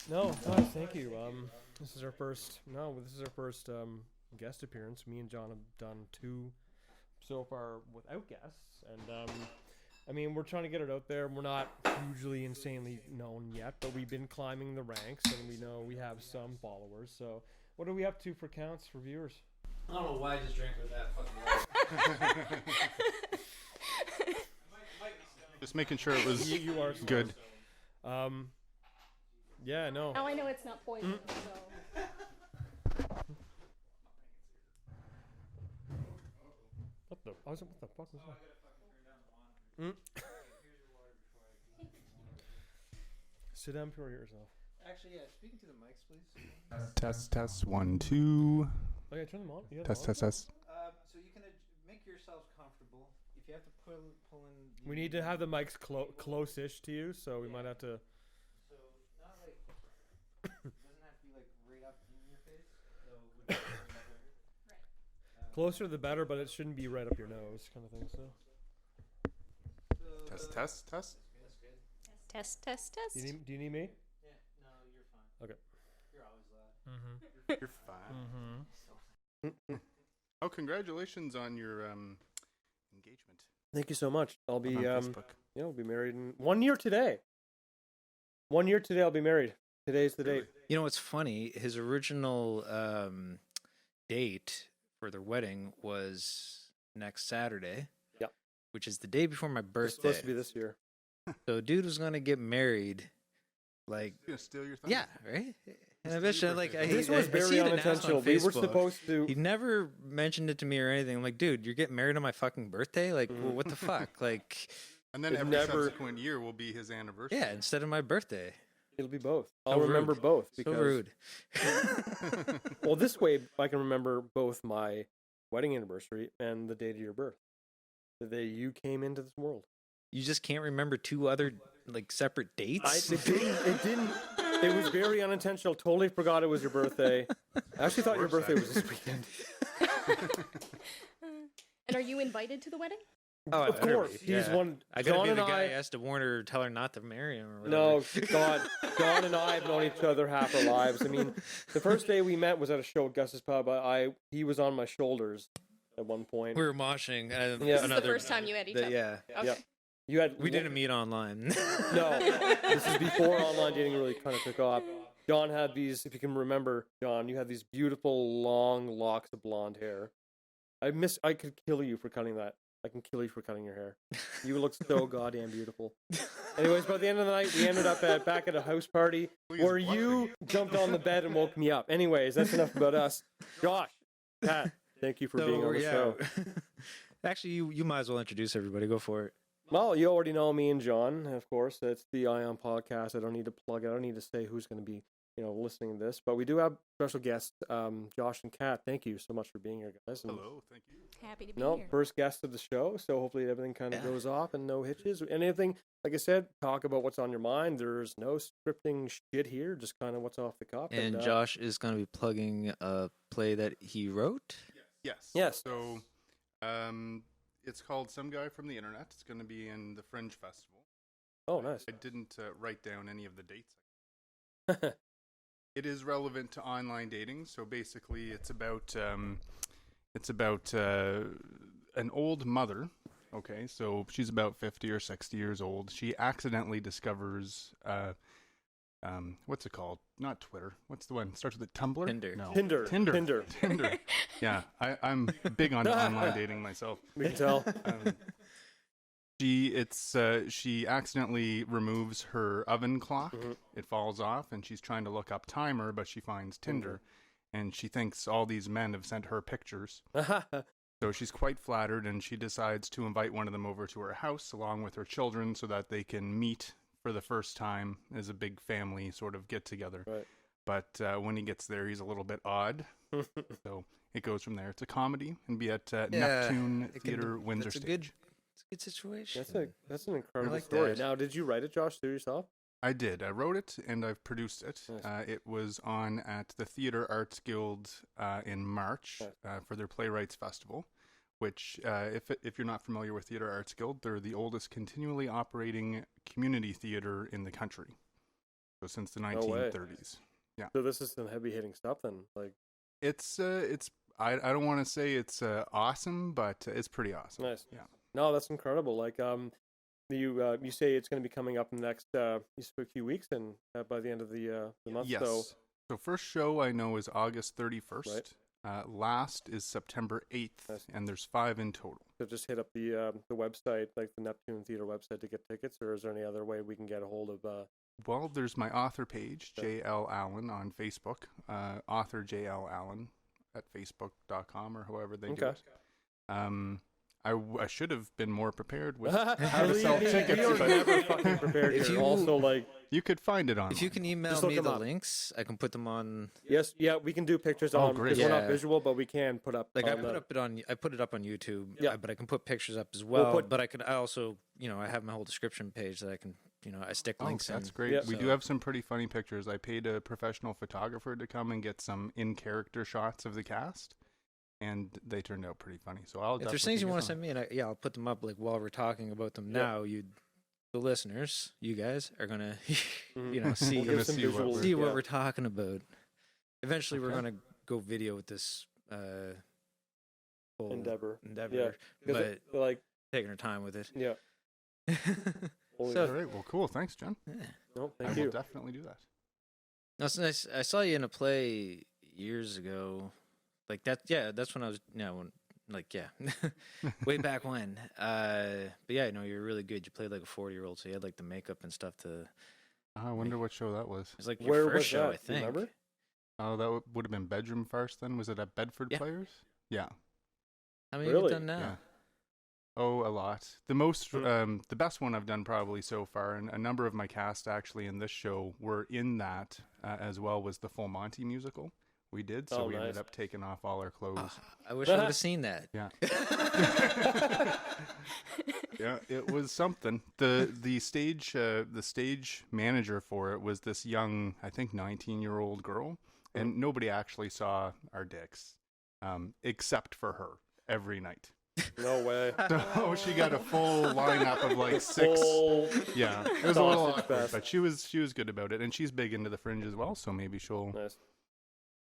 No, guys, thank you. This is our first. No, this is our first guest appearance. Me and John have done 2 so far without guests, and I mean, we're trying to get it out there. We're not hugely insanely known yet, but we've been climbing the ranks, and we know we have some followers. So, what are we up to for counts for viewers? I don't know why I just drank with that fucking water. Just making sure it was You are good. Yeah, no. Now I know it's not poison, so. What the fuck was that? Sit down before yourself. Actually, yeah, speaking to the mics, please. Test 1 2. Oh yeah, turn them on. You got Test them on? test. So you can make yourselves comfortable. If you have to pull in. We need to have the mics close-ish to you, so we might have to. So not like it doesn't have to be like right up in your face. So would you right. Closer the better, but it shouldn't be right up your nose, kind of thing. So. Test. That's good. Test. Do you need me? Yeah. No, you're fine. Okay. You're always loud. You're fine. Oh, congratulations on your engagement. Thank you so much. I'll be on Facebook. I'll be married in 1 year today. 1 year today, I'll be married. Today's the date. You know what's funny? His original date for their wedding was next Saturday. Yep. Which is the day before my It's birthday. supposed to be this year. So dude was gonna get married, like He's gonna steal your thunder. yeah, right. And eventually, like This was very unintentional. We were supposed to. He never mentioned it to me or anything. I'm like, dude, you're getting married on my fucking birthday? Like, well, what the fuck? Like, And then It every never- subsequent year will be his anniversary. yeah, instead of my birthday. It'll be both. So I'll remember rude. both. So Because, rude. Well, this way I can remember both my wedding anniversary and the date of your birth. The day you came into this world. You just can't remember 2 other like separate dates. It was very unintentional. Totally forgot it was your birthday. I actually thought your birthday was this weekend. And are you invited to the wedding? Oh, Of course, he's one. I gotta John be and the guy I. who has to warn her, tell her not to marry him. Or No, whatever. God, John and I have known each other half our lives. I mean, the first day we met was at a show at Gus's Pub. He was on my shoulders at one point. We were moshing. Yeah. This is the first time you had each other. Yeah, Okay. Yep. You had we didn't meet online. No, this is before online dating really kind of took off. John had these, if you can remember, John, you had these beautiful long locks of blonde hair. I could kill you for cutting that. I can kill you for cutting your hair. You look so goddamn beautiful. Anyways, by the end of the night, we ended up back at a house party where you jumped on the bed and woke me up. Anyways, that's enough about us. Josh, Pat, thank you for being on the show. Actually, you might as well introduce everybody. Go for it. Well, you already know me and John, of course. It's the Ion Podcast. I don't need to plug it. I don't need to say who's going to be, listening to this. But we do have special guests, Josh and Kat. Thank you so much for being here, guys. And Hello, thank you. Happy to be here. first guest of the show. So hopefully everything kind of goes off and no hitches. Anything, like I said, talk about what's on your mind. There's no scripting shit here. Just kind of what's off the cuff. And Josh is going to be plugging a play that he wrote. Yes. So, it's called Some Guy from the Internet. It's going to be in the Fringe Festival. Oh, nice. I didn't write down any of the dates. It is relevant to online dating. So basically, it's about an old mother. Okay, so she's about 50 or 60 years old. She accidentally discovers what's it called? Not Twitter. What's the one? Starts with a Tumblr? Tinder. No. Tinder. Yeah, I'm big on online dating myself. We can tell. She accidentally removes her oven clock. Mm-hmm. It falls off, and she's trying to look up timer, but she finds Tinder, and she thinks all these men have sent her pictures. So she's quite flattered, and she decides to invite one of them over to her house along with her children so that they can meet for the first time as a big family sort of get together. Right. But when he gets there, he's a little bit odd. So it goes from there. It's a comedy and be at Neptune Theatre, Windsor It's a Stage. good situation. That's an incredible like story. that. Now, did you write it, Josh, through yourself? I did. I wrote it and I've produced it. Nice. It was on at the Theatre Arts Guild in March for their Playwrights Festival, which, if you're not familiar with Theatre Arts Guild, they're the oldest continually operating community theatre in the country. So since the No way. 1930s. Yeah. So this is some heavy hitting stuff then. Like, It's I don't want to say it's awesome, but it's pretty awesome. nice. Yeah. No, that's incredible. Like, you say it's going to be coming up in the next few weeks, and by the end of the month. Yes. So first show I know is August 31st. Last is September 8th, Nice. and there's 5 in total. So just hit up the website, like the Neptune Theatre website, to get tickets, or is there any other way we can get a hold of? Well, there's my author page, Okay. JL Allen, on Facebook. Author JL Allen at facebook.com or however they do Okay. it. I should have been more prepared with How how to sell tickets, You're but never fucking prepared. If You're you- also like, you could find it online. If you can email Just look me them the up. links, I can put them on. yes, yeah, we can do pictures Oh, on great. because we're not Yeah. visual, but we can put up. Like I on put the- up it on. I put it up on YouTube. Yeah. But I can put pictures up as We'll well. put- But I also, I have my whole description page that I can, I stick Oh, links that's in. great. Yeah. We do So- have some pretty funny pictures. I paid a professional photographer to come and get some in-character shots of the cast, and they turned out pretty funny. So I'll If there's definitely things you get want to some. send me, and I'll put them up like while we're talking about them Yeah. now. The listeners, you guys are gonna, Mhm. see We'll gonna give some see what visuals. we're- see what yeah. we're talking about. Eventually, we're Okay. gonna go video with this whole endeavor. endeavor, Yeah. 'Cause but it- like, taking our time with it. yeah. Holy So- All right. Well, cool. Thanks, John. Yeah. No, I thank will you. definitely do that. That's nice. I saw you in a play years ago, like that. Yeah, that's when I was. Way back when. But yeah, you're really good. You played like a 40-year-old, so you had like the makeup and stuff to. I wonder what show that was. It was like your Where first was show, that? I Do you think. remember? Oh, that would have been Bedroom Farce then. Was it at Bedford Yeah. Players? Yeah. How many have Really? you done now? Yeah. Oh, a lot. The most, the best one I've done probably so far, and a number of my cast actually in this show were in that as well, was the Full Monty musical we did. So Oh, we ended nice. up taking off all our clothes. I wish I would have seen that. Yeah. Yeah, it was something. The stage manager for it was this young, I think 19-year-old girl, and nobody actually saw our dicks, except for her every night. No way. So she got a full lineup of like 6. Full- Yeah, it was a little Sausage awkward, fest. but she was good about it, and she's big into the Fringe as well. So maybe she'll Nice.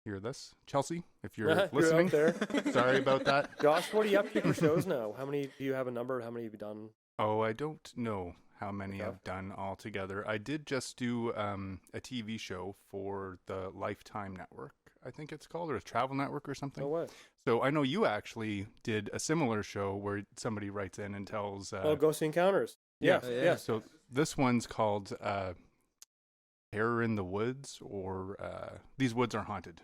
hear this. Chelsea, if you're You're listening, out there. sorry about that. Josh, what are you up to for shows now? How many do you have a number? How many have you done? Oh, I don't know how many Okay. I've done altogether. I did just do a TV show for the Lifetime Network, I think it's called, or a Travel Network or something. No way. So I know you actually did a similar show where somebody writes in and tells. Ghost Encounters. yeah. Yes. Oh, yeah. Yes. So this one's called Terror in the Woods, or These Woods Are Haunted.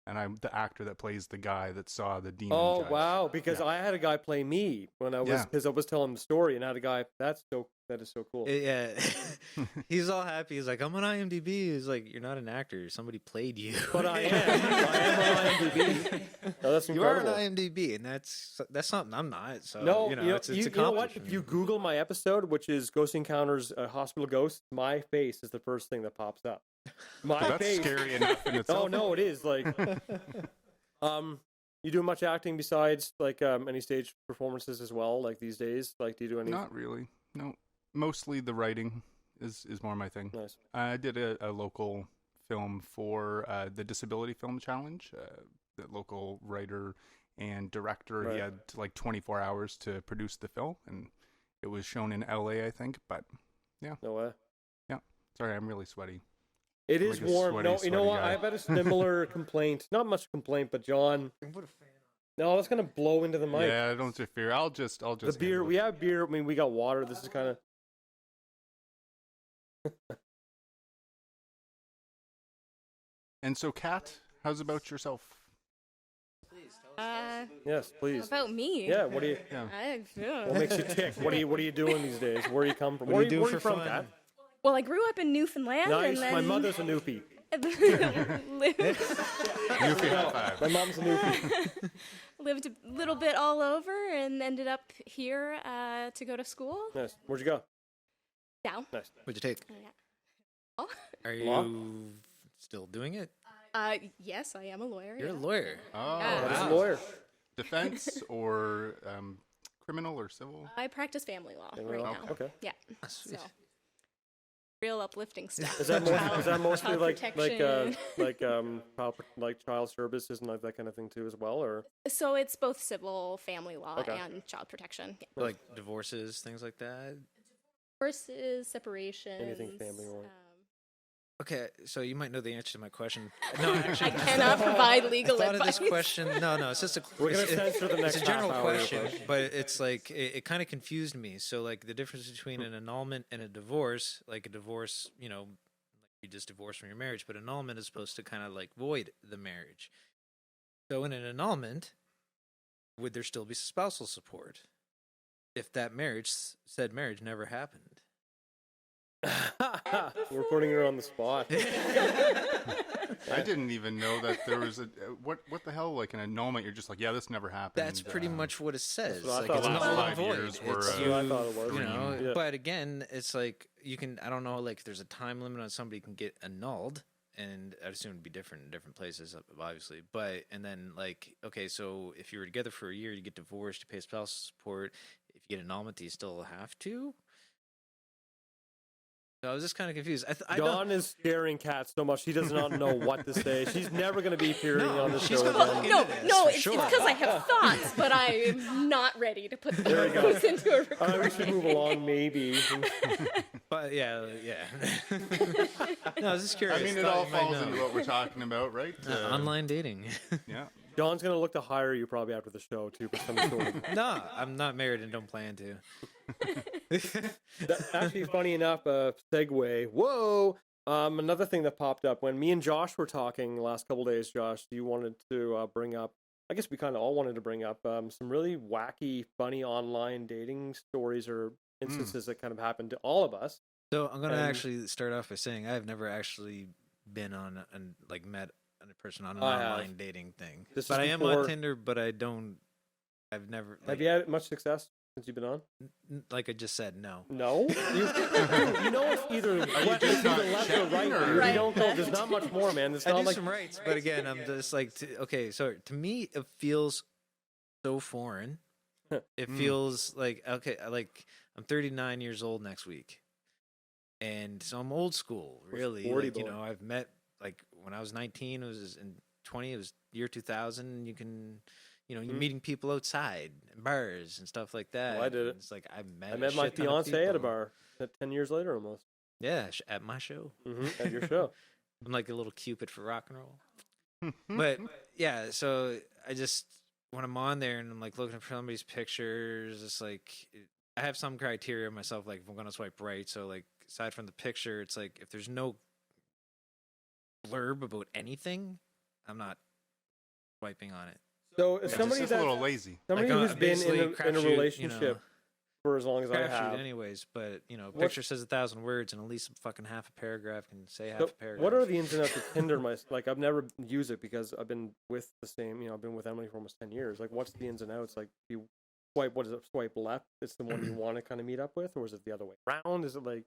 And I'm the actor that plays the guy that saw the demon Oh judge. wow! Because Yeah. I had a guy play me when I was Yeah. because I was telling the story, and I had a guy. That is so cool. Yeah, he's all happy. He's like, I'm on IMDb. He's like, you're not an actor. Somebody played you. But I am on IMDb. No, that's You are on incredible. IMDb, and that's something I'm not. So No, it's you know what? accomplishment. If you Google my episode, which is Ghost Encounters Hospital Ghosts, my face is the first thing that pops up. My So that's face. scary enough in itself. Oh no, it is like. You do much acting besides like any stage performances as well? Like these days, like do you do any? Not really. No. Mostly the writing is more my thing. Nice. I did a local film for the Disability Film Challenge. The local writer and director, Right. he had like 24 hours to produce the film, and it was shown in LA, I think. But No way. sorry, I'm really sweaty. It is Like a warm. sweaty, No, you know sweaty what? guy. I've had a similar complaint. Not much complaint, but John. No, that's gonna blow into the mic. Yeah, don't interfere. I'll just. The beer. handle We it. have beer. I mean, we got water. This is kind of. And so, Kat, how's about yourself? Yes, please. About me. Yeah. What do you? Yeah. What makes you tick? What are you doing these days? Where you come from? What do you do where for from, fun? Kat? Well, I grew up in Newfoundland, Nice. and then My mother's a Newfie. lived Newfie high five. My mom's a Newfie. lived a little bit all over, and ended up here to go to school Nice. Where'd you go? down. Nice. What'd you take? Yeah. Are Law? you still doing it? Yes, I am a lawyer. You're a yeah. lawyer. Oh, Yeah. What is Wow. a lawyer? defense or criminal or civil? I practice family law Family right law. now. Okay. Yeah. Sweet. So real uplifting stuff. Is that mostly child like protection. child services and like that kind of thing too as well, or? So it's both civil, family law, Okay. and child protection. Yeah. Like divorces, things like that. Versus separation. Anything family-oriented. Okay, so you might know the answer to my question. No, I actually, cannot provide legal thought advice. of this question. No, it's just a. We're gonna it's, censor the it's next a general half hour of your question, question. but it's like it kind of confused me. So like the difference between an annulment and a divorce, like a divorce, like you just divorce from your marriage, but annulment is supposed to kind of like void the marriage. So in an annulment, would there still be spousal support if that said marriage never happened? We're putting her on the spot. I didn't even know that there was a what the hell, like an annulment. You're just like, yeah, this never happened. That's pretty much what it says. what I Like thought it's it null was. and 5 void. years were, It's That's what I thought it was. Yeah. But again, it's like you can. I don't know. Like, there's a time limit on somebody can get annulled, and I'd assume it'd be different in different places, obviously. But and then like, okay, so if you were together for a year, you get divorced, you pay spousal support. If you get annulment, do you still have to? So I was just kind of confused. I don't. Dawn is scaring Kat so much she does not know what to say. She's never going to be appearing on the she's show gonna again. look No, into this, no, for it's sure. because I have thoughts, but I am not ready to put There you go. those into a We recording. should move along, maybe. But yeah. No, I was just curious. I mean, it Thought all you might falls know. into what we're talking about, right? Online dating. Yeah. Dawn's going to look to hire you probably after the show, too, for some sort of... No, I'm not married and don't plan to. Actually, funny enough, segue. Whoa! Another thing that popped up when me and Josh were talking the last couple days, Josh, you wanted to bring up, I guess we kind of all wanted to bring up some really wacky, funny online dating stories or instances that kind of happened to all of us. So I'm gonna And- actually start off by saying I've never actually been on and like met a person on an I have. online dating thing. This But is I am before- on Tinder, but I've never. Like, Have you had much success since you've been on? like I just said, no. No? You know it's either, just it's not either left or checking, right. or- You Right, don't go, left. there's not much more, man. It's I not do like... some rights, but again, I'm just like, okay. So to me, it feels so foreign. It feels like okay, like I'm 39 years old next week, and so I'm old school, really. 40 Like, boy. I've met like when I was 19, it was in 20, it was year 2000. You can, you're meeting people outside in bars and stuff like that. Well, I did it. and it's like I met my shit ton of fiance at a people. bar 10 years later almost. Yeah, at my show. At your show. I'm like a little Cupid for rock and roll. But yeah, so I just when I'm on there and I'm like looking for somebody's pictures, it's like I have some criteria myself. Like if I'm gonna swipe right, so like aside from the picture, it's like if there's no blurb about anything, I'm not swiping on it. So It's somebody just a that little lazy. somebody Like, who's been basically in a crapshoot, relationship for as long as I Crapshoot have. anyways, but What- picture says 1,000 words, and at least fucking half a paragraph can say half So a paragraph. what are the ins and outs of Tinder? Like I've never used it because I've been with the same. I've been with Emily for almost 10 years. Like what's the ins and outs? Like you swipe. What is it? Swipe left. It's the one you want to kind of meet up with, or is it the other way around? Is it like?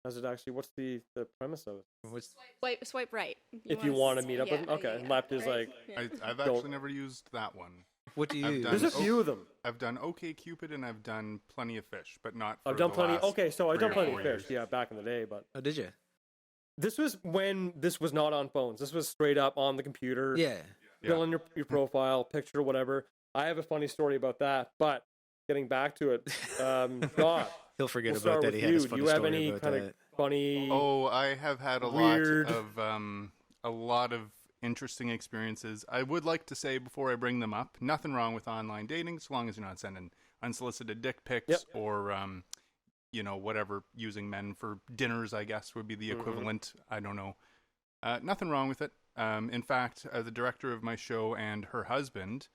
Does it actually? What's the premise of it? What's Swipe right. If you want to meet up with, yeah, okay. yeah, Left is right? like. Yeah. I've actually never used that one. what do you I've use? done- There's a few of them. I've done OkCupid and I've done Plenty of Fish, but not. I've for done the plenty. last Okay, so I've 3 done or plenty 4 of fish. years. Yeah, back in the day, but Oh, did you? this was when this was not on phones. This was straight up on the computer. Yeah. Fill in your profile, picture, whatever. I have a funny story about that, but getting back to it, God, He'll forget we'll about start that. with He had his you. Do funny you have story any about kind that. of funny? Oh, I have had Weird. a lot of interesting experiences. I would like to say before I bring them up, nothing wrong with online dating, so long as you're not sending unsolicited dick pics Yep. or whatever, using men for dinners, I guess would be the equivalent. I don't know. Nothing wrong with it. In fact, the director of my show and her husband,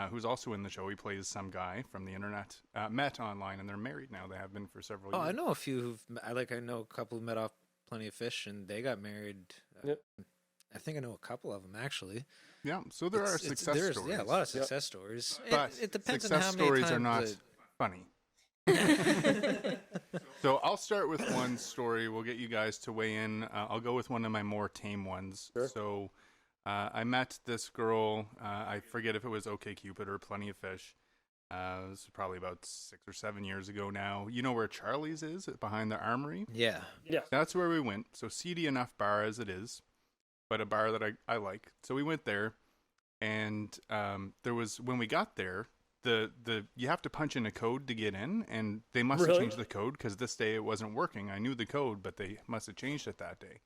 who's also in the show, he plays some guy from the internet, met online, and they're married now. They have been for several Oh, years. I know a few I know a couple who met off Plenty of Fish and they got married. Yep. I think I know a couple of them actually. Yeah, so there are success there's, stories. Yeah, a lot of success stories. But It depends on success how many stories times are not it- funny. So I'll start with one story. We'll get you guys to weigh in. I'll go with one of my more tame ones. Sure. So I met this girl. I forget if it was OkCupid or Plenty of Fish. It was probably about 6 or 7 years ago now. You know where Charlie's is, behind the Armory? Yeah. Yeah. That's where we went. So seedy enough bar as it is, but a bar that I like. So we went there, and there was, when we got there, the you have to punch in a code to get in, and they must have Really? changed the code because this day it wasn't working. I knew the code, but they must have changed it that day.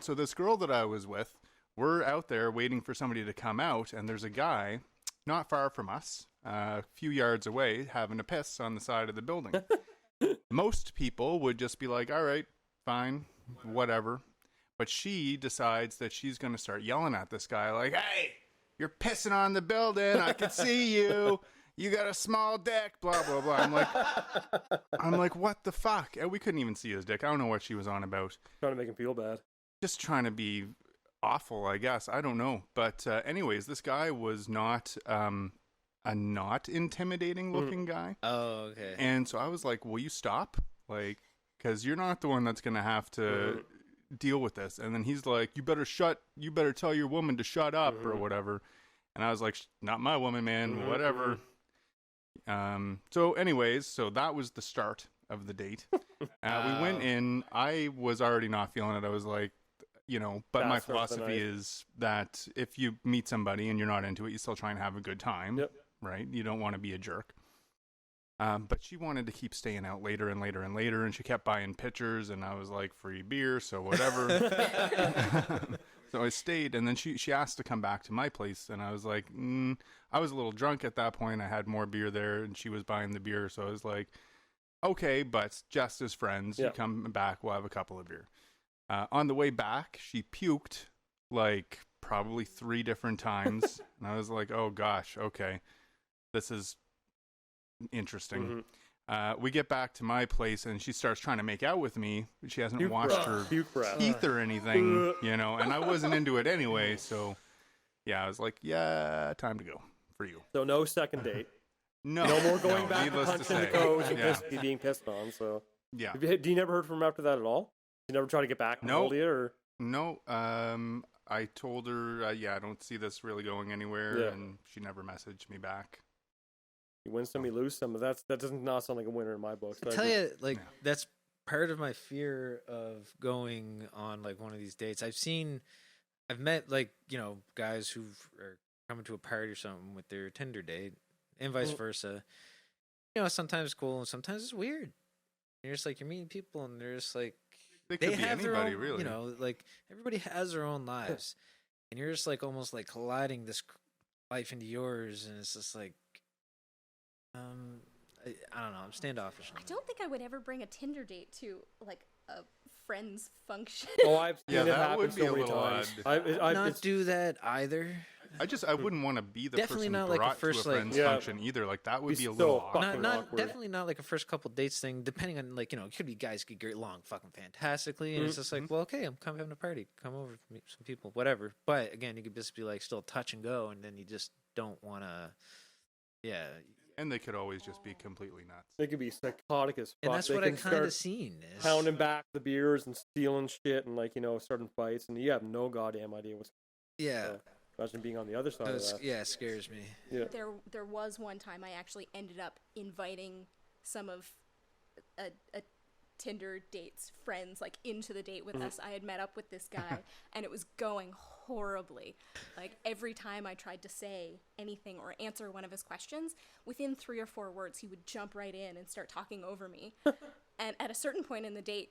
So this girl that I was with, we're out there waiting for somebody to come out, and there's a guy not far from us, a few yards away, having a piss on the side of the building. Most people would just be like, all right, fine, whatever. But she decides that she's going to start yelling at this guy like, hey, you're pissing on the building. I can see you. You got a small dick, blah, blah, blah. I'm like, what the fuck? And we couldn't even see his dick. I don't know what she was on about. Trying to make him feel bad. Just trying to be awful, I guess. I don't know. But anyways, this guy was not a not intimidating looking guy. Oh, okay. And so I was like, will you stop? Like, because you're not the one that's going to have to deal with this. And then he's like, you better tell your woman to shut up or whatever. And I was like, not my woman, man, whatever. So anyways, so that was the start of the date. We went in. I was already not feeling it. I was like, but my philosophy is that if you meet somebody and you're not into it, you still try and have a good time. Yep. Right? You don't want to be a jerk. But she wanted to keep staying out later and later and later, and she kept buying pitchers, and I was like, free beer, so whatever. So I stayed, and then she asked to come back to my place, and I was like, I was a little drunk at that point. I had more beer there, and she was buying the beer, so I was like, okay, but just as friends, you come back, we'll have a couple of beer. On the way back, she puked like probably 3 different times, and I was like, oh gosh, okay, this is interesting. We get back to my place, and she starts trying to make out with me. She hasn't washed her teeth or anything, and I wasn't into it anyway, so yeah, I was like, yeah, time to go for you. So no second date. No more going back needless punching to the say. coach and being pissed on. So Yeah. Do you never heard from him after that at all? You never try to get back and hold you, or No, I told her, I don't see this really going anywhere, and she never messaged me back. you win some, you lose some. But that doesn't not sound like a winner in my book. So I tell you, that's part of my fear of going on like one of these dates. I've met guys who are coming to a party or something with their Tinder date, and vice versa. Sometimes it's cool and sometimes it's weird. And you're just like, you're meeting people, and they're just like, They could be have their anybody, own, really. like everybody has their own lives, and you're just like almost like colliding this life into yours, and it's just like, I don't know, I'm standoffish. I don't think I would ever bring a Tinder date to like a friend's function. Oh, I've seen it that happen would be so a many little times. odd. Not do that either. I wouldn't want to be the Definitely person not like a brought first, to a like- friend's Yeah. function either. Like that would Be be a so little fucking awkward. Not awkward. definitely not like a first couple dates thing. Depending on it could be guys could get along fucking fantastically, and it's just like, well, okay, I'm having a party, come over, meet some people, whatever. But again, you could just be like still touch and go, and then you just don't want to. Yeah, And they could always just be completely nuts. They could be psychotic as fuck. and that's They what I can kind start of seen. Is, pounding back the beers and stealing shit and starting fights, and you have no goddamn idea what's. yeah, Imagine being on the other side of that. it scares me. Yeah. There was one time I actually ended up inviting some of a Tinder date's friends like into the date with us. I had met up with this guy and it was going horribly. Like every time I tried to say anything or answer one of his questions, within 3 or 4 words he would jump right in and start talking over me. And at a certain point in the date,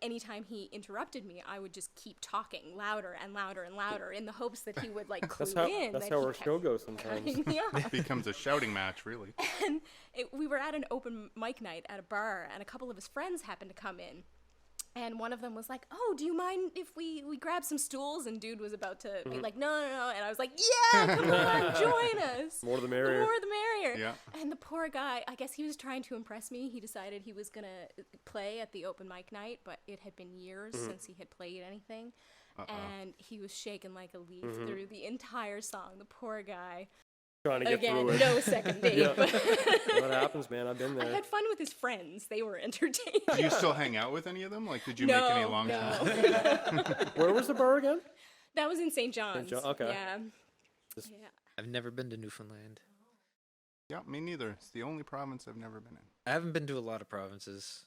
anytime he interrupted me, I would just keep talking louder and louder and louder in the hopes that he would like clue in. That's that how he our kept show goes sometimes. cutting me off. It becomes a shouting match, really. And we were at an open mic night at a bar, and a couple of his friends happened to come in. And one of them was like, oh, do you mind if we grab some stools? And dude was about to be like, no. And I was like, yeah, come on, join us. More the merrier. The more the merrier. Yeah. And the poor guy, I guess he was trying to impress me. He decided he was going to play at the open mic night, but it had been years since he had played anything. And he was shaking like a leaf through the entire song. The poor guy. Trying to get Again, through it. no second date. Yeah. But What happens, man? I've been I there. had fun with his friends. They were entertaining. Do you still hang out with any of them? Like, did you no, make any long no. term? Where was the bar again? That was in St. John's. John- okay. Yeah. Just- Yeah. I've never been to Newfoundland. Yeah, me neither. It's the only province I've never been in. I haven't been to a lot of provinces.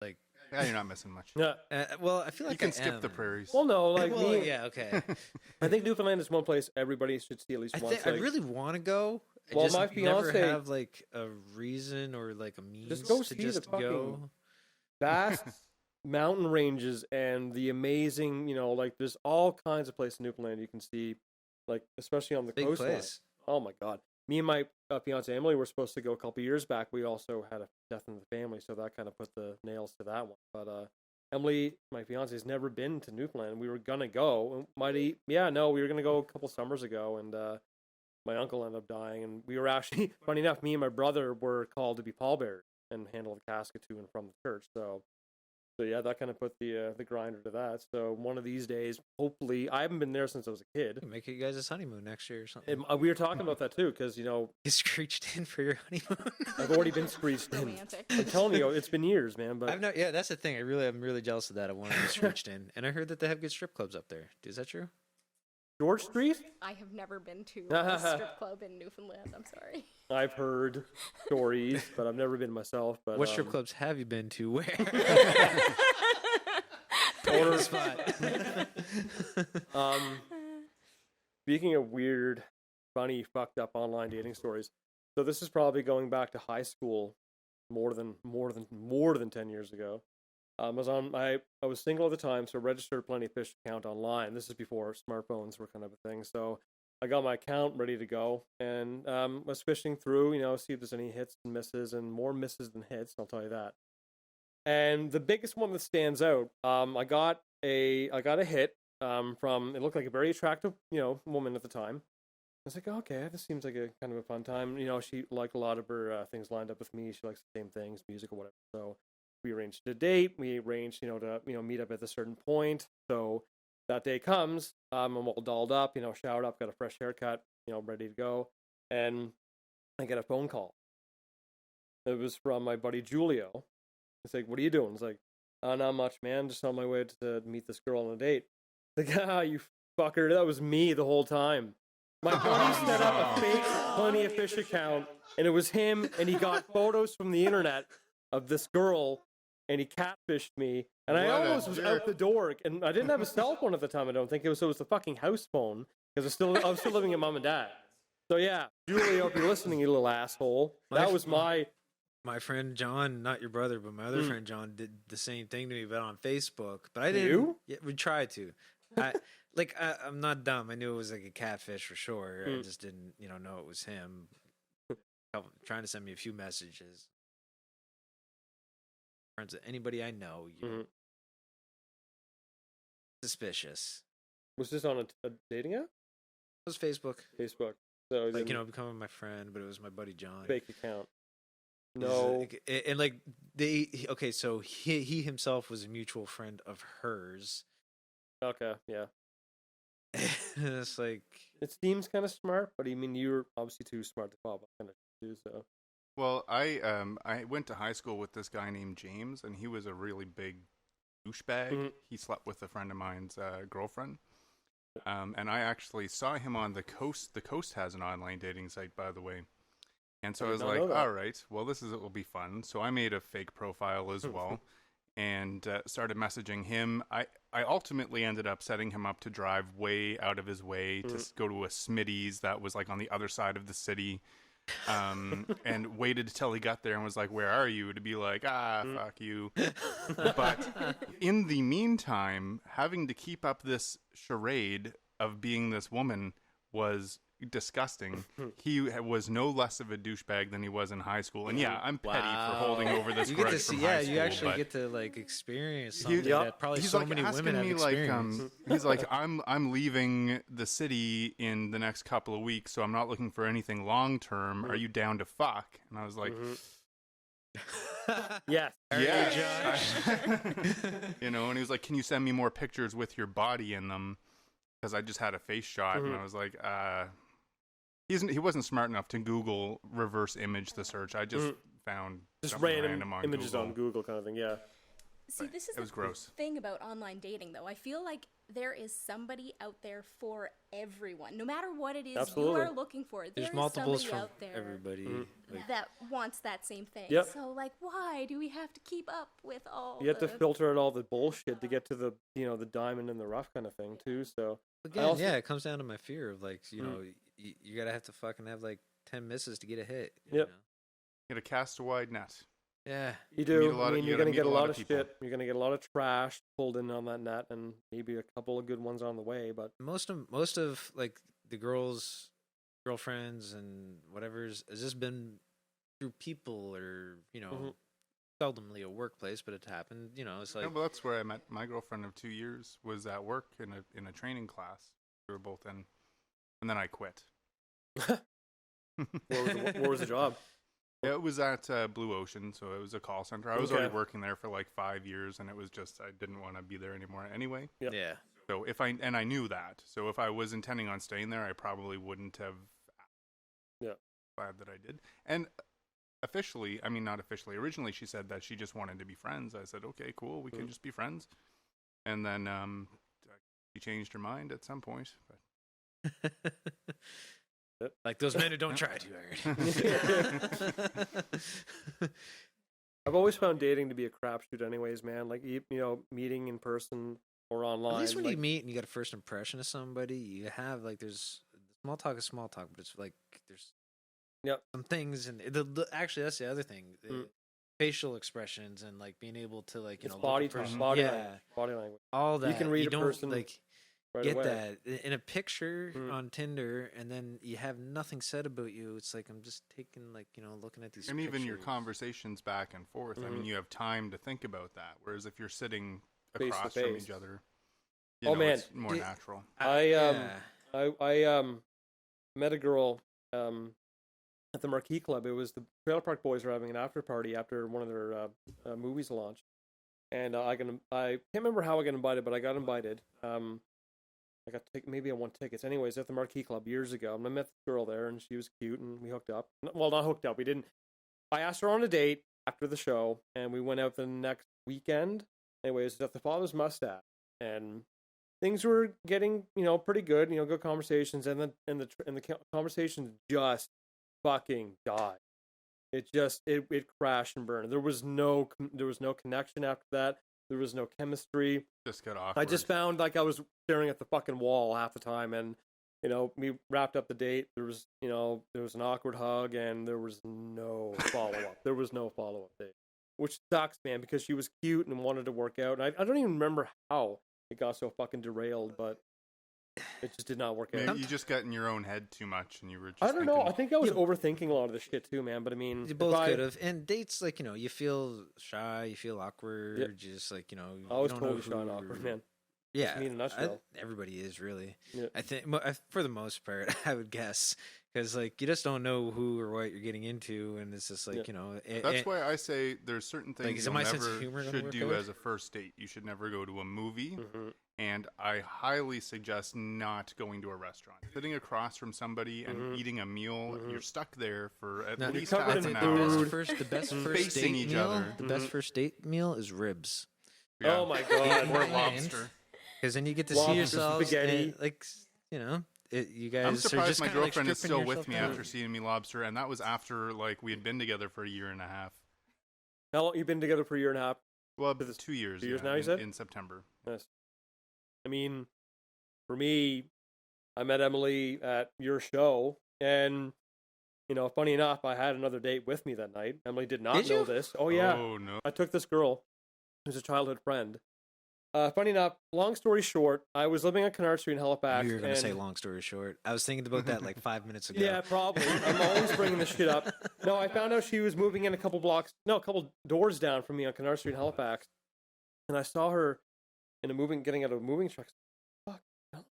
Like, Yeah, you're not missing much. Yeah. well, I feel like You can I skip am. the prairies. Well, no, like Well, me. yeah, okay. I think Newfoundland is one place everybody should see at least once. I like, really want to go. I Well, just my never fiancé- have like a reason or like a means Just go to see just the fucking go. vast mountain ranges and the amazing, like there's all kinds of places in Newfoundland you can see, like especially on the Big coastline. place. Oh my god. Me and my fiance Emily were supposed to go a couple years back. We also had a death in the family, so that kind of put the nails to that one. But Emily, my fiance, has never been to Newfoundland. We were gonna go. We were gonna go a couple summers ago, and my uncle ended up dying. And we were actually, funny enough, me and my brother were called to be pallbearers and handle the casket to and from the church. So yeah, that kind of put the grinder to that. So one of these days, hopefully, I haven't been there since I was a kid. Make it you guys a honeymoon next year or something. And we were talking about that too, because Get screeched in for your honeymoon. I've already been screeched in. Romantic. I'm telling you, it's been years, man. But I've not. Yeah, that's the thing. I'm really jealous of that. I want to be screeched in, and I heard that they have good strip clubs up there. Is that true? George Street, I have never been to a strip club in Newfoundland. I'm sorry. I've heard stories, but I've never been myself. But What strip clubs have you been to? Where? Order spot. Speaking of weird, funny, fucked up online dating stories, so this is probably going back to high school, more than 10 years ago. I was single at the time, so registered a Plenty of Fish account online. This is before smartphones were kind of a thing. So I got my account ready to go, and was fishing through, see if there's any hits and misses, and more misses than hits. I'll tell you that. And the biggest one that stands out, I got a hit from, it looked like a very attractive, woman at the time. I was like, okay, this seems like a kind of a fun time. She liked a lot of her things lined up with me. She likes the same things, music or whatever. So we arranged a date. We arranged, to meet up at a certain point. So that day comes, I'm all dolled up, showered up, got a fresh haircut, ready to go. And I get a phone call. It was from my buddy Julio. He's like, what are you doing? It's like, not much, man. Just on my way to meet this girl on a date. Like, you fucker. That was me the whole time. My buddy set up a fake Plenty of Fish account, and it was him, and he got photos from the internet of this girl, and he catfished me. And I almost was out the door, and I didn't have a cell phone at the time, I don't think. It was the fucking house phone, because I was still living at mom and dad. So yeah, Julio, if you're listening, you little asshole. That was my friend John, not your brother, but my other friend John did the same thing to me, but on Facebook. But I didn't. You? Yeah, we tried to. I'm not dumb. I knew it was like a catfish for sure. I just didn't, know it was him. Trying to send me a few messages. Friends of anybody I know, suspicious. Was this on a dating app? It was Facebook. Facebook. So Like, becoming my friend, but it was my buddy John. fake account. No. And so he himself was a mutual friend of hers. Okay, yeah. It's like, It seems kind of smart, but you're obviously too smart to follow kind of do so. Well, I went to high school with this guy named James, and he was a really big douchebag. Mm-hmm. He slept with a friend of mine's girlfriend. And I actually saw him on the Coast. The Coast has an online dating site, by the way. And so I was like, all right, well, it will be fun. So I made a fake profile as well and started messaging him. I ultimately ended up setting him up to drive way out of his way to go to a Smitty's that was like on the other side of the city. And waited till he got there and was like, where are you? To be like, fuck you. But in the meantime, having to keep up this charade of being this woman was disgusting. He was no less of a douchebag than he was in high school. And yeah, I'm petty for holding over this you grudge get to see, from high school. you actually but get to like experience something that probably he's so like many asking women have me experienced. he's like, I'm leaving the city in the next couple of weeks, so I'm not looking for anything long term. Are you down to fuck? And I was like, Yes. yeah. And he was like, can you send me more pictures with your body in them? Because I just had a face shot, and I was like, he wasn't smart enough to Google reverse image the search. I just found Just random images Google. on Google kind of thing, yeah. See, this is It was the gross. thing about online dating, though. I feel like there is somebody out there for everyone. No matter what it is Absolutely. you are looking for, There's there is multiples somebody from out there everybody. Like, that wants that same thing. Yep. So, like, why do we have to keep up with all You have to the... filter out all the bullshit to get to the the diamond in the rough kind of thing too. So again, also- yeah, it comes down to my fear of like, you Mm. know, you gotta have to fucking have like 10 misses to get a hit. Yep. You know? You gotta cast a wide net. Yeah. you do. meet a lot I of- mean, you you're gotta gonna meet get a a lot lot of of people. shit. You're gonna get a lot of trash pulled in on that net, and maybe a couple of good ones on the way. But Most of like the girlfriends and whatever's has just been through people or, you know, Mhm. seldomly a workplace, but it happened. You know, it's like Yeah, well, that's where I met my girlfriend of 2 years. Was at work in a training class. We were both in, and then I quit. what was the job? Yeah, it was at Blue Ocean, so it was a call center. I was Okay. already working there for like 5 years, and it was just I didn't want to be there anymore anyway. Yep. yeah. So I knew that. So if I was intending on staying there, I probably wouldn't have. Yeah. Glad that I did. And officially, I mean not officially. Originally, she said that she just wanted to be friends. I said, okay, cool, we can just be friends. And then she changed her mind at some point. But Like those men who don't try too hard. I've always found dating to be a crapshoot, anyways, man. Like meeting in person or online. At least when like, you meet and you got a first impression of somebody, you have like there's small talk is small talk, but it's like there's Yep. some things and actually that's the other thing, the facial expressions and like being able to like it's look body at a time, person- body yeah, language, body language. all that can read you a don't person like Right get away. that in a picture Mm. on Tinder, and then you have nothing said about you. It's like I'm just taking like looking at these and even your pictures. conversations back and forth. I mean, Mhm. you have time to think about that. Whereas if you're sitting Face to across from face. each other, Oh, man. it's more Did- natural. I met a girl at the Marquee Club. It was the Trailer Park Boys were having an after party after one of their movies launched, and I can't remember how I got invited, but I got invited. I got to take, maybe I won tickets. Anyways, at the Marquee Club years ago, and I met this girl there, and she was cute, and we hooked up. Well, not hooked up. We didn't. I asked her on a date after the show, and we went out the next weekend. Anyways, at the Father's Mustache, and things were getting, pretty good. Good conversations, and the conversation just fucking died. It crashed and burned. There was no connection after that. There was no chemistry. Just got awkward. I just found like I was staring at the fucking wall half the time, and we wrapped up the date. There was an awkward hug, and there was no follow up. There was no follow up date, which sucks, man, because she was cute and wanted to work out. And I don't even remember how it got so fucking derailed, but it just did not work out. Maybe you just got in your own head too much, and you were just. I don't know. I thinking- think I was overthinking a lot of this shit too, man. But I mean, You both could have. And dates, like, you feel shy, you feel awkward, Yep. just like, you I was don't know totally shy and who- awkward, man. Yeah. me in a nutshell. Everybody is really. Yeah. I think, for the most part, I would guess. Because, like, you just don't know who or what you're getting into, and it's just like, Yeah. That's why I say there's certain things is you my sense of never humor gonna should work do out? as a first date. You should never go to a movie, Mhm. and I highly suggest not going to a restaurant. Sitting across from somebody and Mhm. eating a meal, Mhm. you're stuck there for at Now, least covered half in an food. hour. The best first Facing date each meal, other. the best Mhm. first date meal is ribs. Yeah. Oh my god. Or And- lobster. Because then you get to Lobster, see yourselves, spaghetti. and, like, you guys. I'm are surprised just my kinda, like, girlfriend is stripping still with yourself me down. after seeing me lobster, and that was after like we had been together for a year and a half. How long you've been together for a year and a half? Well, But it's 2 years. 2 years yeah, now, you said? in September. Yes. I mean, for me, I met Emily at your show, and funny enough, I had another date with me that night. Emily did not Did know you? this. Oh yeah, Oh no. I took this girl, who's a childhood friend. Funny enough, long story short, I was living on Kennard Street in I Halifax. knew you were going to say and- long story short. I was thinking about that like 5 minutes ago. Yeah, probably. I'm always bringing this shit up. No, I found out she was moving in a couple doors down from me on Kennard Street in Halifax, and I saw her getting out of a moving truck. Fuck, I haven't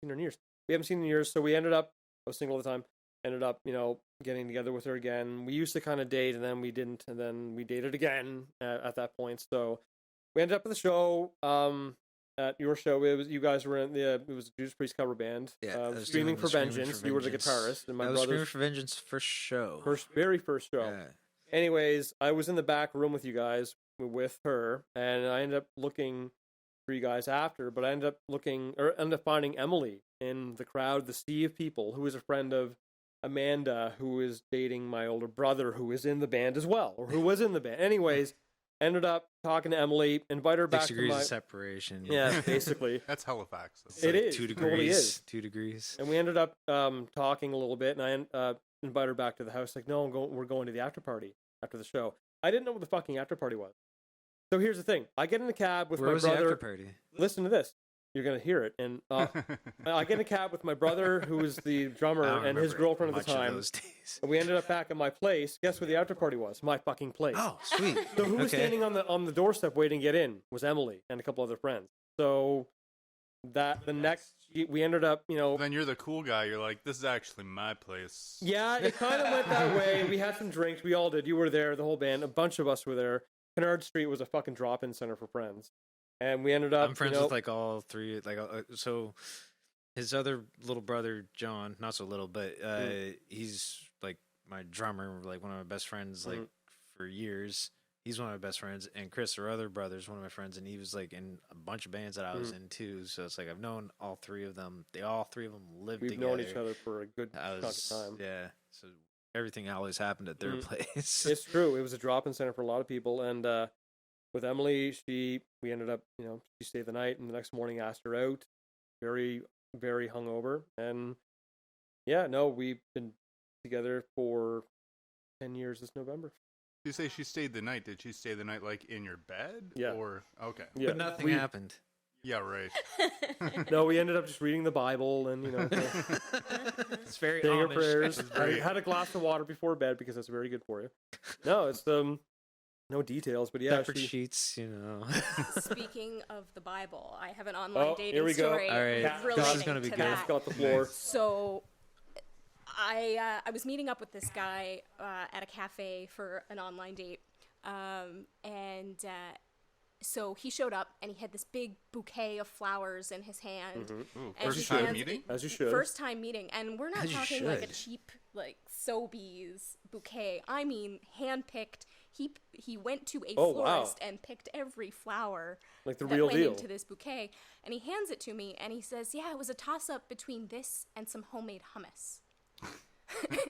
seen her in years. We haven't seen her in years, so we ended up. I was single at the time. Ended up, getting together with her again. We used to kind of date, and then we didn't, and then we dated again at that point. So we ended up at the show. At your show, it was you guys were in the. It was a Judas Priest cover band. Yeah, I was Screaming doing for the Screaming Vengeance. for You were the Vengeance. guitarist, and my I was Screaming brother's for Vengeance first show. very first show. Yeah. Anyways, I was in the back room with you guys with her, and I ended up looking 3 guys after, but I ended up finding Emily in the crowd, the sea of people, who is a friend of Amanda, who is dating my older brother, who is in the band as well, or who was in the band. Anyways, ended up talking to Emily, invite her back 6 to degrees my... of separation. Yeah, basically. That's Halifax. It's It like is. 2 It degrees. totally is. 2 degrees. And we ended up talking a little bit, and I invited her back to the house. Like, no, we're going to the after party after the show. I didn't know what the fucking after party was. So here's the thing. I get in the cab with Where my was brother. the after party? Listen to this. You're going to hear it. And I get in a cab with my brother, who was the I drummer, don't and his remember girlfriend at much the of time. those days. And we ended up back at my place. Guess where the after party was? My fucking place. Oh, sweet. So who was Okay. standing on the doorstep waiting to get in was Emily and a couple other friends. So we ended up, Then you're the cool guy. You're like, this is actually my place. yeah, it kind of went that way. We had some drinks. We all did. You were there, the whole band. A bunch of us were there. Kennard Street was a fucking drop-in center for friends. And we ended up, I'm friends with like all 3. Like, so his other little brother, John, not so little, but he's like my drummer, like one of my best friends, like for years. He's one of my best friends, and Chris, our other brother, is one of my friends, and he was like in a bunch of bands that I was in too. So it's like I've known all 3 of them. All 3 of them lived we've together. known each other for a good chunk of time. Yeah. So everything always happened at their place. It's true. It was a drop-in center for a lot of people. And with Emily, we ended up, she stayed the night, and the next morning asked her out, very, very hungover. And yeah, no, we've been together for 10 years this November. You say she stayed the night. Did she stay the night like in your bed? Yeah. Or okay. Yeah, But nothing happened. Yeah, right. No, we ended up just reading the Bible and, It's very saying our Amish. prayers. I had a glass of water before bed because that's very good for you. No, it's no details, but yeah, Pepper sheets, Speaking of the Bible, I have an online dating here we go. story All right. relating This is gonna be to good. that. got the floor. So I was meeting up with this guy at a cafe for an online date, so he showed up and he had this big bouquet of flowers in his hand. Ooh, And first he time hands- meeting? As you should. First time meeting, and we're not As you talking like a should. cheap like Sobeys bouquet. I mean, handpicked. He went to a Oh, wow. florist and picked every flower Like the that real went deal. into this bouquet, and he hands it to me, and he says, "Yeah, it was a toss up between this and some homemade hummus."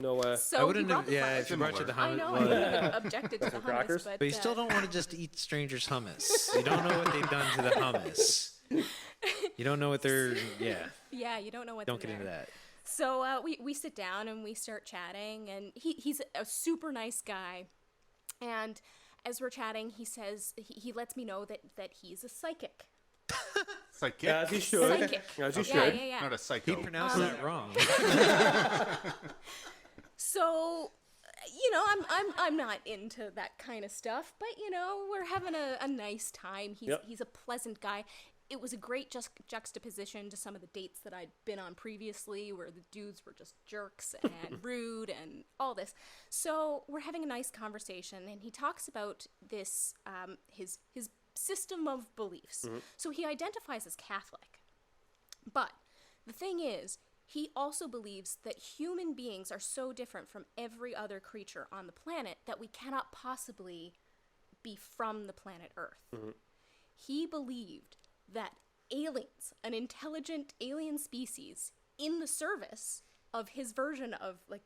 No way. So I he wouldn't brought have. the Yeah, flowers. if you brought you the I hummus. know well, I would have objected to the hummus, crackers? but But you still don't want to just eat strangers' hummus. You don't know what they've done to the hummus. You don't know what they're. Yeah. Yeah, you don't know what's Don't in get into there. that. So we sit down and we start chatting, and he's a super nice guy. And as we're chatting, he says he lets me know that he's a psychic. Psychic. As he should. Psychic. As you Yeah, should. yeah, yeah. Not a psycho. He pronounced that wrong. So, I'm not into that kind of stuff, but we're having a nice time. He's a pleasant guy. It was a great juxtaposition to some of the dates that I'd been on previously, where the dudes were just jerks and rude and all this. So we're having a nice conversation, and he talks about this his system of beliefs. So he identifies as Catholic, but the thing is, he also believes that human beings are so different from every other creature on the planet that we cannot possibly be from the planet Earth. He believed that aliens, an intelligent alien species, in the service of his version of like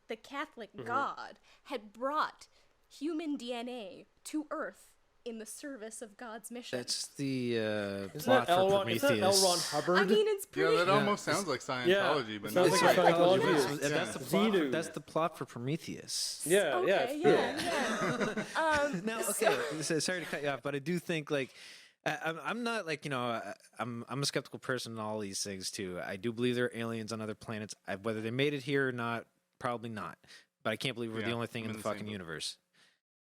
the Catholic God, had brought human DNA to Earth in the service of God's mission. That's the Isn't plot that for L. Prometheus. Ron Hubbard? I mean, it's Yeah, pretty. that almost sounds like Scientology, but sounds not like Scientology. Scientology. That's Xenu. the plot for Prometheus. Yeah, Okay, it's true. Now, okay, so, sorry to cut you off, but I do think like I'm not like I'm a skeptical person in all these things too. I do believe there are aliens on other planets. Whether they made it here or not, probably not. But I can't believe we're the only thing I'm in in the the same fucking boat. universe.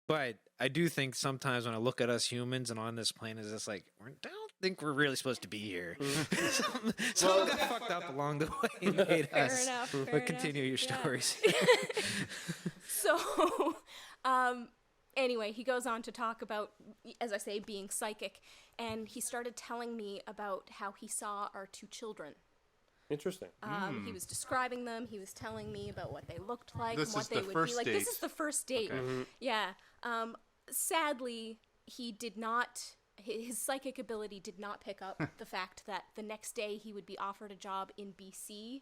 But I do think sometimes when I look at us humans and on this planet, it's just like I don't think we're really supposed to be here. Something got fucked up along the way and made Fair us. enough. Fair But continue your enough, yeah. stories. So, anyway, he goes on to talk about, as I say, being psychic, and he started telling me about how he saw our 2 children. Interesting. He was describing them. He was telling me about what they looked like This and what is they the would first be like. This date. is the first date. Okay. Yeah. Sadly, he did not his psychic ability did not pick up the fact that the next day he would be offered a job in BC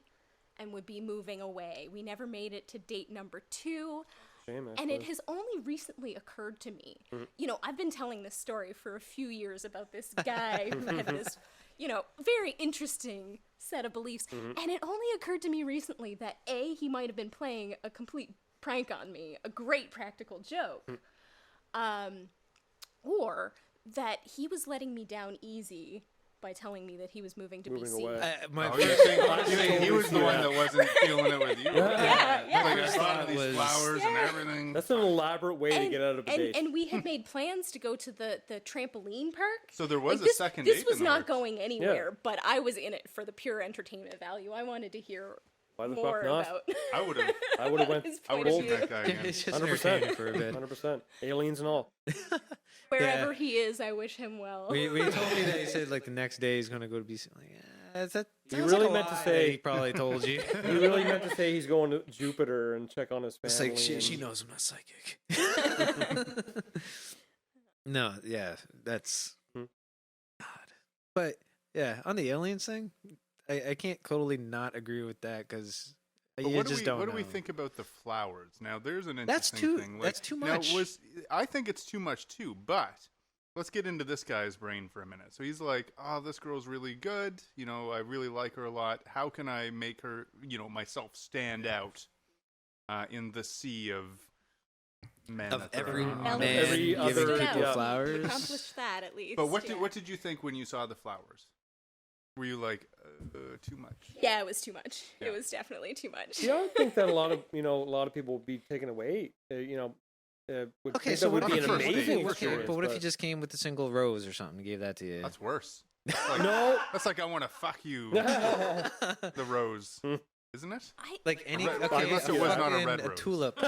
and would be moving away. We never made it to date number 2. Shame, And it actually. has only recently occurred to me. You know, I've been telling this story for a few years about this guy who had this, you know, very interesting set of beliefs. And it only occurred to me recently that A, he might have been playing a complete prank on me, a great practical joke. Or that he was letting me down easy by telling me that he was moving to Moving BC. away. My Oh, you're saying he was the one that wasn't feeling it with you. Yeah. Like, First I thought thought of these was- flowers and everything. That's an elaborate way to get out of a date. And we had made plans to go to the trampoline park. So there was Like, a second This date was in the not works. going anywhere, but I was in it for the pure entertainment value. I wanted to hear Why the more fuck not? about I would have. I would have went his I point would of have view. seen that guy again. It's just 100%. entertaining for a bit. 100%. Aliens and all. Wherever he is, I wish him well. We told me that he said like the next day he's gonna go to BC. Like, that You sounds really like a meant to lie. say- He probably told you. You really meant to say he's going to Jupiter and check on his family. It's like she and- knows I'm not psychic. No, yeah, that's Hmm. God. But yeah, on the aliens thing, I can't totally not agree with that because But you what just do we, don't what do we know. think about the flowers? Now, there's an That's interesting too- thing. that's too now, much. I think it's too much too, but let's get into this guy's brain for a minute. So he's like, oh, this girl's really good. You know, I really like her a lot. How can I make her, you know, myself stand out in the sea of men? Of that there every are? Well, man every giving other- people yeah. flowers. Accomplished that at least. But yeah. what did you think when you saw the flowers? Were you like, too much? Yeah, it was too much. Yeah. It was definitely too much. Yeah, I think that a lot of people would be taken away. Would Okay, think so that would what be if an you first amazing date? experience. but what if you just came with a single rose or something and gave that to you? That's worse. That's like, No. That's like I want to fuck you. The rose, isn't it? Like any Red- okay, unless it was not a fucking red rose. tulip.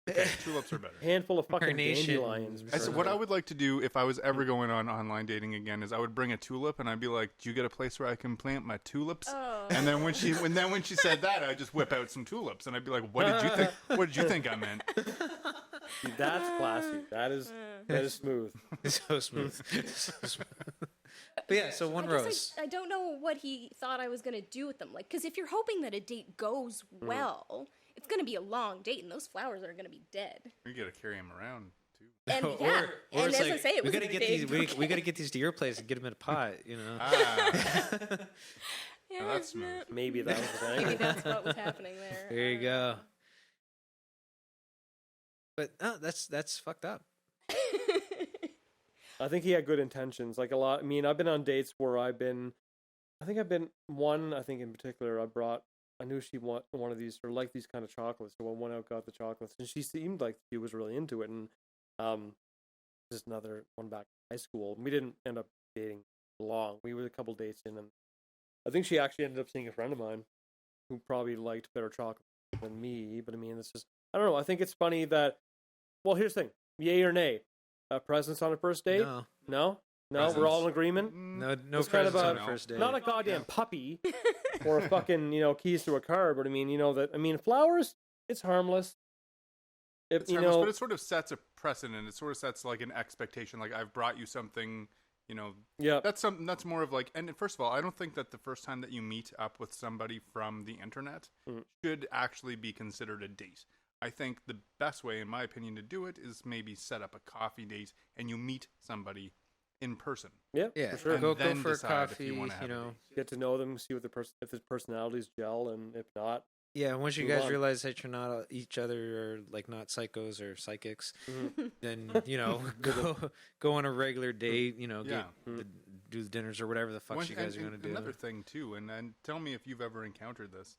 Okay, tulips are better. Handful of fucking Carnation. dandelions. I said, what I would like to do if I was ever going on online dating again is I would bring a tulip and I'd be like, "Do you get a place where I can plant my tulips?" Oh. And then when she said that, I'd just whip out some tulips and I'd be like, "What did you think? What did you think I meant?" That's classy. That is smooth. So smooth. So smooth. But yeah, so one I guess rose. I don't know what he thought I was gonna do with them. Like, because if you're hoping that a date goes well, it's gonna be a long date, and those flowers are gonna be dead. You got to carry him around too. And Or- yeah, or and it's as like, I say, it was we a gotta get big these. We bouquet. gotta get these to your place and get them in a pot. You know. Ah, Yeah, that's smooth. Maybe that was the Maybe thing. that's what was happening there. There you go. But no, that's fucked up. I think he had good intentions. Like a lot. I mean, I've been on dates where I think in particular, I knew she wanted one of these or liked these kind of chocolates. So I went out, got the chocolates, and she seemed like she was really into it. And just another one back in high school. We didn't end up dating long. We were a couple dates in, and I think she actually ended up seeing a friend of mine who probably liked better chocolate than me. But I mean, it's just, I don't know. I think it's funny that, well, here's the thing. Yay or nay? Presents on a first date? No, No? We're all in agreement? no It's kind of presents on a- the first date. Not a goddamn puppy or a fucking, keys to a car, but I mean, flowers, it's harmless. If, It's harmless, but it sort of sets a precedent. It sort of sets like an expectation. Like I've brought you something. yeah. That's more of like. And first of all, I don't think that the first time that you meet up with somebody from the internet should actually be considered a date. I think the best way, in my opinion, to do it is maybe set up a coffee date and you meet somebody in person. Yeah, Yeah, for sure. And go then for a decide if coffee. you You, wanna have a know. date. Get to know them, see what if the personalities gel, and if not, Yeah, once you Move guys on. realize that you're not each other or like not psychos or psychics, Mm-hmm. then go on a regular date. Yeah. Do the dinners or whatever the fuck you guys are gonna do. Another thing too, and tell me if you've ever encountered this,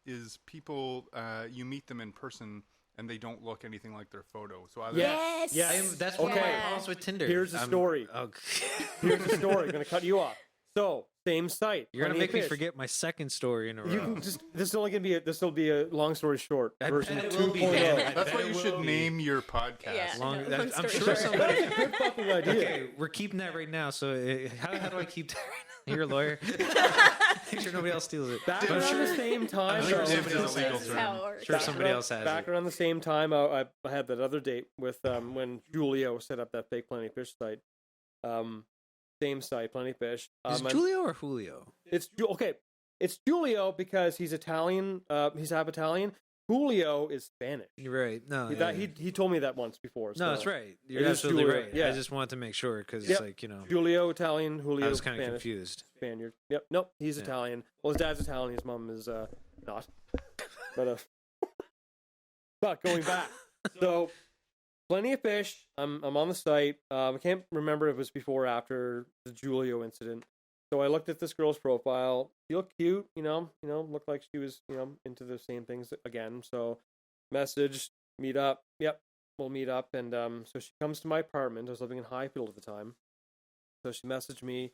is people you meet them in person and they don't look anything like their photo. So either Yes. Yes. That's one of my Okay. problems with Tinder. Here's the story. Here's the story. I'm gonna cut you off. So, same site. You're gonna Plenty of make me Fish. forget my second story in a row. You can just. This is only gonna be. This will be a long story short I version bet it will be, 2.0. Dan. I that's bet why it you will should be. name your podcast. Yeah. Long, Long that, I'm story sure short. somebody. That's a good fucking idea. Okay, we're keeping that right now. So how do I keep that right now? You're a lawyer. Make sure nobody else steals it. Back But I'm around sure- the same time. I'm sure though, somebody It's else a legal has This is it. how it works. Sure somebody else has back it. around the same time, I had that other date with when Julio set up that fake Plenty of Fish site. Same site, Plenty of Fish. Is it Julio or Julio? Okay. It's Julio because he's Italian. He's half Italian. Julio is Spanish. You're right. No, He told me that once before. So. No, that's right. You're It is absolutely Julio, right. yeah. I just wanted to make sure because Yep. like Julio Italian, Julio I was kind of Spanish. confused. Spaniard. Yep. Nope. He's Yeah. Italian. Well, his dad's Italian. His mom is not. But but going back, so Plenty of Fish. I'm on the site. I can't remember if it was before or after the Julio incident. So I looked at this girl's profile. She looked cute, looked like she was, into the same things again. So message, meet up. Yep, we'll meet up. And so she comes to my apartment. I was living in Highfield at the time. So she messaged me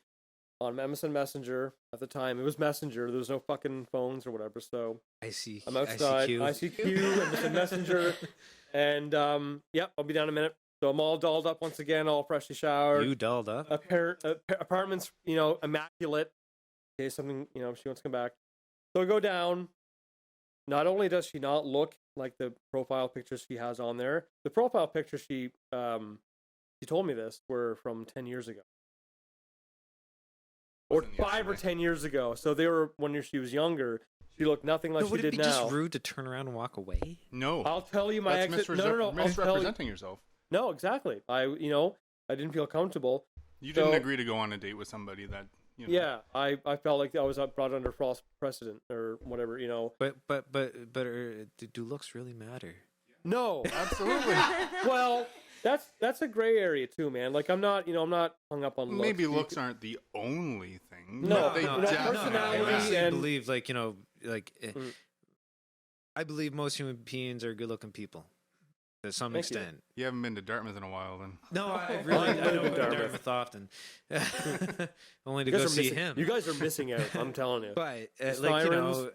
on MSN Messenger. At the time, it was Messenger. There was no fucking phones or whatever. So I see. I'm outside. ICQ, MSN Messenger. And yep, I'll be down in a minute. So I'm all dolled up once again, all freshly showered. You dolled up? Apartment's, immaculate. In case something, she wants to come back. So I go down. Not only does she not look like the profile pictures she has on there, the profile pictures she told me this were from 10 years ago. Or 5 or 10 years ago. So they were when she was younger. She looked nothing like she would did it be now. just rude to turn around and walk away? No. I'll tell you my That's exit. No. misrepresenting yourself. No, exactly. I didn't feel comfortable. You didn't agree to go on a date with somebody that, Yeah, I felt like I was brought under false precedent or whatever, But do looks really matter? No, Absolutely. well, that's a gray area too, man. Like I'm not hung up on looks. Maybe looks aren't the only thing. No, but they no, personality I honestly and- believe I believe most human beings are good-looking people to some Thank you. extent. You haven't been to Dartmouth in a while, then. No, I live don't in go to Dartmouth. Dartmouth often, only to You guys go are see missing- him. You guys are missing out. I'm telling you. But Sirens.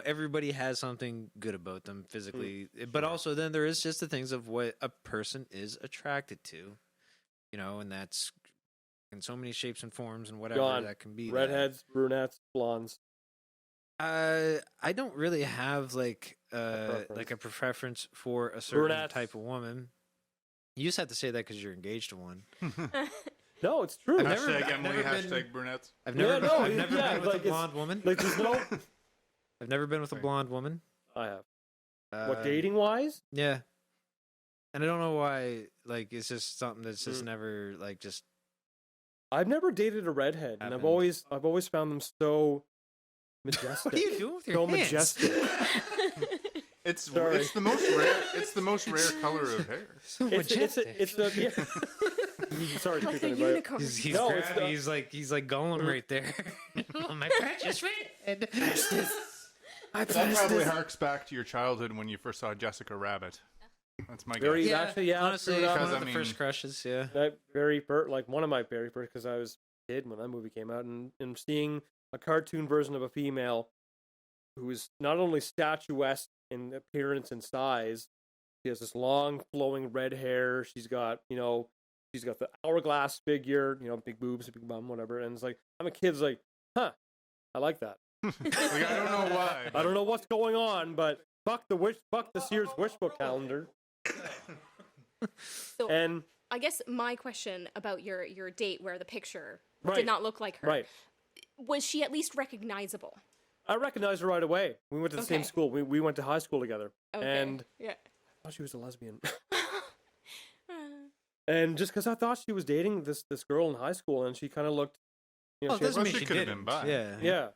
everybody has something good about them physically, but also then there is just the things of what a person is attracted to, and that's in so many shapes and forms and whatever John, that can be. redheads, brunettes, blondes. I don't really have like a preference for a certain Brunettes. type of woman. You just have to say that because you're engaged to one. No, it's true. I've never- Hashtag I've Emily, never been- hashtag brunettes. I've never, no, I've never yeah, been with like, a blonde woman. Like there's no. I've never been with a blonde woman. I have. What Uh, dating wise? Yeah, and I don't know why. Like, it's just something that's just never like just. I've never dated a redhead, and I've Happened. always found them so majestic. What are you doing with your So hands? majestic. It's Sorry. it's the most rare. It's the most rare color of hair. So It's majestic. the yeah. Sorry to Like pick a on you, but unicorn. He's No, it's crabby. the- He's like Gollum right there. Oh, my precious red. That probably harks back to your childhood when you first saw Jessica Rabbit. That's my Very- guess. actually, yeah, honestly, true enough. one of Because, the I first mean- crushes. Yeah. that very first, like one of my very first, because I was a kid when that movie came out, and seeing a cartoon version of a female who is not only statuesque in appearance and size, she has this long flowing red hair. She's got the hourglass figure, big boobs, big bum, whatever. And it's like I'm a kid's like, huh, I like that. Like, I don't know why. I don't know what's going on, but fuck the Sears wish book calendar. So And I guess my question about your date where the picture Right. did not look like her. right. Was she at least recognizable? I recognized her right away. We went to the same Okay. school. We went to high school together. Okay. And yeah. I thought she was a lesbian. And just because I thought she was dating this girl in high school, and she kind of looked, Oh, she it doesn't Well, mean she she could have didn't. been bi. Yeah. yeah.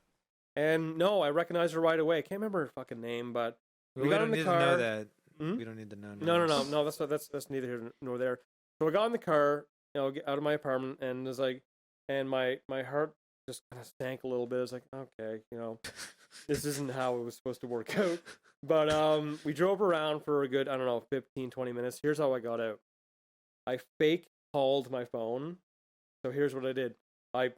And no, I recognized her right away. I can't remember her fucking name, but we got don't in the need car. to know that. Hmm? We don't need to know. No. That's neither here nor there. So I got in the car, get out of my apartment, and it was like, and my heart just kind of sank a little bit. I was like, okay, this isn't how it was supposed to work out. But we drove around for a good, 15, 20 minutes. Here's how I got out. I fake called my phone. So here's what I did. I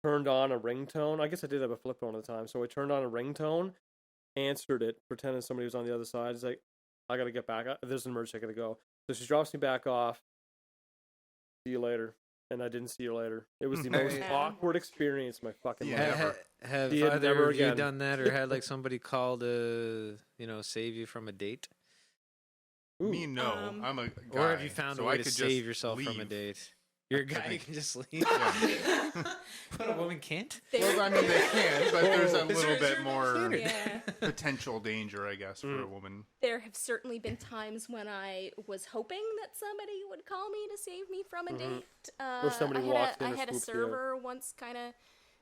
turned on a ringtone. I guess I did have a flip phone at the time. So I turned on a ringtone, answered it, pretending somebody was on the other side. It's like, I got to get back. There's an emergency. I got to go. So she drops me back off. See you later. And I didn't see her later. It was the most Yeah. awkward experience of my fucking Yeah. life. Never. Have See it either never of you again. done that, or had like somebody call to save you from a date, Ooh. Me, no. Um, I'm a guy. or have you found so a way I to could save just yourself from a leave. date? You're a guy who can just leave. But a woman can't. Well, I mean, they can, but there's a Is little there bit more Yeah. potential danger, I guess, for a woman. There have certainly been times when I was hoping that somebody would call me to save me from a date. Or somebody walked in I or had a swooped you. server once kind of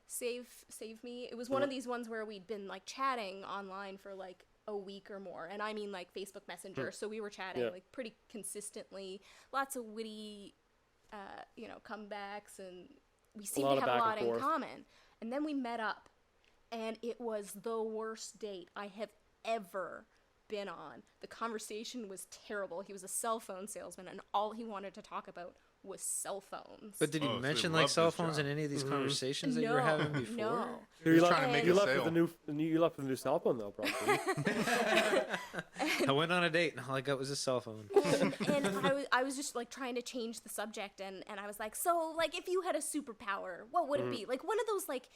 save me. It was one of these ones where we'd been like chatting online for like a week or more, and I mean like Facebook Messenger. So we were chatting like pretty consistently, lots of witty, comebacks, and we seemed to have a lot in common. And then we met up, and it was the worst date I have ever been on. The conversation was terrible. He was a cell phone salesman, and all he wanted to talk about was cell phones. But did he mention like cell phones in any of these conversations that you were having before? No. He's trying to make you a left sale. with the new cell phone though, probably. I went on a date and all I got was a cell phone. And I was just like trying to change the subject, and I was like, so like if you had a superpower, what would it be? Like one of those like,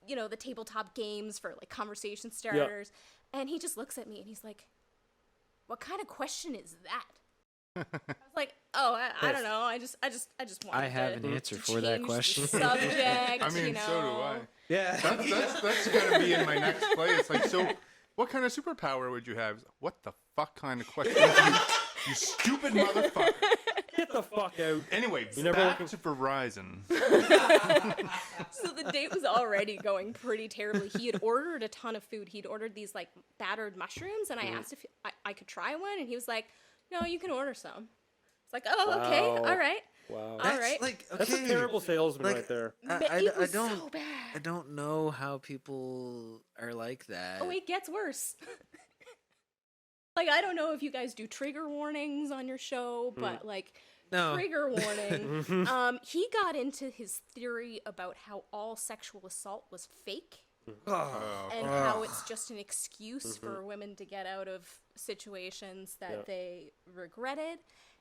the tabletop games for like conversation starters. And he just looks at me and he's like, what kind of question is that? I was like, oh, I don't know. I just wanted I have an answer for that change question. the subject, I mean, so do I. Yeah. That's gonna be in my next play. It's like, so what kind of superpower would you have? What the fuck kind of question? You stupid motherfucker. Get the fuck out. Anyway, never back looking- to Verizon. So the date was already going pretty terribly. He had ordered a ton of food. He'd ordered these like battered mushrooms, and I asked if I could try one, and he was like, no, you can order some. It's like, oh, okay, Wow. all right. Wow. All That's right. like, okay. That's a terrible salesman Like, right there. But I it was don't so bad. I don't know how people are like that. Oh, it gets worse. Like, I don't know if you guys do trigger warnings on your show, but like, No. trigger warning. He got into his theory about how all sexual assault was fake. And how it's just an excuse for women to get out of situations that they regretted.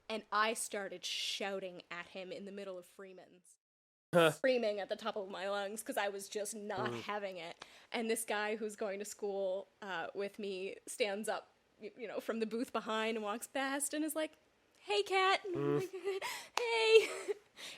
And I started shouting at him in the middle of Freeman's. Screaming at the top of my lungs because I was just not having it. And this guy who's going to school with me stands up, from the booth behind and walks past and is like, hey, Kat. And I'm like, hey.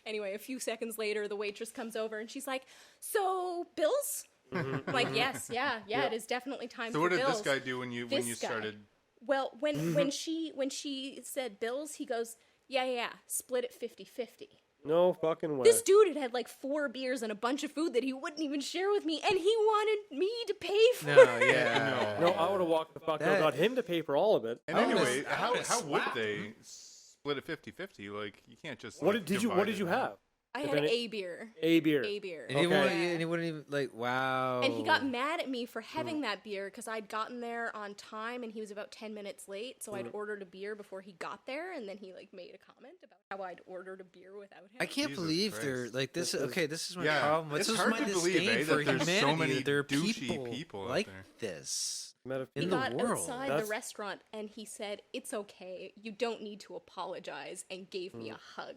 Anyway, a few seconds later, the waitress comes over and she's like, so, bills? I'm like, yes, yeah, it is definitely time So for what did bills. this guy do when you This guy. started? Well, when she said bills, he goes, yeah, split it 50-50. No fucking way. This dude had like 4 beers and a bunch of food that he wouldn't even share with me, and he wanted me to pay for No, it. yeah. No, I would have walked the fuck out. That- Got him to pay for all of it. And I would've- anyway, I how would've would slapped they split it 50-50? Like, you can't just. What like, did you divide it. have? I If had any- a beer. A beer. A beer. And he, Okay. and he wouldn't even, like, wow. And he got mad at me for having that beer because I'd gotten there on time and he was about 10 minutes late. So I'd ordered a beer before he got there, and then he like made a comment about how I'd ordered a beer without him. I can't Jesus believe Christ. they're like this. This is- Okay, this is my Yeah, problem. it's This is hard my to believe, disdain that for there's so humanity. many that there are douchey people out like there. this. He in the got world. outside That's- the restaurant and he said, "It's okay. You don't need to apologize," and gave me a hug.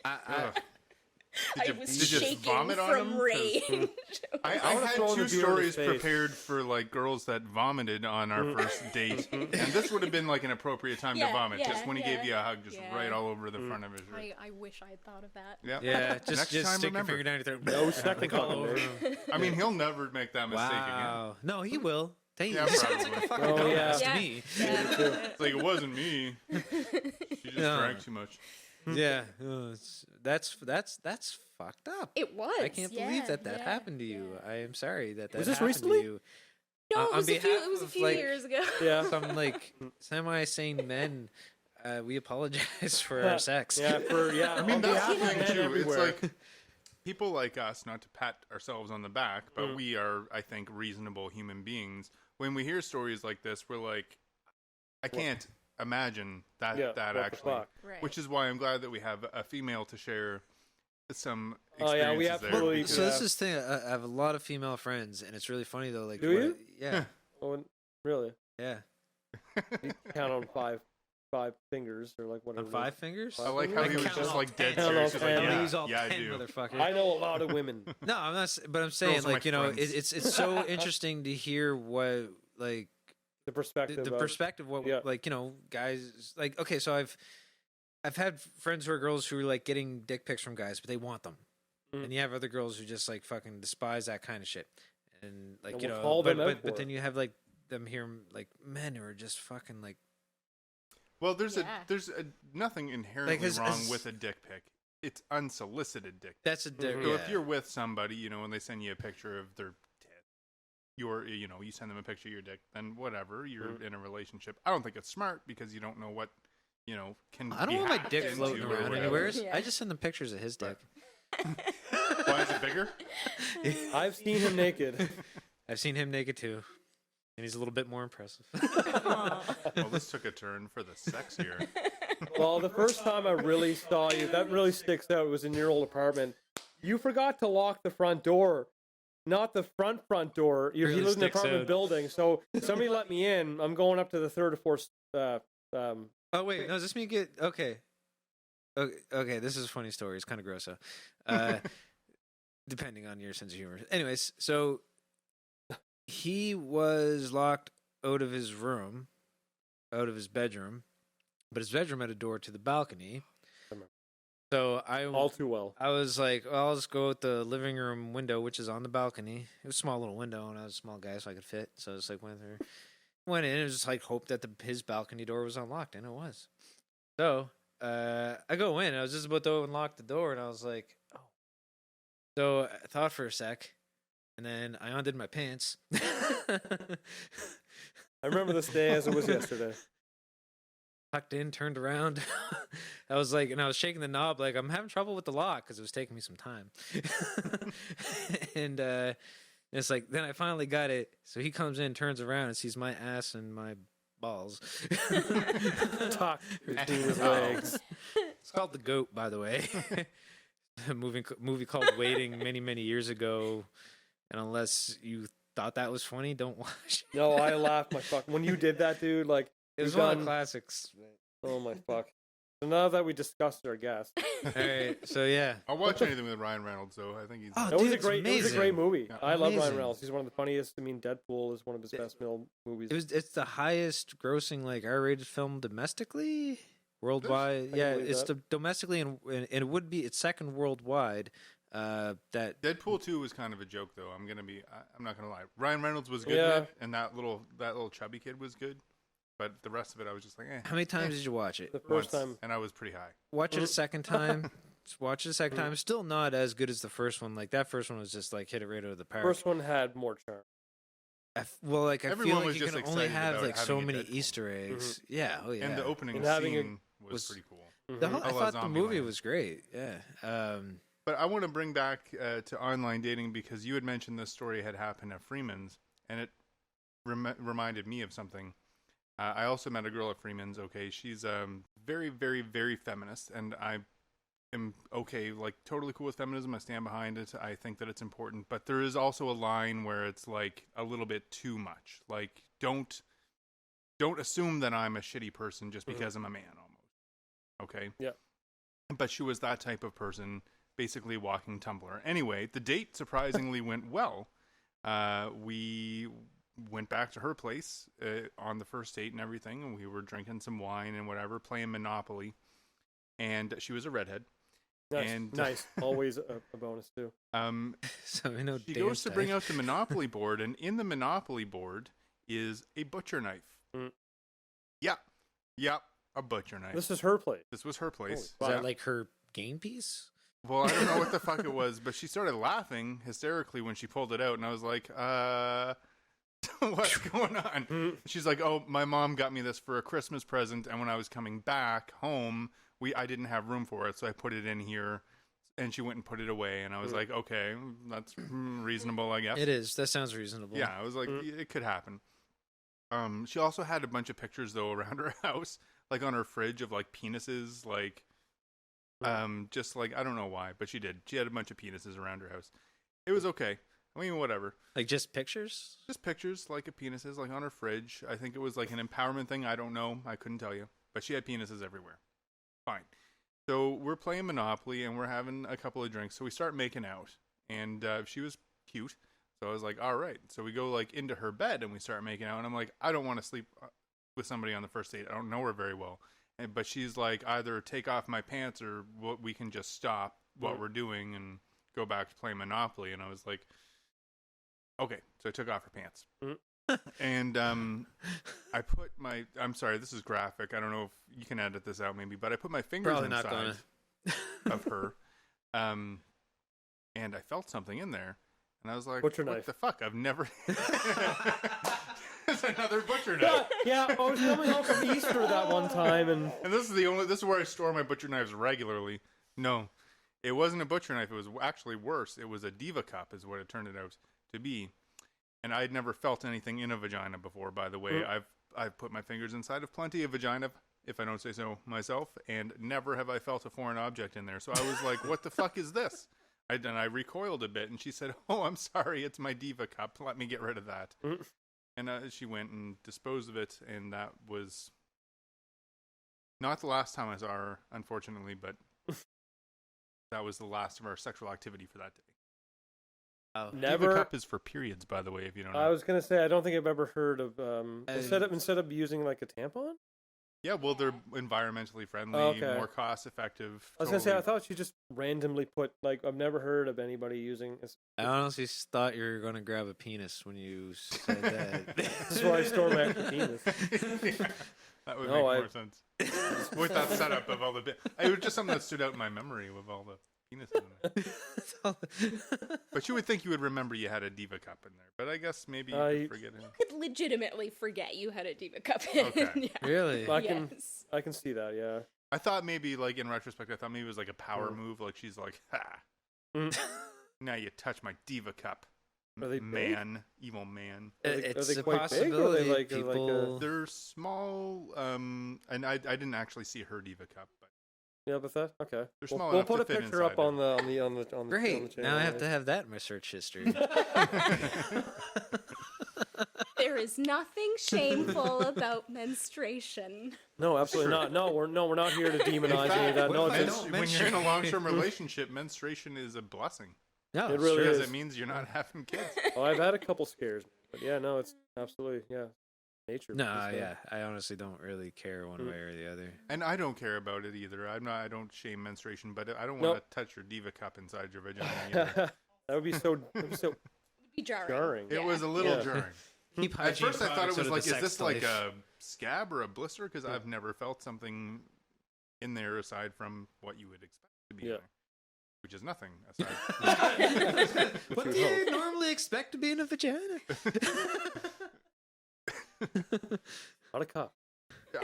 Ugh. I Did you, was did you shaking vomit on from him? 'Cause rage. I would've had thrown 2 the beer in stories his face. prepared for like girls that vomited on our first date, and this would have been like an appropriate time to Yeah, vomit, yeah, just when he gave you a hug, just yeah. right all over the front of his shirt. I wish I had thought of that. Yeah, Yeah, Next just time, stick remember. your finger down your throat. No second Like, all thought, over babe. him. I mean, he'll never make that mistake again. Wow. No, he will. Dang, Yeah, he sounds like probably. a fucking Oh, dumbass yeah. to me. It's like, it wasn't me. She just No. drank too much. Yeah, that's fucked up. It was. I can't believe that happened to you. I am sorry that Was this happened recently? to you. No, on it was a few. behalf It was a of, few like, years ago. Yeah. Some like semi-sane men. We apologize for our sex. Yeah, I mean, on that's behalf the of thing men too. everywhere. It's like people like us, not to pat ourselves on the back, but we are, I think, reasonable human beings. When we hear stories like this, we're like, I can't imagine that Yeah, that what the actually. fuck? Right. Which is why I'm glad that we have a female to share some Oh, experiences yeah, we there. absolutely- So this Yeah. is the thing. I have a lot of female friends, and it's really funny though. Like, Do you? Yeah, Oh, really? yeah. You count on five fingers or like whatever. On it 5 is. fingers. I like how he was count just all like dead 10. serious. He's like, Count all yeah, Use all yeah, I 10, do. motherfucker. I know a lot of women. No, I'm not. But I'm saying, Those are my like, you know, friends. it's so interesting to hear what like The perspective. the of- perspective. What yeah. like, you know, guys like. Okay, so I've I've had friends who are girls who are like getting dick pics from guys, but they want them. And you have other girls who just like fucking despise that kind of shit. And like, And you we'll know, call them out for but then it. you have like them here, like men who are just fucking like. Well, there's Yeah. nothing inherently Like, as- wrong as- with a dick pic. It's unsolicited dick. That's a dick. So if you're with somebody, you know, and they send you a picture of their tit, you send them a picture of your dick, then whatever, you're in a relationship. I don't think it's smart because you don't know what, you know, can I don't be want my hacked dick into floating or around whatever. anywhere. Yeah. I just send them pictures of his dick. Why is it bigger? I've seen him naked. I've seen him naked too, and he's a little bit more impressive. Well, this took a turn for the sexier. Well, the first time I really saw you, that really sticks out, was in your old apartment. You forgot to lock the front door. Not the front door. You Really live in an sticks apartment out. building, so somebody let me in. I'm going up to the third or fourth. Oh wait, no, does this mean get okay? Okay, this is a funny story. It's kind of gross, though. Depending on your sense of humor. Anyways, so he was locked out of his room, out of his bedroom, but his bedroom had a door to the balcony. So all too well. I was like, well, I'll just go out the living room window, which is on the balcony. It was a small little window, and I was a small guy, so I could fit. So I just like went in, and just like hoped that his balcony door was unlocked, and it was. So I go in. I was just about to unlock the door, and I was like, oh. So I thought for a sec, and then I undid my pants. I remember this day as it was yesterday. Tucked in, turned around. I was like, and I was shaking the knob, like I'm having trouble with the lock because it was taking me some time. And it's like, then I finally got it. So he comes in, turns around, and sees my ass and my balls. Tucked between his legs. It's called The Goat, by the way. A movie called Waiting many years ago. And unless you thought that was funny, don't watch it. No, I laughed my fuck when you did that, dude. Like, It was we've one of done- the classics. oh my fuck. So now that we discussed our guest, All right, so yeah. I'll watch anything with Ryan Reynolds, though. I think he's. Oh, it was dude, a it's great, it was a amazing. great movie. Yeah. I love Ryan Amazing. Reynolds. He's one of the funniest. I mean, Deadpool is one of his best movies. It's the highest grossing like R-rated film domestically, worldwide. I can Yeah, believe it's that. domestically and it would be it's second worldwide. That Deadpool 2 was kind of a joke, though. I'm not gonna lie. Ryan Reynolds was good, Yeah. in it, and that little chubby kid was good. But the rest of it, I was just like, eh. how many times did you watch it? The first once, time. and I was pretty high. Watch it a second time. Just watch it a second time. Still not as good as the first one. Like that first one was just like hit it right out of the park. First one had more charm. I feel Everyone like was you just can only excited have about like so having a many Deadpool. Easter eggs. Yeah, oh yeah. And the opening And having a- scene was was- pretty cool. The whole, I I love thought the movie Zombieland. was great. Yeah. But I want to bring back to online dating because you had mentioned this story had happened at Freeman's, and it reminded me of something. I also met a girl at Freeman's. Okay, she's very, very, very feminist, and I am okay, like totally cool with feminism. I stand behind it. I think that it's important, but there is also a line where it's like a little bit too much. Like, don't assume that I'm a shitty person just because I'm a man. Almost, okay. Yeah. But she was that type of person. Basically walking Tumblr. Anyway, the date surprisingly went well. We went back to her place on the first date and everything, and we were drinking some wine and whatever, playing Monopoly. And she was a redhead. Nice, And, nice. Always a bonus too. So we know She Dave's goes to type. bring out the Monopoly board, and in the Monopoly board is a butcher knife. Mm. Yep, a butcher knife. This is her place. This was her place. Is that like her game piece? Well, I don't know what the fuck it was, but she started laughing hysterically when she pulled it out, and I was like, what's going on? She's like, oh, my mom got me this for a Christmas present, and when I was coming back home, I didn't have room for it, so I put it in here, and she went and put it away, and I was like, okay, that's reasonable, I guess. It is. That sounds reasonable. Yeah, I was like, it could happen. She also had a bunch of pictures, though, around her house, like on her fridge of, like, penises, like, just like, I don't know why, but she did. She had a bunch of penises around her house. It was okay. I mean, whatever. Like just pictures? Just pictures, like, of penises, like, on her fridge. I think it was, like, an empowerment thing. I don't know. I couldn't tell you. But she had penises everywhere. Fine. So we're playing Monopoly, and we're having a couple of drinks. So we start making out. And she was cute. So I was like, all right. So we go, like, into her bed, and we start making out. And I'm like, I don't want to sleep with somebody on the first date. I don't know her very well. but she's like, either take off my pants or we can just stop what we're doing and go back to playing Monopoly. And I was like, okay. So I took off her pants. And I put my, I'm sorry, this is graphic. I don't know if you can edit this out maybe, but I put my fingers Probably not inside gonna. of her. And I felt something in there. And I was like, Butcher what knife. the fuck? I've never... It's another butcher knife. Yeah, I was coming home from Easter that one time, and this is where I store my butcher knives regularly. No, it wasn't a butcher knife. It was actually worse. It was a diva cup is what it turned out to be. And I had never felt anything in a vagina before, by the way. I've put my fingers inside of plenty of vagina, if I don't say so myself, and never have I felt a foreign object in there. So I was like, what the fuck is this? And I recoiled a bit, and she said, oh, I'm sorry, it's my diva cup. Let me get rid of that. And she went and disposed of it, and that was not the last time I saw her, unfortunately, but that was the last of our sexual activity for that day. Oh. Diva cup is for periods, by the way, if you don't know. I was gonna say I don't think I've ever heard of instead of using like a tampon. Yeah, well, they're environmentally friendly, more cost effective. I was gonna say I thought she just randomly put like I've never heard of anybody using. I honestly thought you were gonna grab a penis when you said that. This is where I store my extra penis. That would make more sense with that setup of all the. It was just something that stood out in my memory with all the penises in there. But you would think you would remember you had a diva cup in there, but I guess maybe you could forget it. You could legitimately forget you had a diva cup in. Okay. Yeah. Really? I can see that. Yeah. I thought maybe, like in retrospect, it was like a power move. Like she's like, ha! Now you touch my diva cup, Are they man, evil man. It's are they a quite big, or are they possibility. like People. They're small, and I didn't actually see her diva cup, but Yeah, but that okay. They're small We'll enough put to a fit picture up inside on the channel. Great. Now I have to have that in my search history. There is nothing shameful about menstruation. No, absolutely not. No, we're not here to demonize any of that. No, when you're in a long-term relationship, menstruation is a blessing No, It really because is. it means you're not having kids. Oh, I've had a couple scares, but yeah, no, it's absolutely nature. No, It's, yeah. I honestly don't really care one way or the other. And I don't care about it either. I don't shame menstruation, but I don't want to touch your diva cup inside your vagina either. That would be so It would be jarring. It was a little jarring. Keep At hygiene first I thought it products was out of like, the is sex this like life. a scab or a blister? Because I've never felt something in there aside from what you would expect to be in there, which is nothing aside. What do you normally expect to be in a vagina? not a cup.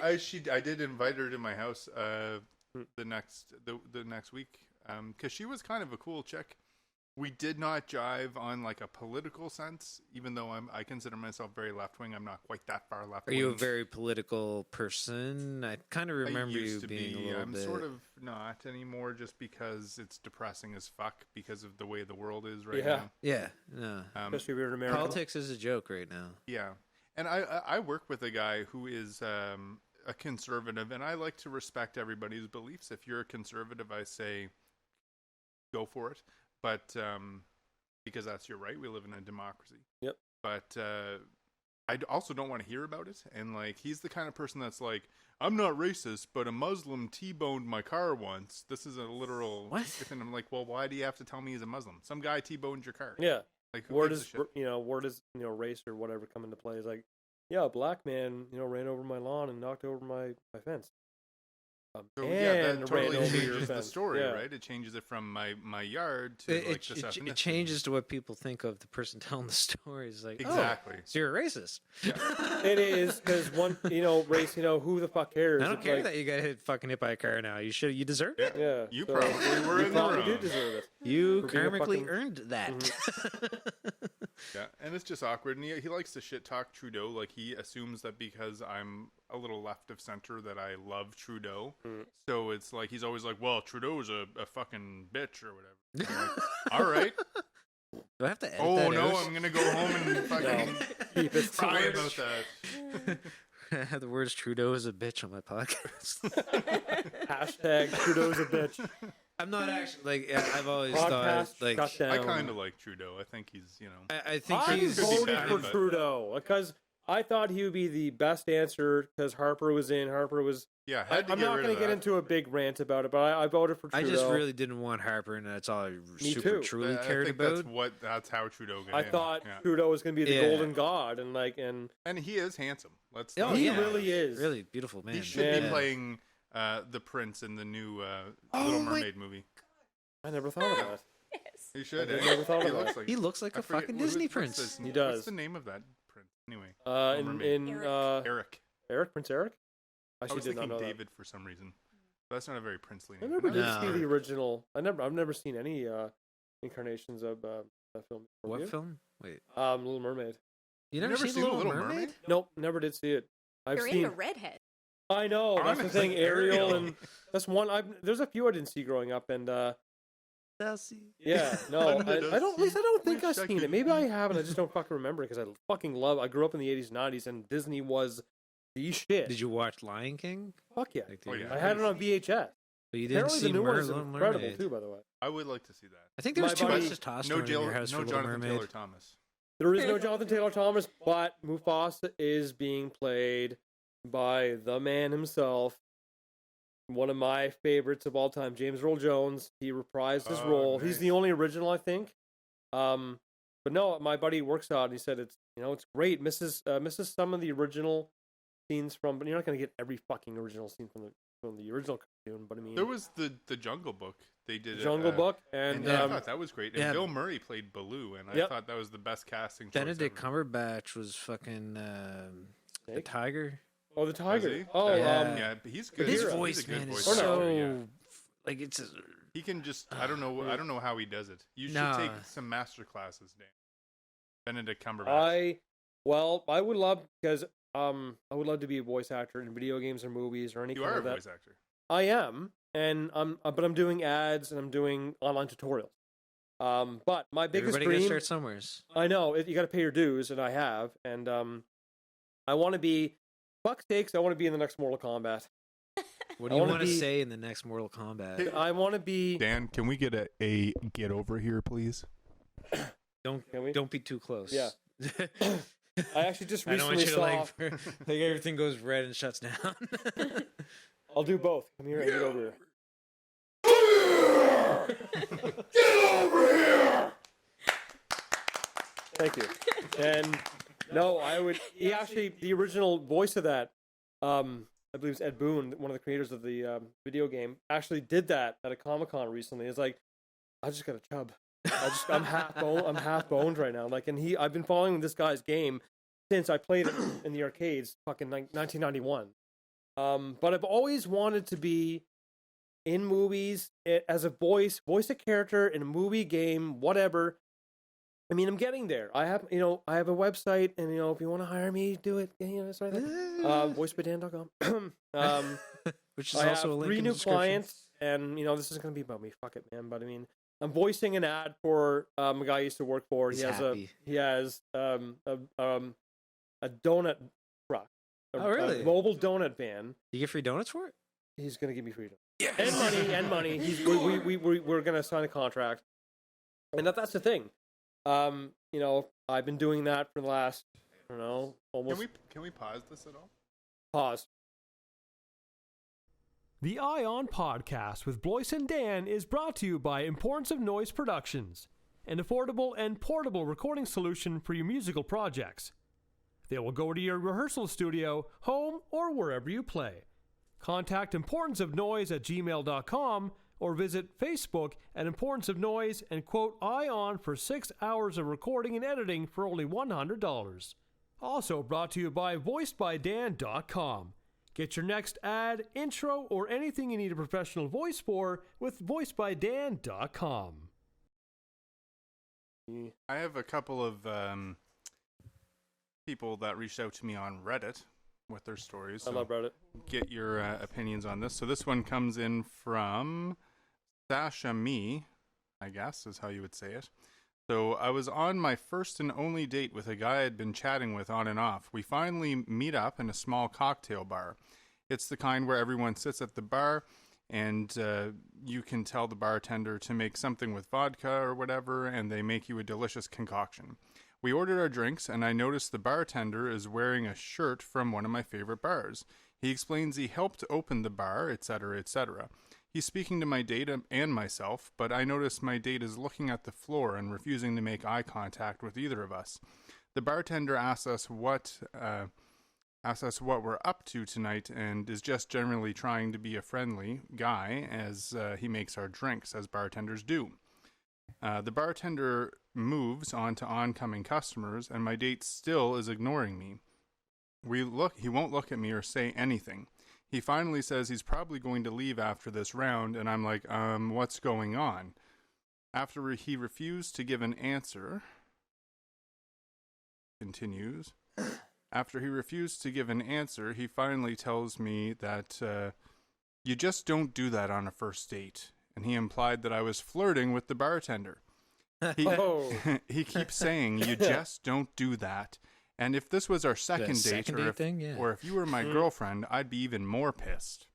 I did invite her to my house the next week because she was kind of a cool chick. We did not jive on like a political sense, even though I consider myself very left wing. I'm not quite that far left. Are you a very political person? I kind of remember you being a little I'm bit. sort of not anymore, just because it's depressing as fuck because of the way the world is right now. Yeah, no. Especially if you're in America. Politics is a joke right now. Yeah, and I work with a guy who is a conservative, and I like to respect everybody's beliefs. If you're a conservative, I say go for it. But because that's your right, we live in a democracy. Yep. But I also don't want to hear about it. And like, he's the kind of person that's like, I'm not racist, but a Muslim T-boned my car once. This is a literal. What? And I'm like, well, why do you have to tell me he's a Muslim? Some guy T-boned your car. Yeah. Like, who Where gives does a shit? where does race or whatever come into play? Is like, yeah, a black man ran over my lawn and knocked over my fence. So, yeah, that And totally ran over your changes the fence. story, Yeah. right? It changes it from my yard to like this ethnicity. It changes to what people think of the person telling the story. It's like, Exactly. oh, so you're a racist. It is because one, race. Who the fuck cares? I don't It's care like, that you got fucking hit by a car now. You deserved it. Yeah, You so probably were you in the probably wrong. did deserve it. You For being a karmically fucking- earned that. Yeah, and it's just awkward. And he likes to shit talk Trudeau. Like, he assumes that because I'm a little left of center that I love Trudeau. So it's like, he's always like, well, Trudeau is a fucking bitch or whatever. I'm like, all right. Do I have to edit Oh, that no, out? I'm going to go home and fucking Keep it cry secret. about that. I have the words Trudeau is a bitch on my podcast. Hashtag Trudeau's a bitch. I'm not actually, like, I've always Podcast thought, like, shut down. I kind of like Trudeau. I think he's, I think I'm he's could be voting bad, for but- Trudeau because I thought he would be the best answer because Harper was in. Harper was. Yeah, I'm not going to get into a big rant about it, but I voted for Trudeau. I just really didn't want Harper, and that's all I too. truly I cared think about. That's how Trudeau got I in. thought Yeah. Trudeau was going to be the Yeah. golden god, and And he is handsome. Oh, he yeah. really is. Really beautiful man. He should be Yeah. playing the prince in the new Oh Little my- Mermaid movie. I never thought of that. Yes. He should. I never thought he of looks that. like He looks like I a forget fucking what's Disney the prince. princess- He does. What's the name of that prince? Anyway, Eric. Prince Eric. I Actually, was did not thinking know David for some reason. That's not a very princely that. I name. never did No. see the original. I've never seen any incarnations of that film. Have What you? film? Wait, Little Mermaid. you You've never seen The Little Mermaid? Nope, never did see it. I've You're seen. into redhead. I know that's the Honestly, thing. Ariel Ariel. and that's one. There's a few I didn't see growing up, and Chelsea. yeah, no, Under I don't. At least I don't think Wish I've I seen could- it. Maybe I haven't. I just don't fucking remember because I fucking love. I grew up in the 80s, 90s, and Disney was the shit. Did you watch Lion King? Fuck yeah! Like the Oh, yeah. I had it on VHS. But you didn't Apparently, see the new one is Little incredible Mermaid. too. By the way, I would like to see that. I think there was My too much buddy- testosterone in your house No for Little Jonathan Mermaid. Taylor Thomas. there is no Jonathan Taylor Thomas, but Mufasa is being played by the man himself. One of my favorites of all time, James Earl Jones. He reprised his Oh, role. He's nice. the only original, I think. But no, my buddy works out, and he said it's it's great. Misses some of the original scenes from, but you're not going to get every fucking original scene from the original cartoon. But I mean, There was the Jungle Book. They did Jungle Book, and and I thought that was great. And yeah. Bill Murray played Baloo, and I Yep. thought that was the best casting choice Benedict ever. Cumberbatch was fucking the Snake? tiger. oh, the Was tiger. he? Oh, Yeah. Yeah, but he's good. His He's a voice, good man, is voice Or no. so actor, yeah. like it's. He can just. I don't know how he does it. You should Nah. take some master classes, Dan. Benedict Cumberbatch. I would love because I would love to be a voice actor in video games or movies or any You kind are a of that. voice actor. I am, and but I'm doing ads and I'm doing online tutorials. But my biggest Everybody gotta dream, start somewheres. I know you got to pay your dues, and I have, and I want to be. Fuck's sakes, I want to be in the next Mortal Kombat. What do I you wanna want to be- say in the next Mortal Kombat? I want to be. Dan, can we get a get over here, please? Can we? Don't be too close. Yeah. I actually just I don't want recently you to saw. like everything goes red and shuts down. I'll do both. Come here and get over here. Thank you. And no, I would. He actually, the original voice of that, I believe it's Ed Boon, one of the creators of the video game, actually did that at a Comic-Con recently. It's like, I just got a chub. I'm half boned right now. Like, and I've been following this guy's game since I played it in the arcades, fucking 1991. But I've always wanted to be in movies as a voice a character in a movie, game, whatever. I mean, I'm getting there. I have a website, and if you want to hire me, do it. That's right. Voicebydan.com. Which is I also a have link 3 in new the description. clients, and this is gonna be about me. Fuck it, man. But I mean, I'm voicing an ad for a guy I used to work for. He's he has happy. a donut truck. Oh, really? A mobile donut van. You get free donuts for it? He's gonna give me freedom. Yes. And money. We're gonna sign a contract, and that's the thing. I've been doing that for the last, I don't know, almost. Can we pause this at all? Pause. The Ion Podcast with Blois and Dan is brought to you by Importance of Noise Productions, an affordable and portable recording solution for your musical projects. They will go to your rehearsal studio, home, or wherever you play. Contact importanceofnoise@gmail.com or visit Facebook at Importance of Noise and quote Ion for 6 hours of recording and editing for only $100. Also brought to you by voicedbydan.com. Get your next ad, intro, or anything you need a professional voice for with voicedbydan.com. I have a couple of people that reached out to me on Reddit with their stories. I So love Reddit. get your opinions on this. So this one comes in from Sasha Me, I guess is how you would say it. So I was on my first and only date with a guy I'd been chatting with on and off. We finally meet up in a small cocktail bar. It's the kind where everyone sits at the bar and you can tell the bartender to make something with vodka or whatever, and they make you a delicious concoction. We ordered our drinks, and I noticed the bartender is wearing a shirt from one of my favorite bars. He explains he helped open the bar, etc., etc. He's speaking to my date and myself, but I notice my date is looking at the floor and refusing to make eye contact with either of us. The bartender asks us what we're up to tonight, and is just generally trying to be a friendly guy as he makes our drinks, as bartenders do. The bartender moves on to oncoming customers, and my date still is ignoring me. He won't look at me or say anything. He finally says he's probably going to leave after this round, and I'm like, what's going on? After he refused to give an answer, continues. After he refused to give an answer, he finally tells me that you just don't do that on a first date. And he implied that I was flirting with the bartender. He keeps saying, you just don't do that. And if this was our second date, or if you were my girlfriend, I'd be even more pissed.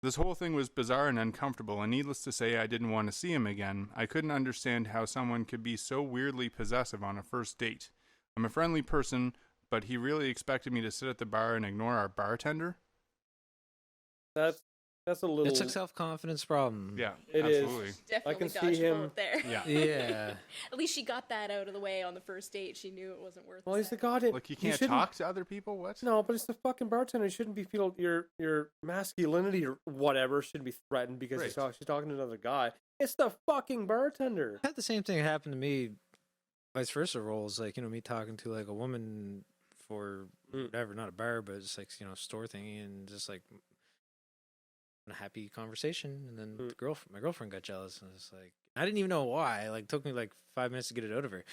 This whole thing was bizarre and uncomfortable, and needless to say, I didn't want to see him again. I couldn't understand how someone could be so weirdly possessive on a first date. I'm a friendly person, but he really expected me to sit at the bar and ignore our bartender? That's a little... It's a self-confidence problem. Yeah, it absolutely. is. Definitely I can dodged see a him... bullet there. Yeah. Yeah. At least she got that out of the way on the first date. She knew it wasn't worth it. Well, he's the goddamn... Like, you can't talk to other people? What? No, but it's the fucking bartender. You shouldn't be feel your masculinity or whatever shouldn't be threatened because she's talking to another guy. It's the fucking bartender. I had the same thing happen to me, vice versa roles. Like, me talking to, like, a woman for whatever, not a bar, but just, like, store thingy, and just, like, a happy conversation, and then my girlfriend got jealous, and it's like, I didn't even know why. Like, took me like 5 minutes to get it out of her.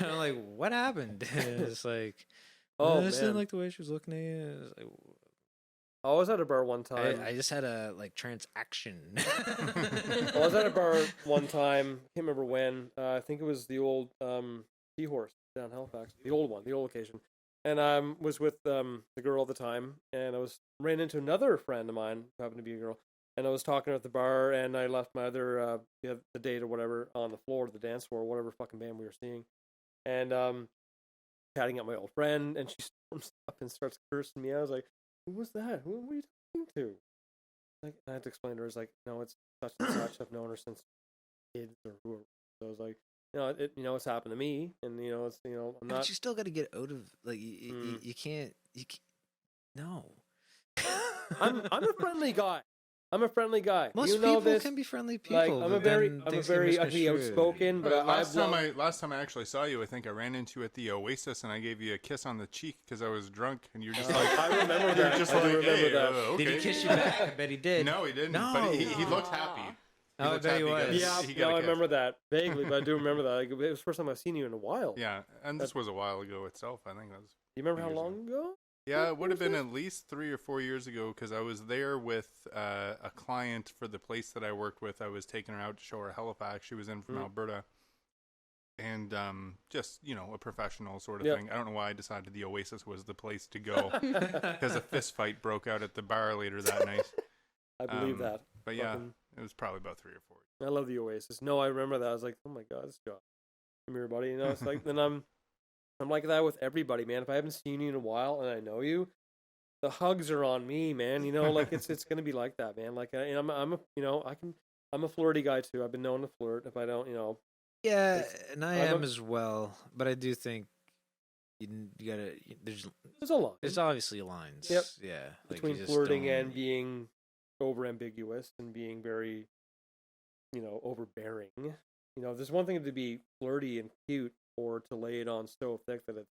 And I'm like, what happened? And it's like, I just didn't like the way she was looking at you. Like, I was at a bar one time. I just had a transaction. I was at a bar one time. Can't remember when. I think it was the old Seahorse down Halifax, the old one, the old location. And I was with the girl at the time, and I ran into another friend of mine who happened to be a girl, and I was talking at the bar, and I left my other the date or whatever on the floor, the dance floor, whatever fucking band we were seeing, and chatting up my old friend, and she storms up and starts cursing me. I was like, "Who was that? Who were you talking to?" Like, I had to explain to her. I was like, "No, it's such and such. I've known her since kids or whoever." So I was like, it's happened to me, and it's, I'm not. But you still got to get out of, like, you can't. No. I'm a friendly guy. Most people can be friendly people. Like, I'm a very ugly outspoken, but last time I actually saw you, I think I ran into you at the Oasis, and I gave you a kiss on the cheek because I was drunk, and you're just like, I remember that. Just I like, remember that. Okay. Did he kiss you back? I bet he did. No, he didn't. No. But he looked happy. I bet he was. Yeah, I remember that vaguely, but I do remember that. Like, it was the first time I've seen you in a while. Yeah, and this was a while ago itself. I think that was. You remember how long ago? Yeah, it would have been at least 3 or 4 years ago, because I was there with a client for the place that I worked with. I was taking her out to show her Halifax. She was in from Alberta. And just, a professional sort of thing. I don't know why I decided the Oasis was the place to go, because a fist fight broke out at the bar later that night. I believe that. But yeah, it was probably about 3 or 4 years. I love the Oasis. No, I remember that. I was like, oh my God, this guy. Come here, buddy. It's like, then I'm like that with everybody, man. If I haven't seen you in a while and I know you, the hugs are on me, man. Like it's gonna be like that, man. Like, I'm a flirty guy too. I've been known to flirt. If I don't, Yeah, and I am as well. But I do think you gotta. There's a line. There's obviously lines. Yep. Yeah. Between flirting and being over ambiguous and being very, overbearing. There's one thing to be flirty and cute, or to lay it on so thick that it's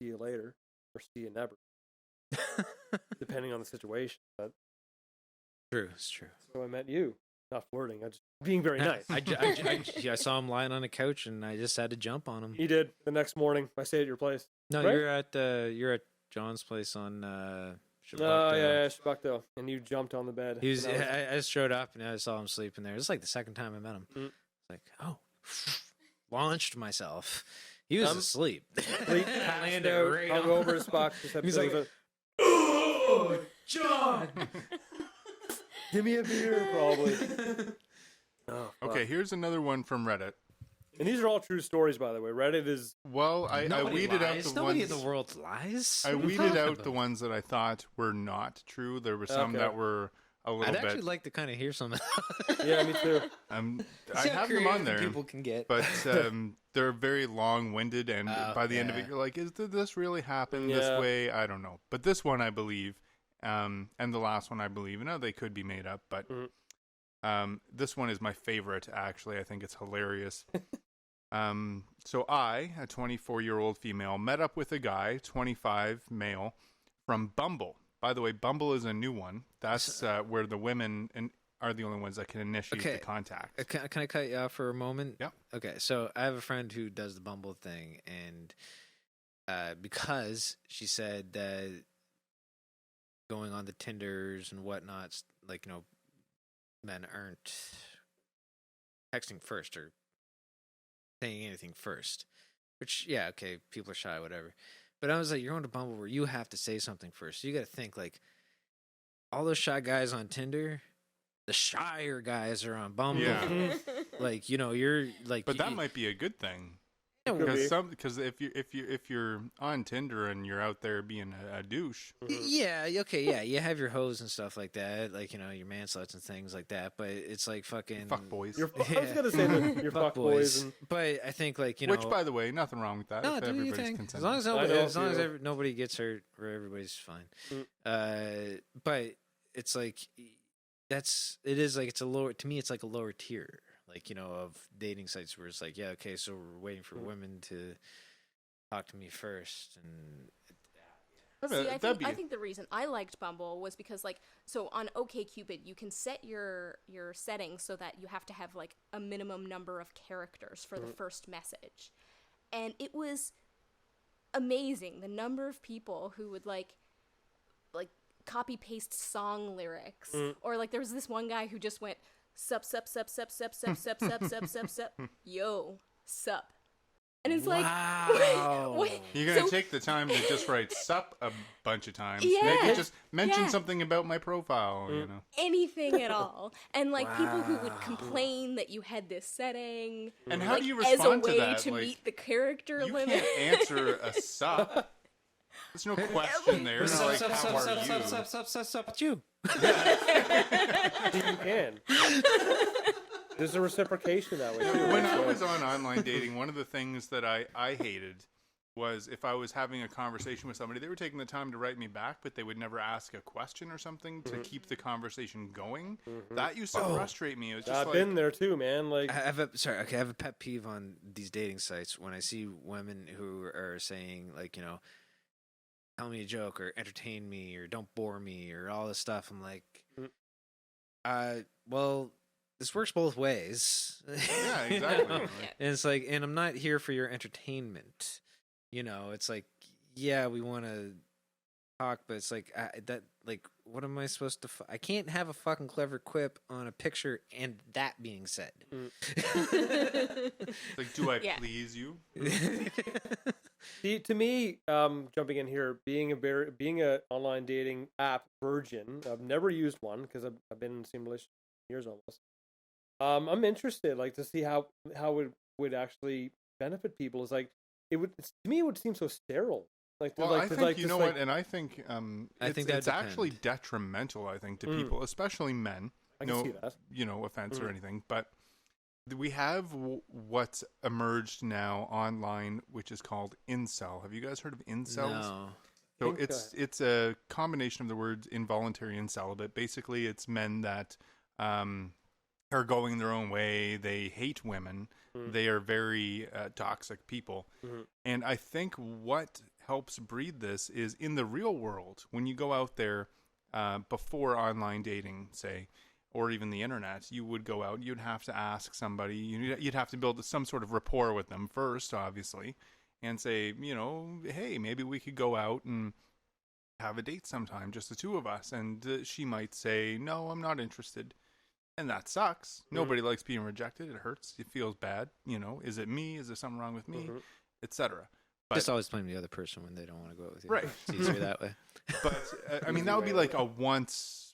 see you later or see you never, depending on the situation. But true, it's true. So I met you, not flirting. I just being very nice. I saw him lying on a couch, and I just had to jump on him. He did the next morning. I stayed at your place. No, right? you're at John's place on. Oh yeah, Shabakto, and you jumped on the bed. He was. I just showed up and I saw him sleeping there. It was like the second time I met him. It's like, launched myself. He was asleep. Landed right hung over his box. He's like, "Oh, John, give me a beer, probably." Okay, here's another one from Reddit. And these are all true stories, by the way. Reddit is Well, I weeded out the Nobody ones. in the world lies. I What are you weeded talking out about? the ones that I thought were not true. There were some Okay. that were a little I'd actually bit. like to kind of hear some. yeah, me too. I have them on there, People can get. but they're very long-winded, and by the end of it, yeah. you're like, did this really happen Yeah. this way? I don't know. But this one, I believe, and the last one, I believe. No, they could be made up, but this one is my favorite, actually. I think it's hilarious. So I, a 24-year-old female, met up with a guy, 25 male, from Bumble. By the way, Bumble is a new one. That's where the women are the only ones that can initiate the contact. Can I cut you off for a moment? Yep. Okay, so I have a friend who does the Bumble thing, and because she said that going on the Tinders and whatnot, like, men aren't texting first or saying anything first, which, yeah, okay, people are shy, whatever. But I was like, you're going to Bumble where you have to say something first. So you got to think, like, all those shy guys on Tinder, the shyer guys are on Bumble. Yeah. Like, you're like, But that might be a good thing. Could be. Because if you're on Tinder and you're out there being a douche, yeah, okay, yeah, you have your hoes and stuff like that, like, your mansluts and things like that. But it's like fucking fuck boys. I was gonna say that you're fuck boys. And, But I think, like, Which, by the way, nothing wrong with that. no, if do you everybody's think? consenting. As long as I nobody, know as long a as few. nobody gets hurt, or everybody's fine. But it's like it is like it's a lower, to me, it's like a lower tier, like, of dating sites where it's like, yeah, okay, so we're waiting for women to talk to me first, and See, I think the reason I liked Bumble was because, like, so on OkCupid, you can set your settings so that you have to have, like, a minimum number of characters for the first message. And it was amazing, the number of people who would, like copy paste song lyrics. Or, like, there was this one guy who just went, sup, sup, sup, sup, sup, sup, sup, sup, sup, sup, sup, yo, sup. And it's like, Wow. wait, You're going to so- take the time to just write sup a bunch of times. Yeah. Maybe just mention Yeah. something about my profile, anything at all. And, like, people who would complain that you had this setting, And how like, do you as a respond to way that? to Like, meet the character you limit. can't answer a sup. There's no question there. It's like, how are you? Sup, you. you can. There's a reciprocation that way too. When I so- was on online dating, one of the things that I hated was if I was having a conversation with somebody, they were taking the time to write me back, but they would never ask a question or something to keep the conversation going. That used to frustrate me. It was just I've like, been there too, man. Like, I have a pet peeve on these dating sites when I see women who are saying, like, tell me a joke or entertain me or don't bore me or all this stuff. I'm like, well, this works both ways. yeah, exactly. Like, And it's like, and I'm not here for your entertainment. It's like, yeah, we want to talk, but it's like, what am I supposed to? I can't have a fucking clever quip on a picture and that being said. like, do I Yeah. please you? see, to me, jumping in here, being a online dating app virgin, I've never used one because I've been in the same relationship for years almost. I'm interested, like, to see how it would actually benefit people. It's like to me, it would seem so sterile. Like, Well, like, I think like, you just know like, what, and I think I think that it's actually depend. detrimental. I think to people, especially men. I can see that. No offense or anything, but we have what's emerged now online, which is called incel. Have you guys heard of incels? No. So Okay. it's a combination of the words involuntary and celibate. Basically, it's men that are going their own way. They hate women. They are very toxic people. And I think what helps breed this is in the real world, when you go out there before online dating, say, or even the internet, you would go out, you'd have to ask somebody, you'd have to build some sort of rapport with them first, obviously, and say, hey, maybe we could go out and have a date sometime, just the two of us. And she might say, no, I'm not interested. And that sucks. Nobody likes being rejected. It hurts. It feels bad. Is it me? Is there something wrong with me? Etc. Just always blame the other person when they don't want to go out with you. Right. It's easier that way. But I mean, that would be like a once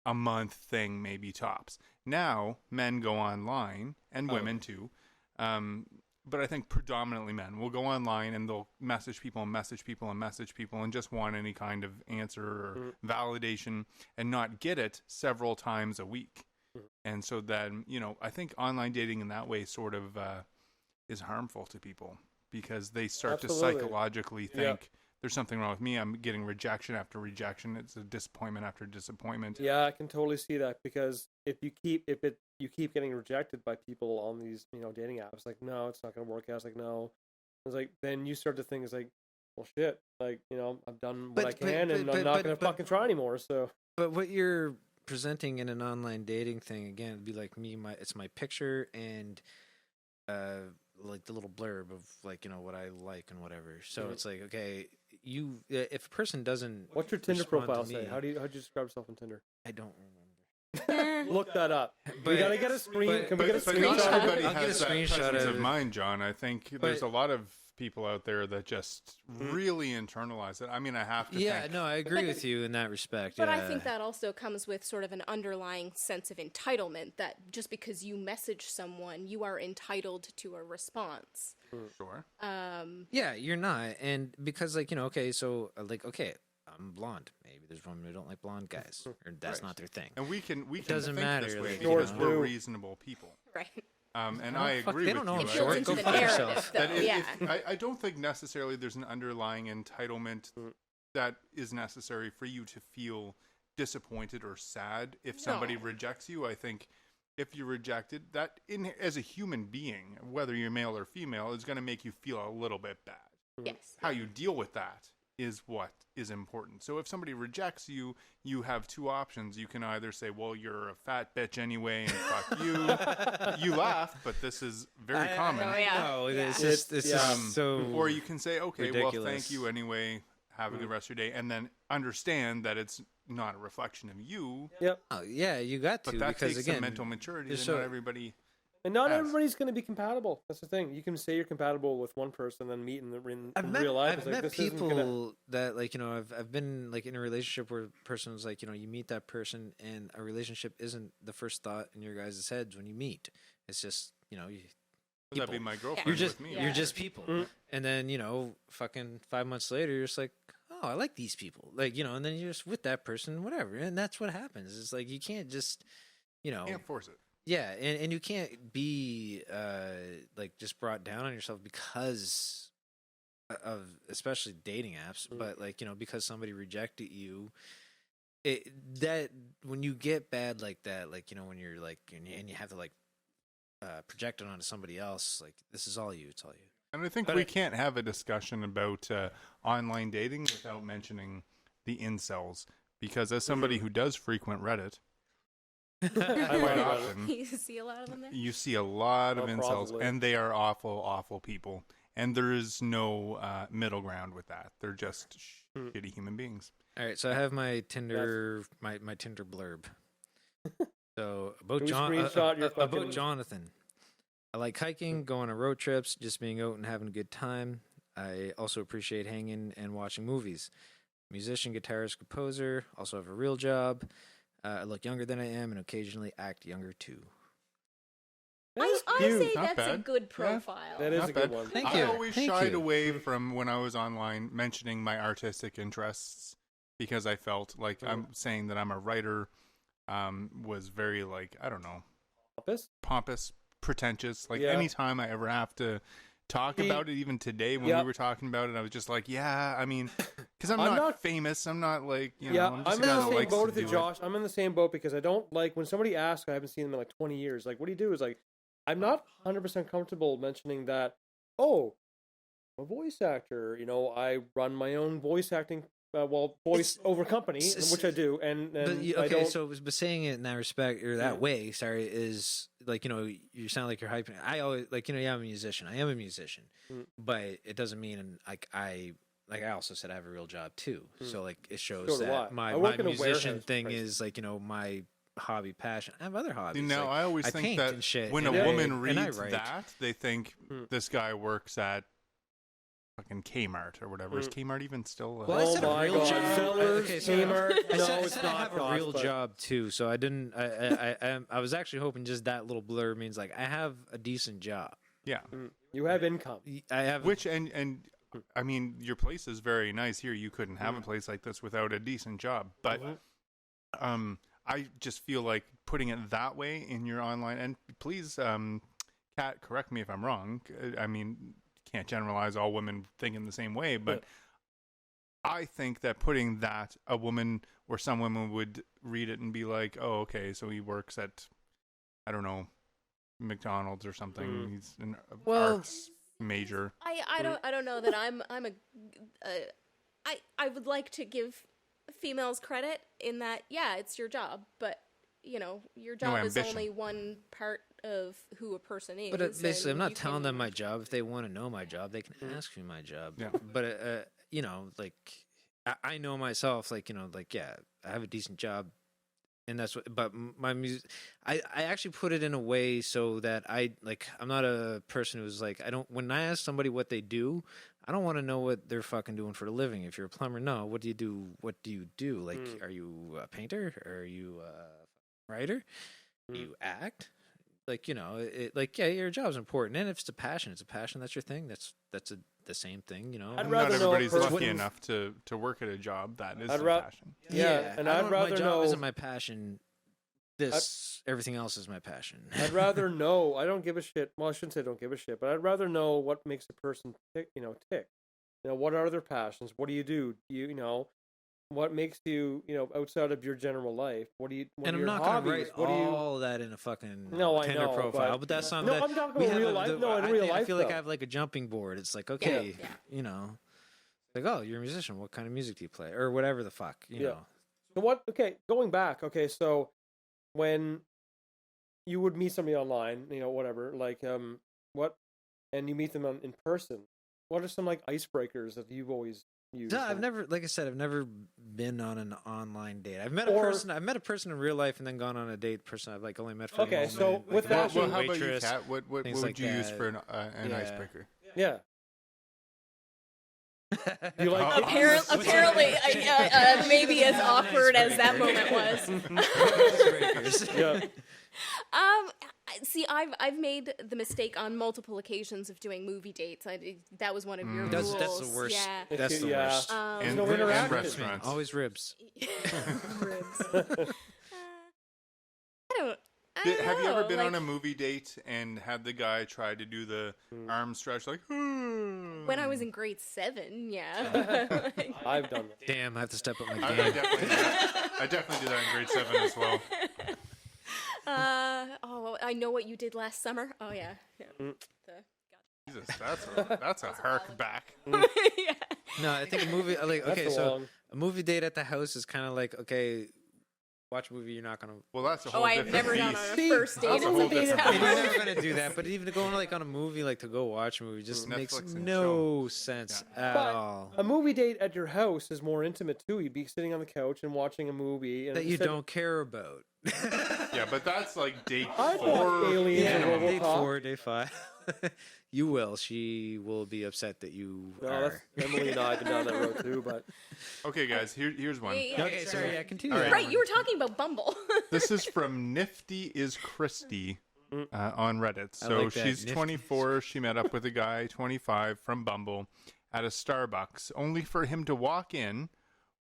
a month thing, maybe tops. Now men go online, and women too, But I think predominantly men will go online and they'll message people and message people and message people and just want any kind of answer or validation and not get it several times a week. And so then, I think online dating in that way sort of is harmful to people because they start to psychologically think there's something wrong with me. I'm getting rejection after rejection. It's a disappointment after disappointment. Yeah, I can totally see that because if you keep getting rejected by people on these, dating apps, like, no, it's not going to work out. It's like, no. It's like, then you start to think, it's like, well, shit, like, I've done what I can and I'm not going to fucking try anymore. So, but what you're presenting in an online dating thing, again, it'd be like it's my picture and, like the little blurb of like, what I like and whatever. So it's like, okay, if a person doesn't, what's your Tinder profile say? How'd you describe yourself on Tinder? I don't remember. Look that up. We gotta get a screen. Can we get a But screenshot? not everybody I'll get a has that screenshot presence of of it. mind, John. I think there's a lot of people out there that just really internalize it. I mean, I have to think. No, I agree with you in that respect. But I think that also comes with sort of an underlying sense of entitlement that just because you message someone, you are entitled to a response. Sure. Yeah, you're not. And because, like, okay, so, like, okay, I'm blonde. Maybe there's women who don't like blonde guys, or that's not their thing. And we can doesn't think matter, this way like, because you we're know. reasonable people. Right. And I fuck, agree they with don't know you. I'm It short. builds Go into fuck the yourself. narrative, though. That Yeah. I don't think necessarily there's an underlying entitlement that is necessary for you to feel disappointed or sad if somebody rejects you. I think if you're rejected, that as a human being, whether you're male or female, is going to make you feel a little bit bad. Yes. How you deal with that is what is important. So if somebody rejects you, you have two options. You can either say, well, you're a fat bitch anyway and fuck you. You laugh, but this is very common. Oh, yeah. No, it's Yeah. just, it's just so. Or you can say, okay, well, ridiculous. thank you anyway. Have a good rest of your day. And then understand that it's not a reflection of you. Yep. Oh, yeah, you got to But that because takes again, some mental maturity. there's And not everybody... And not Yes. everybody's going to be compatible. That's the thing. You can say you're compatible with one person, then meet in I've met, real life. I've It's like, met this isn't people gonna... that, like, I've been like in a relationship where a person was like, you meet that person and a relationship isn't the first thought in your guys' heads when you meet. It's just, you That'd be my girlfriend you're just with me. Yeah. you're just people. And then, fucking 5 months later, you're just like, oh, I like these people. Like, and then you're just with that person, whatever. And that's what happens. It's like, you can't just, Can't force it. yeah, and you can't be like just brought down on yourself because of especially dating apps, but like because somebody rejected you. That when you get bad like that, like when you're like and you have to like project it onto somebody else, like this is all you, it's all you. And I think we can't have a discussion about online dating without mentioning the incels, because as somebody who does frequent Reddit, quite often You see a lot of them there? you see a lot of Oh, incels, probably. and they are awful, awful people. And there is no middle ground with that. They're just shitty human beings. All right, so I have my Tinder my Tinder blurb. So about Can we John screenshot your about fucking- Jonathan. I like hiking, going on road trips, just being out and having a good time. I also appreciate hanging and watching movies. Musician, guitarist, composer. Also have a real job. I look younger than I am and occasionally act younger too. I cute. say Not that's a bad. good profile. That is Not a good bad. one. Thank I you. always Thank shied you. away from when I was online mentioning my artistic interests because I felt like I'm saying that I'm a writer was very like, I don't know, pompous, pretentious. Like Yeah. anytime I ever have to talk about it, even today when we were talking about it, I was just like, yeah, I mean, because I'm not famous. I'm not like, I'm just in a guy the that same likes boat to as you, do it. Josh. I'm in the same boat because I don't like when somebody asks. I haven't seen them in like 20 years. Like, what do you do? Is like, I'm not 100% comfortable mentioning that. Oh, I'm a voice actor. I run my own voice acting. Voice over company, which I do, and I don't. So but saying it in that respect or that way, sorry, is like you sound like you're hyping. I always like I'm a musician. I am a musician, but it doesn't mean I also said I have a real job too. So like it shows So do that I my work in a musician warehouse, thing Christ. is like my hobby passion. I have other hobbies. Now, like, I always I think paint that and shit, when a and I- woman and I reads write. that, they think this guy works at fucking Kmart or whatever. Is Kmart even still? Well, I said my a real God. job. Zellers, Okay, so Kmart. I No, said, it's I not, have a Josh, real but- job too, so I didn't. I was actually hoping just that little blur means like I have a decent job. Yeah. You have income. I have Which and I mean, your place is very nice here. You couldn't have a place like this without a decent job. But I just feel like putting it that way in your online, and please, Kat, correct me if I'm wrong. I mean, can't generalize all women thinking the same way, but I think that putting that, a woman or some women would read it and be like, oh, okay, so he works at, I don't know, McDonald's or something. He's an arts major. I don't know that I would like to give females credit in that, yeah, it's your job, but you know, your job is only one part of who a person is. But basically, I'm not telling them my job. If they want to know my job, they can ask me my job. Yeah. But you know, like I know myself. Like, you know, like, yeah, I have a decent job, and that's what. But my music, I actually put it in a way so that I'm not a person who's like, I don't. When I ask somebody what they do, I don't want to know what they're fucking doing for a living. If you're a plumber, no. What do you do? What do you do? Like, are you a painter? Are you a writer? Do you act? Like, you know, yeah, your job's important, and if it's a passion, That's your thing. That's the same thing, you know. Not everybody's lucky enough to work at a job that is their passion. Yeah, and I'd rather my job know. isn't my passion. Everything else is my passion. I'd rather know. I don't give a shit. Well, I shouldn't say don't give a shit, but I'd rather know what makes a person tick. You know, tick. You know, what are their passions? What do you do? You know, what makes you, you know, outside of your general life? What do you? What And are I'm your not gonna hobbies? write What do you? all that in a fucking I Tinder know, profile, but that's something. No, that I'm talking we about have real life. No, in real life, I feel like though. I have like a jumping board. It's like, okay, you know, like, oh, you're a musician. What kind of music do you play, or whatever the fuck, you know? So what? Okay, going back. Okay, so when you would meet somebody online, you know, whatever, like what, and you meet them in person. What are some like icebreakers that you've always used? No, I've never, like I said, I've never been on an online date. I've met a person in real life and then gone on a date. Person I've like only met for a moment. So with that, How about you, Kat? What would you use for an icebreaker? Yeah. Do you like Apparently, maybe as awkward as that moment was. Yeah. See, I've made the mistake on multiple occasions of doing movie dates. That was one of your rules. That's the worst. Yeah. That's the worst. And, no and interaction. restaurants. Always ribs. Ribs. I don't Have you ever know, been like, on a movie date and had the guy try to do the arm stretch like? when I was in grade 7? Yeah. I've done that. Damn, I have to step up my I game. definitely do that in grade 7 as well. I know what you did last summer. Oh yeah. Jesus, that's a hark back. Yeah. No, I think a movie like okay, That's so long. a movie date at the house is kind of like, okay, watch a movie. You're not gonna. Well, that's a whole I've different never beast. gone on a first date That's a at whole somebody's different I mean, house. you're never gonna do that, but even to go on like on a movie, like to go watch a movie, just Netflix makes and no sense at But all. a movie date at your house is more intimate too. You'd be sitting on the couch and watching a movie and That you don't care about. Yeah, but that's like date I'd watch 4. Aliens and Yeah, date RoboCop. 4, day 5. You will. She will be upset that you No, are. that's Emily and I have been down that road too, but Okay, guys, here's one. Yeah, Okay, sorry. Yeah, continue. All right. Right, you were talking about Bumble. This is from Nifty is Christy on Reddit. I So like that, she's Nifty. 24. She met up with a guy, 25, from Bumble at a Starbucks, only for him to walk in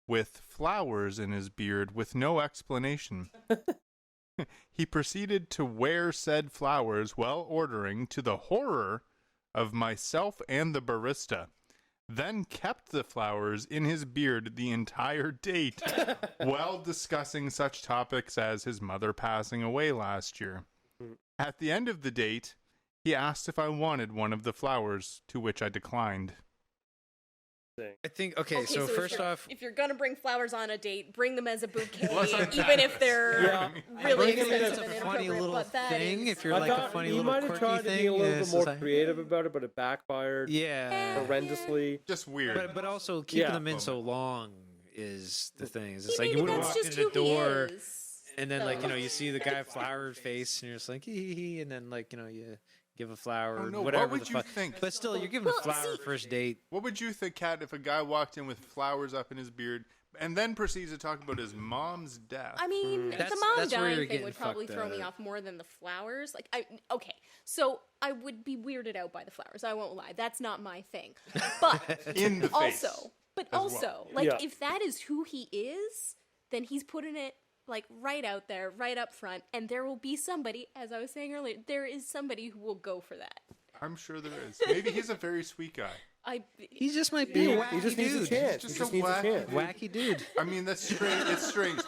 with flowers in his beard with no explanation. He proceeded to wear said flowers while ordering, to the horror of myself and the barista, then kept the flowers in his beard the entire date while discussing such topics as his mother passing away last year. At the end of the date, he asked if I wanted one of the flowers, to which I declined. I think, okay, so first off, if you're gonna bring flowers on a date, bring them as a bouquet, Let's unpack even if this. they're Yeah. really bring it in as expensive a and funny inappropriate, little but that thing. is- If you're I like a thought funny you little might have quirky tried to thing, be a little bit it's more like- creative about it, but it backfired yeah. horrendously. Just weird. But also keeping Yeah. them in so long is the thing. It's like you Maybe would that's walk just in who the door, he is. and then So- like, you know, you see the guy flower face, and you're just like hee hee, and then like, you know, you give a flower, Oh, or no, whatever what would the you fuck. think? But still, you're giving a Well, flower see- first date. What would you think, Kat, if a guy walked in with flowers up in his beard, And then proceeds to talk about his mom's death. I mean, That's- the mom that's where you're dying thing getting would probably fucked throw me up. off more than the flowers. Like, okay, so I would be weirded out by the flowers. I won't lie, that's not my thing. But In the face. also, well. like, Yeah. if that is who he is, then he's putting it like right out there, right up front, and there will be somebody, as I was saying earlier, there is somebody who will go for that. I'm sure there is. Maybe he's a very sweet guy. He just might be a wacky He just needs a dude. chance. Just He just a needs a wacky chance. Wacky dude. I mean, that's strange. It's strange.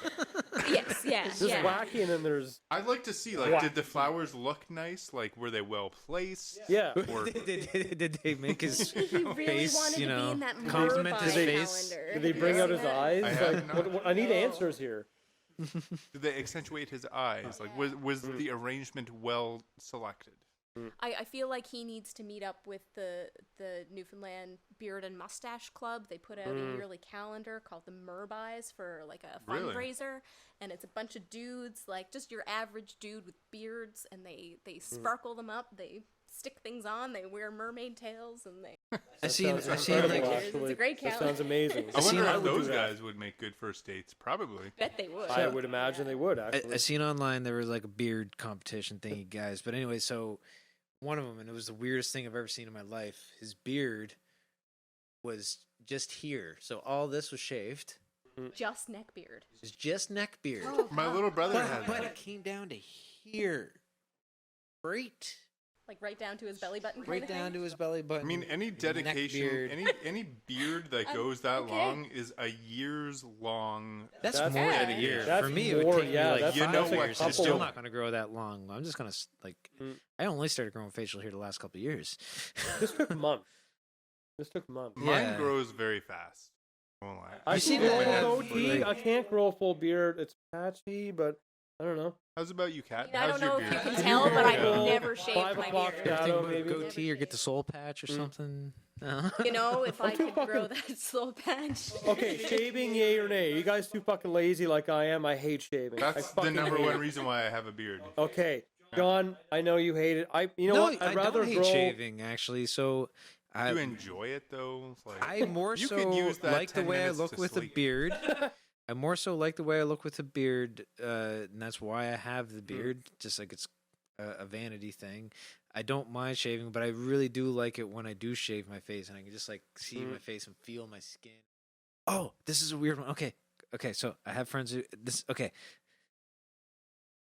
Yes, yeah, There's yeah. wacky, and then there's I'd like to see, like, Whack. did the flowers look nice? Like, were they well placed? yeah. Or did they make his He really face, wanted you to know, be in that compliment Murphy his face? calendar. Did they bring out his eyes? I Like, have not. what, I need answers here. did they accentuate his eyes? Like, was the arrangement well selected? I feel like he needs to meet up with the Newfoundland Beard and Mustache Club. They put out a yearly calendar called the Merbuys for like a Really? fundraiser, and it's a bunch of dudes, like just your average dude with beards, and they sparkle them up, they stick things on, they wear mermaid tails, and they. I seen Sounds like incredible, It's a actually. great That calendar. sounds amazing. I wonder I if would do those that. guys would make good first dates. Probably. Bet they would. I would imagine they would, actually. I seen online there was like a beard competition thingy, guys. But anyway, so one of them, and it was the weirdest thing I've ever seen in my life. His beard was just here, so all this was shaved. Just neck beard. It was just neck beard, My little brother had but that. it came down to here, right, Like right down to his belly button. right kind of down thing. to his belly button. I mean, any neck dedication, beard. any beard that goes that okay. long is a years long. That's That's- more than a Yeah. year. That's For me, it more, would take yeah, me like that's- You 5 know what, years. It's still couple- not going to grow that long. I'm just going to like. I only started growing facial hair the last couple of years. This took months. This took months. Mine Yeah. grows very fast. Won't lie. I seen can grow that? a goatee. Like- I can't grow a full beard. It's patchy, but I don't know. How's about you, Kat? I How's don't know your if you beard? can tell, but I Yeah. never shaved 5 my o'clock beard. shadow, Think about maybe. goatee or get the soul patch or something. No? You know, if I too could grow that soul patch. Okay, shaving, yay or nay? You guys too fucking lazy like I am. I hate shaving. I That's the fucking number hate one it. reason why I have a beard. Okay, John, I know you hate it. You know No, what? I'd I rather don't hate grow. shaving actually. So You enjoy it though. It's like, I more you so could use that like the 10 way I minutes look to with a sleep. beard. I more so like the way I look with a beard, and that's why I have the beard. Just like it's a vanity thing. I don't mind shaving, but I really do like it when I do shave my face and I can just like see my face and feel my skin. Oh, this is a weird one. Okay, so I have friends who this. Okay,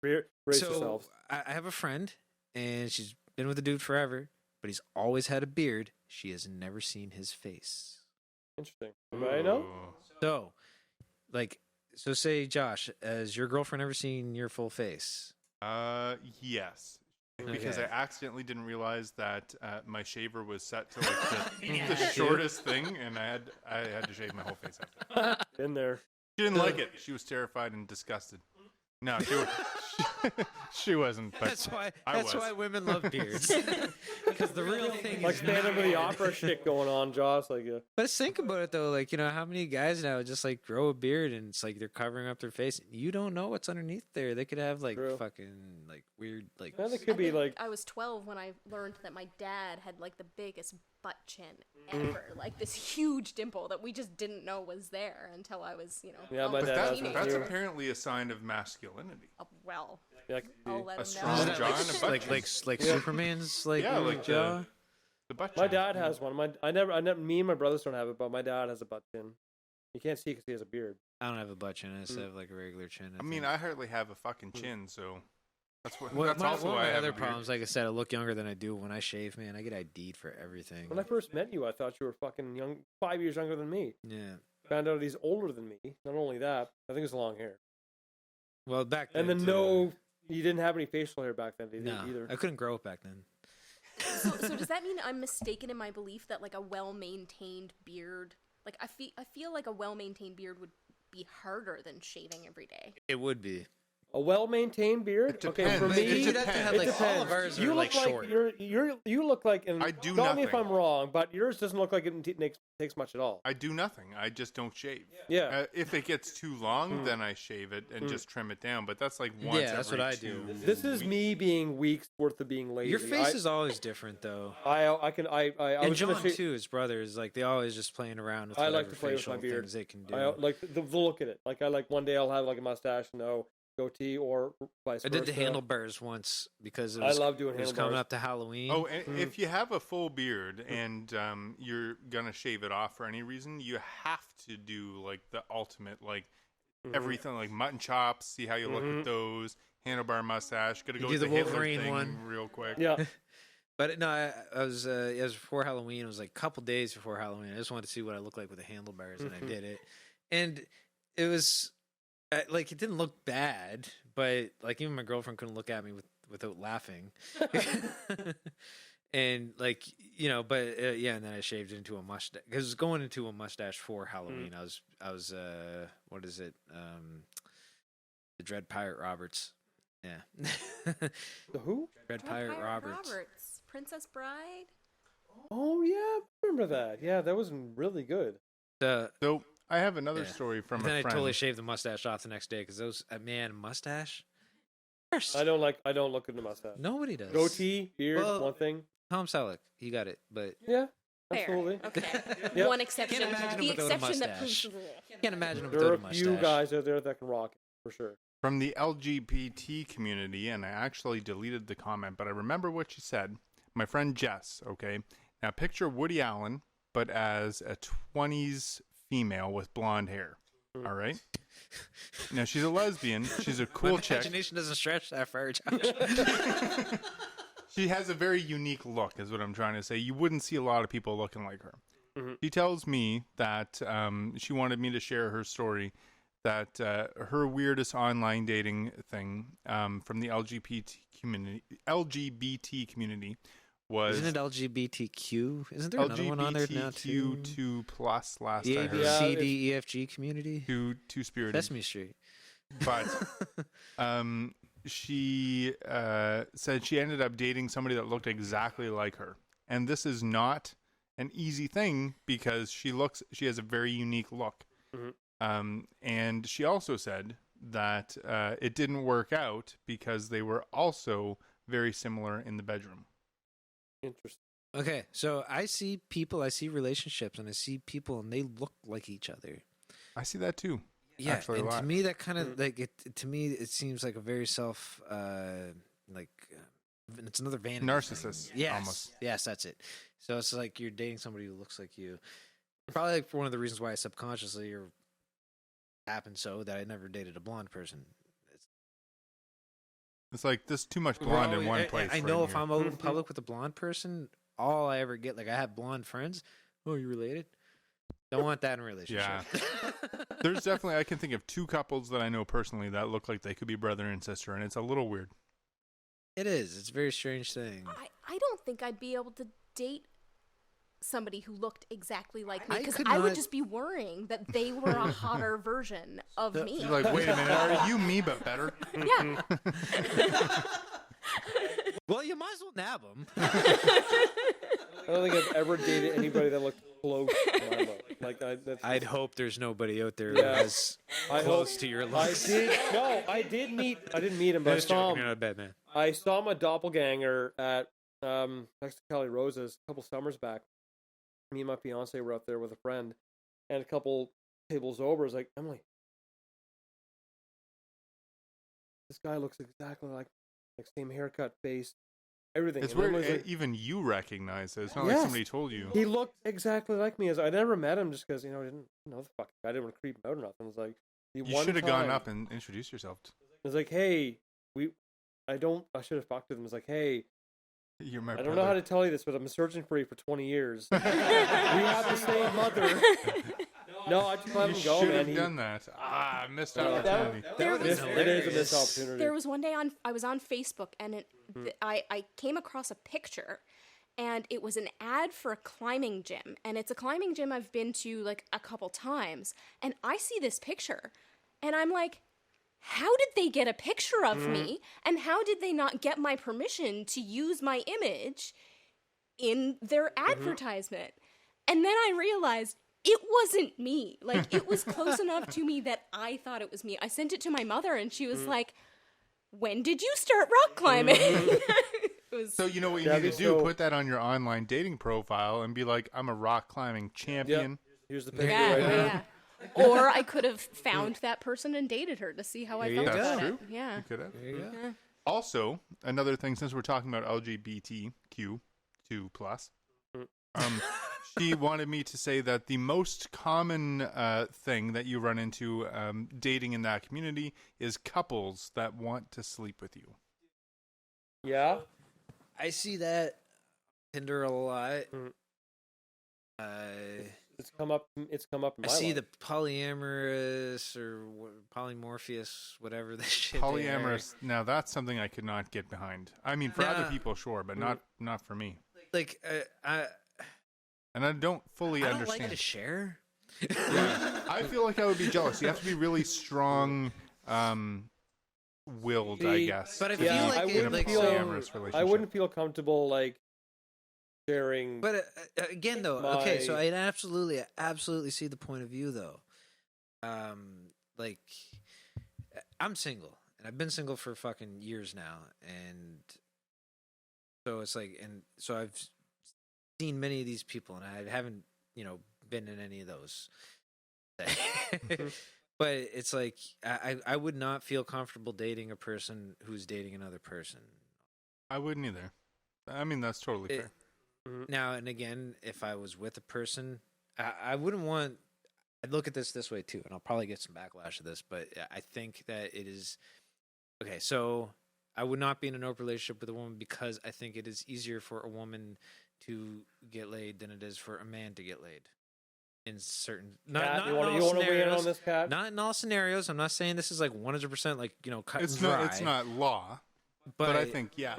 Brace so yourselves. I have a friend, and she's been with a dude forever, but he's always had a beard. She has never seen his face. Interesting. Anybody know? So, so say Josh, has your girlfriend ever seen your full face? Yes. Because Okay. I accidentally didn't realize that my shaver was set to like the shortest thing, and I had to shave my whole face after. In there. She didn't like it. She was terrified and disgusted. No, she wasn't. But That's why. I That's was. why women love beards. Because the real thing Like is. Phantom of the Opera shit going on, Josh. Like, But think about it though, like how many guys now just like grow a beard and it's like they're covering up their face. You don't know what's underneath there. They could have like True. fucking like weird like. yeah, they I could be think like. I was 12 when I learned that my dad had like the biggest butt chin ever, like this huge dimple that we just didn't know was there until I was, Yeah, my But dad has that's, one that's too. apparently a sign of masculinity. well, Yeah, could be. I'll let A him strong know. Isn't that jaw like and a butt like chin. Superman's like Yeah, little like jaw? the butt My chin. dad has one. Me and my brothers don't have it, but my dad has a butt chin. You can't see because he has a beard. I don't have a butt chin. I just have like a regular chin. I mean, think. I hardly have a fucking chin, so that's what. Well, that's also one why of I my have other a beard. problems, like I said, I look younger than I do when I shave. Man, I get ID'd for everything. When I first met you, I thought you were fucking young, 5 years younger than me. Yeah. Found out he's older than me. Not only that, I think it's long hair. Well, back then. And then too. you didn't have any facial hair back then, did you, No, either? I couldn't grow it back then. So does that mean I'm mistaken in my belief that like a well-maintained beard, like I feel like a well-maintained beard would be harder than shaving every day? It would be. A well-maintained beard. It Okay, depends. for me, You'd have to have, it like, all depends. of ours You are, look like, short. You look like, and I do stop me if nothing. I'm wrong, but yours doesn't look like it takes much at all. I do nothing. I just don't shave. Yeah. If it gets too long, then I shave it and just trim it down. But that's like once Yeah, that's every what I 2 do. This is me being weeks worth of being lazy. Your face is always different, though. I And was John gonna say, too, his brother is like they always just playing around with I whatever like to play with my facial beard. things they can do. I like the look at it. Like I like one day I'll have like a mustache, no goatee, or vice I versa. did the handlebars once because it I was, love doing it was coming handlebars. up to Halloween. Oh, and if you have a full beard and you're gonna shave it off for any reason, you have to do like the ultimate, like everything, like mutton chops. See how you look with those. Handlebar mustache. Gotta go do with the the Hitler Wolverine thing one. real quick. Yeah. But no, I was it was before Halloween. It was like a couple days before Halloween. I just wanted to see what I looked like with the handlebars, and I did it. And it was like it didn't look bad, but like even my girlfriend couldn't look at me without laughing. And like but yeah, and then I shaved it into a mustache because it was going into a mustache for Halloween. I was what is it? The Dread Pirate Roberts. Yeah. The who? Dread Pirate Roberts. Princess Bride. Oh yeah, I remember that. Yeah, that was really good. So I have another Yeah. story from Then a I friend. totally shaved the mustache off the next day because those mustache. I don't look at the mustache. Nobody does. Goatee, beard, Well, one thing. Tom Selleck, he got it, but Yeah, Fair. absolutely. Okay. Yep. One exception. Can't imagine The him without a exception that proves mustache. the rule. can't imagine him There without are a a mustache. few guys out there that can rock it for sure. From the LGBT community, and I actually deleted the comment, but I remember what she said. My friend Jess, okay? Now picture Woody Allen, but as a 20s female with blonde hair, all right? Now she's a lesbian. She's a cool My chick. imagination doesn't stretch that far, Josh. She has a very unique look, is what I'm trying to say. You wouldn't see a lot of people looking like her. She tells me that she wanted me to share her story, that her weirdest online dating thing from the LGBT community was Isn't it LGBTQ? Isn't there another one on there now too? LGBTQ2 plus last The I A, B, heard. Yeah, C, D, E, F, G community. Two spirited. Sesame Street. But she said she ended up dating somebody that looked exactly like her. And this is not an easy thing because she has a very unique look. And she also said that it didn't work out because they were also very similar in the bedroom. Interesting. Okay, so I see people, I see relationships, and I see people, and they look like each other. I see that too. Yeah, Actually, a and to lot. me that kind of like it. To me, it seems like a very it's another vanity Narcissist, thing. Yes, almost. yes, that's it. So it's like you're dating somebody who looks like you. Probably like one of the reasons why I subconsciously or happened so that I never dated a blonde person. It's like there's too much blonde in one place. I right know if here. I'm out in public with a blonde person, all I ever get, like I have blonde friends. Oh, you related? Don't want that in a relationship. Yeah. There's definitely, I can think of 2 couples that I know personally that look like they could be brother and sister, and it's a little weird. It is. It's a very strange thing. I don't think I'd be able to date somebody who looked exactly like me I because could I would not- just be worrying that they were a hotter version of me. You're like, wait a minute, are you me but better? Yeah. Well, you might as well nab them. I don't think I've ever dated anybody that looked close to my look. Like I'd hope there's nobody out there Yeah. who is I close hope- to your I looks. I didn't meet him, but I Just saw joking, him. you're not a bad man. I saw my doppelganger at next to Kelly Rose's a couple summers back. Me and my fiance were out there with a friend, and a couple tables over. I was like, Emily, this guy looks exactly like same haircut, face, everything. It's And weird, Emily's like, even you recognize it. It's not like Yes. somebody told you. he looked exactly like me. As I never met him just because I didn't know the fuck. I didn't want to creep him out or nothing. It was like the You one should have gone time- up and introduced yourself. It was like, hey, I should have talked to them. It was like, hey, You're my I brother. don't know how to tell you this, but I've been searching for you for 20 years. We have the same mother. No, I just let You him go, should man. have He- done that. Missed Yeah, opportunity. There was- it is a missed opportunity. There was one day I was on Facebook and I came across a picture and it was an ad for a climbing gym, and it's a climbing gym I've been to like a couple times, and I see this picture and I'm like, how did they get a picture of me, and how did they not get my permission to use my image in their advertisement? And then I realized it wasn't me. Like, it was close enough to me that I thought it was me. I sent it to my mother, and she was like, when did you start rock climbing? So you know what you need to do? Put that on your online dating profile and be like, I'm a rock climbing champion. Yep. Here's the picture Yeah, right now. yeah. Or I could have found that person and dated her to see how I felt That's about true. it. Yeah. You could have. There you go. Yeah. Also, another thing, since we're talking about LGBTQ2+, she wanted me to say that the most common thing that you run into dating in that community is couples that want to sleep with you. Yeah. I see that Tinder a lot. It's come up. It's come up. In I my see life. the polyamorous or polymorpheous, whatever the shit. Polyamorous. Now that's something I could not get behind. I mean, for other people, sure, but not for me. Like, And I don't fully I don't understand. like to share. Yeah. I feel like I would be jealous. You have to be really strong willed, I guess. But I to feel be like I it- in a wouldn't like, feel. polyamorous relationship. I wouldn't feel comfortable like sharing. But again, though, My- okay, so I absolutely see the point of view, though. Like, I'm single, and I've been single for fucking years now, and so it's like, and so I've seen many of these people, and I haven't, been in any of those. But it's like, I would not feel comfortable dating a person who's dating another person. I wouldn't either. I mean, that's totally fair. Now, and again, if I was with a person, I wouldn't want. I'd look at this way too, and I'll probably get some backlash to this, but I think that it is okay. So I would not be in an open relationship with a woman because I think it is easier for a woman to get laid than it is for a man to get laid. In certain, not you in want all to weigh in scenarios. on this, Kat? Not in all scenarios. I'm not saying this is like 100% like cut It's and dry. not. It's not law, but I think Yeah.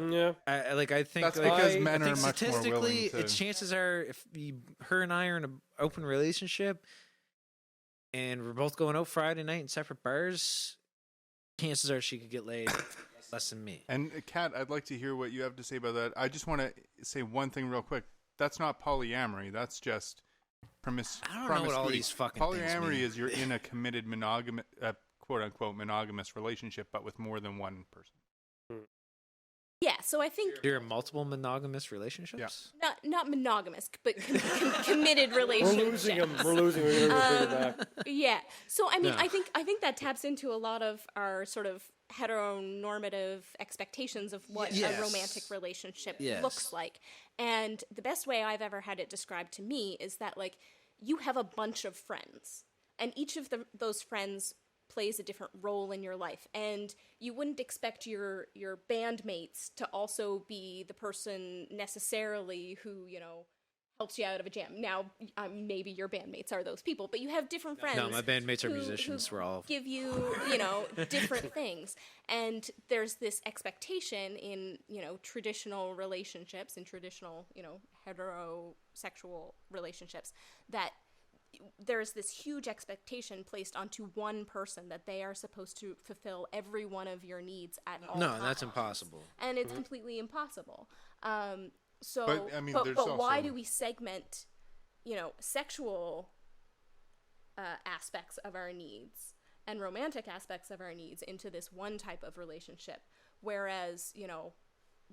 I think that's like, because I men I are think much more statistically, willing to. its chances are if her and I are in an open relationship and we're both going out Friday night in separate bars, chances are she could get laid less than me. And Kat, I'd like to hear what you have to say about that. I just want to say one thing real quick. That's not polyamory. That's just promiscuity. I don't know what all these fucking things polyamory mean. is you're in a committed monogamous, quote unquote, monogamous relationship, but with more than one person. Yeah, so I think You're in multiple monogamous relationships? not monogamous, but committed We're relationships. losing him. We're losing. We're gonna bring it back. Yeah. So I mean, Yeah. I think that taps into a lot of our sort of heteronormative expectations of what Yes. a romantic relationship Yes. looks like. And the best way I've ever had it described to me is that like you have a bunch of friends, and each of those friends plays a different role in your life, and you wouldn't expect your bandmates to also be the person necessarily who helps you out of a jam. Now, maybe your bandmates are those people, but you have different friends. No, my bandmates are who musicians. We're all give you, different things. And there's this expectation in, traditional relationships, in traditional, heterosexual relationships, that there's this huge expectation placed onto one person that they are supposed to fulfill every one of your needs at all times. No, that's impossible. And it's completely impossible. But, I mean, there's but why also- do we segment, sexual aspects of our needs and romantic aspects of our needs into this one type of relationship, whereas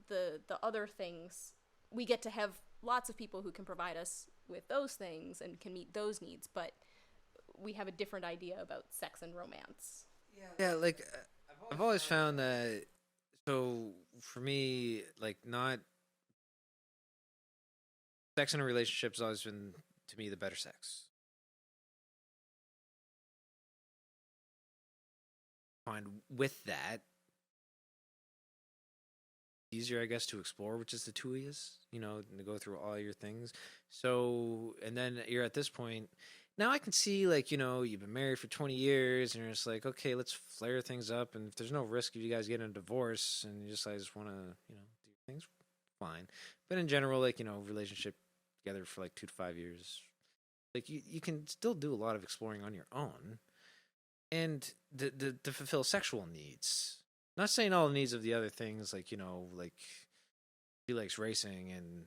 the other things, we get to have lots of people who can provide us with those things and can meet those needs, but we have a different idea about sex and romance. Yeah, like I've always found that. So for me, like not sex in a relationship has always been to me the better sex. Find with that easier, I guess, to explore, which is the two of yous, to go through all your things. So, and then you're at this point. Now I can see, like, you've been married for 20 years, and you're just like, okay, let's flare things up. And if there's no risk of you guys getting a divorce, and I just want to, do things, fine. But in general, like, relationship together for like 2 to 5 years, like, you can still do a lot of exploring on your own. and to fulfill sexual needs. Not saying all the needs of the other things, like, you know, like she likes racing and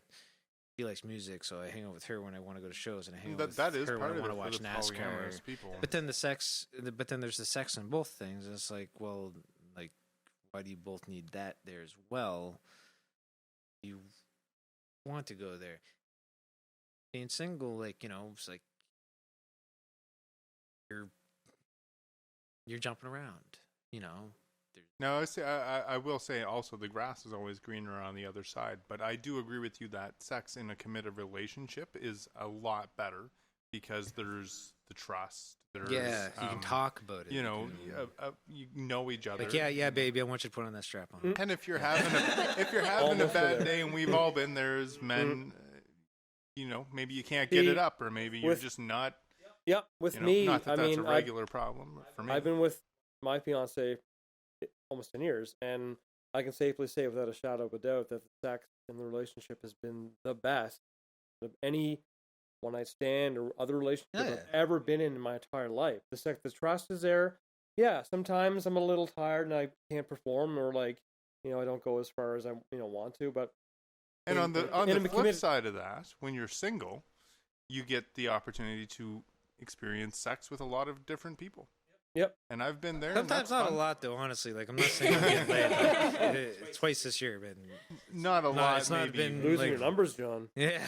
she likes music, so I hang out with her when I want to go to shows, and I hang out with her when I want to watch NASCAR. People. But then there's the sex in both things. And it's like, well, like, why do you both need that there as well? You want to go there. Being single, like, you know, it's like you're jumping around, you know. No, I will say also the grass is always greener on the other side. But I do agree with you that sex in a committed relationship is a lot better because there's the trust. There's, you can talk about it. You know, you know each other. Like, yeah, baby, I want you to put on that strap on. And if you're having a bad day, and we've all been there as men, you know, maybe you can't get it up, or maybe you're just not. Yeah, with you know, me, not that I that's mean, a regular problem for me. I've been with my fiance almost 10 years, and I can safely say without a shadow of a doubt that the sex in the relationship has been the best of any one-night stand or other relationship I've ever been in my entire life. The trust is there. Yeah, sometimes I'm a little tired and I can't perform, or like, you know, I don't go as far as I want to. But on the flip side of that, when you're single, you get the opportunity to experience sex with a lot of different people. Yep. And I've been there. Sometimes not fun. a lot, though, honestly. Like, I'm not saying I'm getting laid. Like, twice this year, but not a lot. It's not been losing like, your numbers, John. Yeah.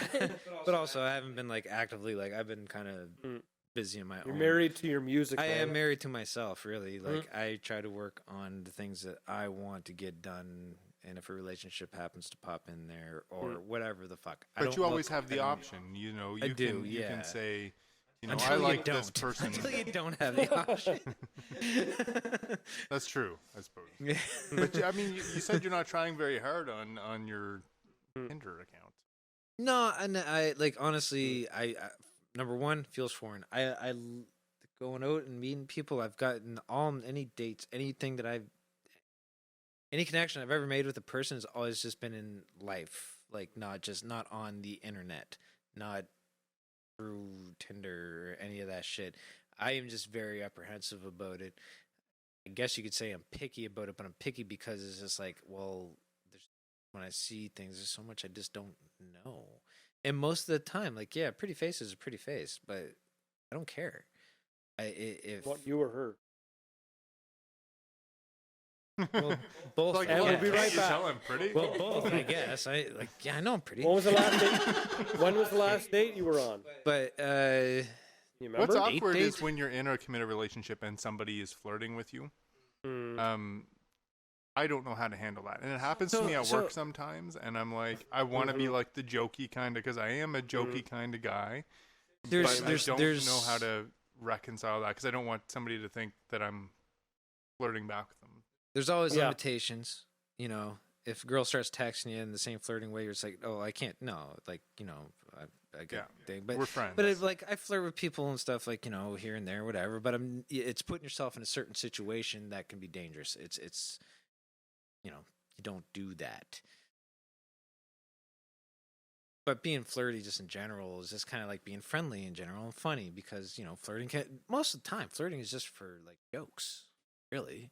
But also, I haven't been like actively, like, I've been kind of busy in my own. You're married to your music. I man. am married to myself, really. Like, I try to work on the things that I want to get done. And if a relationship happens to pop in there or whatever the fuck. But you always have the option. You know, you can say, you know, until I like you this person. Until you don't have the option. That's true, I suppose. But I mean, you said you're not trying very hard on your Tinder account. No, and I like honestly, I number one feels foreign. I going out and meeting people. I've gotten any dates, any connection I've ever made with a person has always just been in life, like not on the internet, not through Tinder or any of that shit. I am just very apprehensive about it. I guess you could say I'm picky about it, but I'm picky because it's just like, well, when I see things, there's so much I just don't know. And most of the time, like, yeah, pretty face is a pretty face, but I don't care. If what you or her. Well, both. Like, and we'll be right back. Tell him pretty. Well, both, I guess. I know I'm pretty. When was the last date? When was the last date you were on? But you remember? What's awkward is when you're in a committed relationship and somebody is flirting with you. I don't know how to handle that, and it happens to me at work sometimes. And I'm like, I want to be like the jokey kind of, because I am a jokey kind of guy. But I don't know how to reconcile that, because I don't want somebody to think that I'm flirting back with them. There's always limitations, you know. If a girl starts texting you in the same flirting way, it's like, oh, I can't. No, like, you know, I get thing. But we're friends. But like, I flirt with people and stuff, like, you know, here and there, whatever. But it's putting yourself in a certain situation that can be dangerous. It's, you know, you don't do that. But being flirty just in general is just kind of like being friendly in general and funny, because, you know, most of the time, flirting is just for like jokes, really.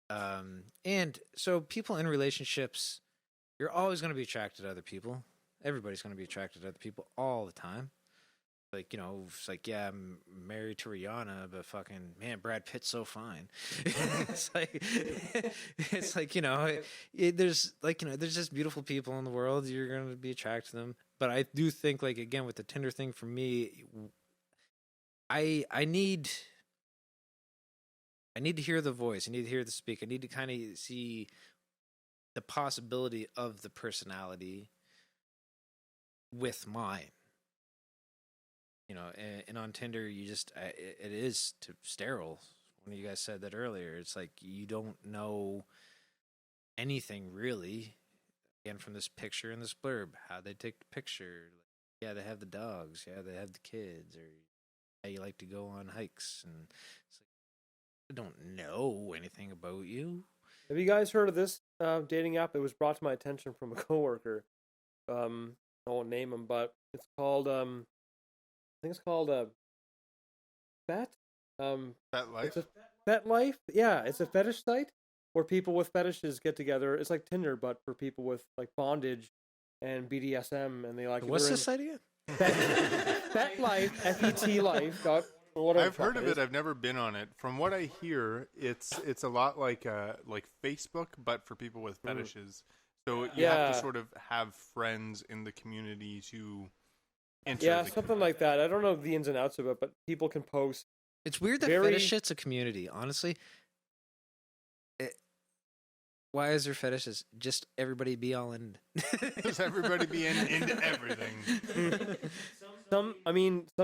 And so people in relationships, you're always going to be attracted to other people. Everybody's going to be attracted to other people all the time. Like, you know, it's like, yeah, I'm married to Rihanna, but fucking, man, Brad Pitt's so fine. it's like, you know, there's like, you know, there's just beautiful people in the world. You're going to be attracted to them. But I do think, like, again, with the Tinder thing, for me, I need to hear the voice. I need to hear the speak. I need to kind of see the possibility of the personality with mine. You know, and on Tinder, you just, it is sterile. One of you guys said that earlier. It's like, you don't know anything really. Again, from this picture and this blurb, how they take the picture. Yeah, they have the dogs. Yeah, they have the kids. Or yeah, you like to go on hikes. And it's like, I don't know anything about you. Have you guys heard of this dating app? It was brought to my attention from a coworker. I won't name him, but it's called, I think it's called Bet. Bet Life? FetLife, yeah, it's a fetish site where people with fetishes get together. It's like Tinder, but for people with like bondage and BDSM, and they like. What's this site again? FetLife, FET Life. Or whatever. I've heard of it. I've never been on it. From what I hear, it's a lot like Facebook, but for people with fetishes. So you have to sort of have friends in the community to enter. Yeah, something like that. I don't know the ins and outs of it, but people can post. It's weird that fetish shit's a community, honestly. Why is there fetishes? Just everybody be all in. Just everybody be into everything. Some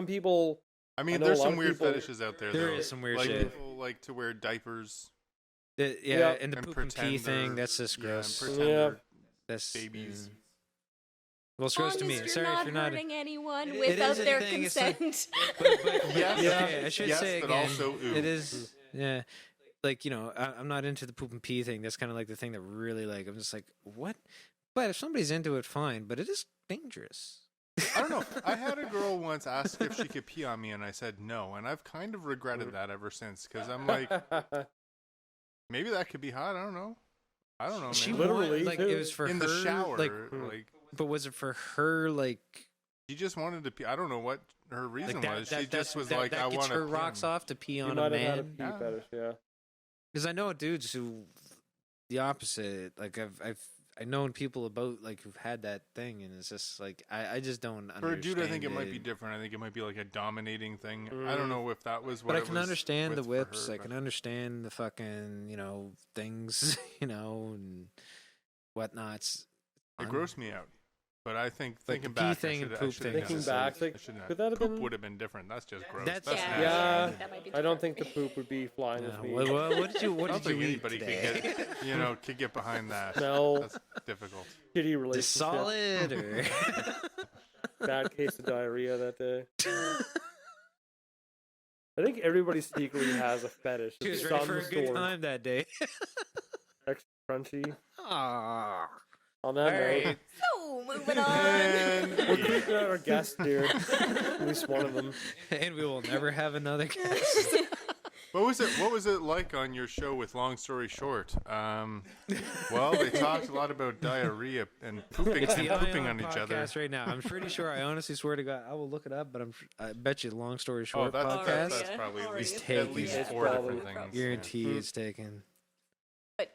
people. I mean, there's some weird fetishes out there. There is some weird like shit. People like to wear diapers. And the poop and pee thing, that's just gross. That's babies. Well, it's gross to me. Sorry if you're not hurting anyone without their consent. I should say but again, also it is. Yeah, like I'm not into the poop and pee thing. That's kind of like the thing that really like. I'm just like, what? But if somebody's into it, fine. But it is dangerous. I don't know. I had a girl once ask if she could pee on me, and I said no. And I've kind of regretted that ever since, because I'm like, maybe that could be hot. I don't know. She literally like it was for in her, the shower. like, but was it for her? Like, she just wanted to pee. I don't know what her reason was. She just was that like, I want to. Gets her rocks off to pee on might a have had a man. pee fetish, yeah. Because I know dudes who, the opposite. Like I've known people about like who've had that thing, and it's just like I just don't understand. For a dude, I think it might be different. I think it might be like a dominating thing. I don't know if that was what. But I can understand the whips. Her, I can understand the fucking things and whatnots. It grossed me out. But I think like thinking the pee back, thing and poop thing. Thinking back, like, could that have poop been? would have been different. That's just gross. That's nasty. Yeah, that might be I don't think the poop would be flying with me. Well, what did you I don't think eat anybody today? could get behind that. Smell. That's difficult. Shitty relationship. Just solid or Bad case of diarrhea that day. I think everybody secretly has a fetish. she was of ready some for a good sort. time that day. Extra crunchy. Ah. On that All note, right. So, moving on. And we're creeping out our guests here. At least one of them. And we will never have another guest. what was it like on your show with Long Story Short? Well, they talked a lot about diarrhea and pooping It's the pooping Ion on each other. podcast right now. I'm pretty sure. I honestly swear to God, I will look it up. But I bet you, Long Story Oh, Short that's podcast. probably at least, taken. at least It's 4 probably- different things. Guarantee it's taken. But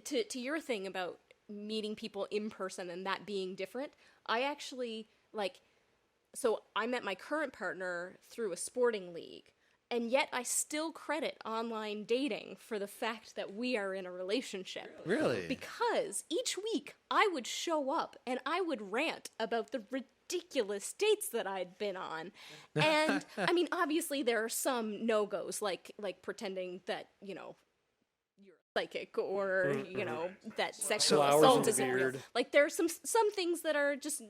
to your thing about meeting people in person and that being different, I actually so I met my current partner through a sporting league, and yet I still credit online dating for the fact that we are in a relationship. Really? Because each week I would show up and I would rant about the ridiculous dates that I'd been on. And I mean, obviously there are some no-goes, like pretending that, you're psychic or that sexual Flowers assault in the isn't real. beard. Like there are some things that are just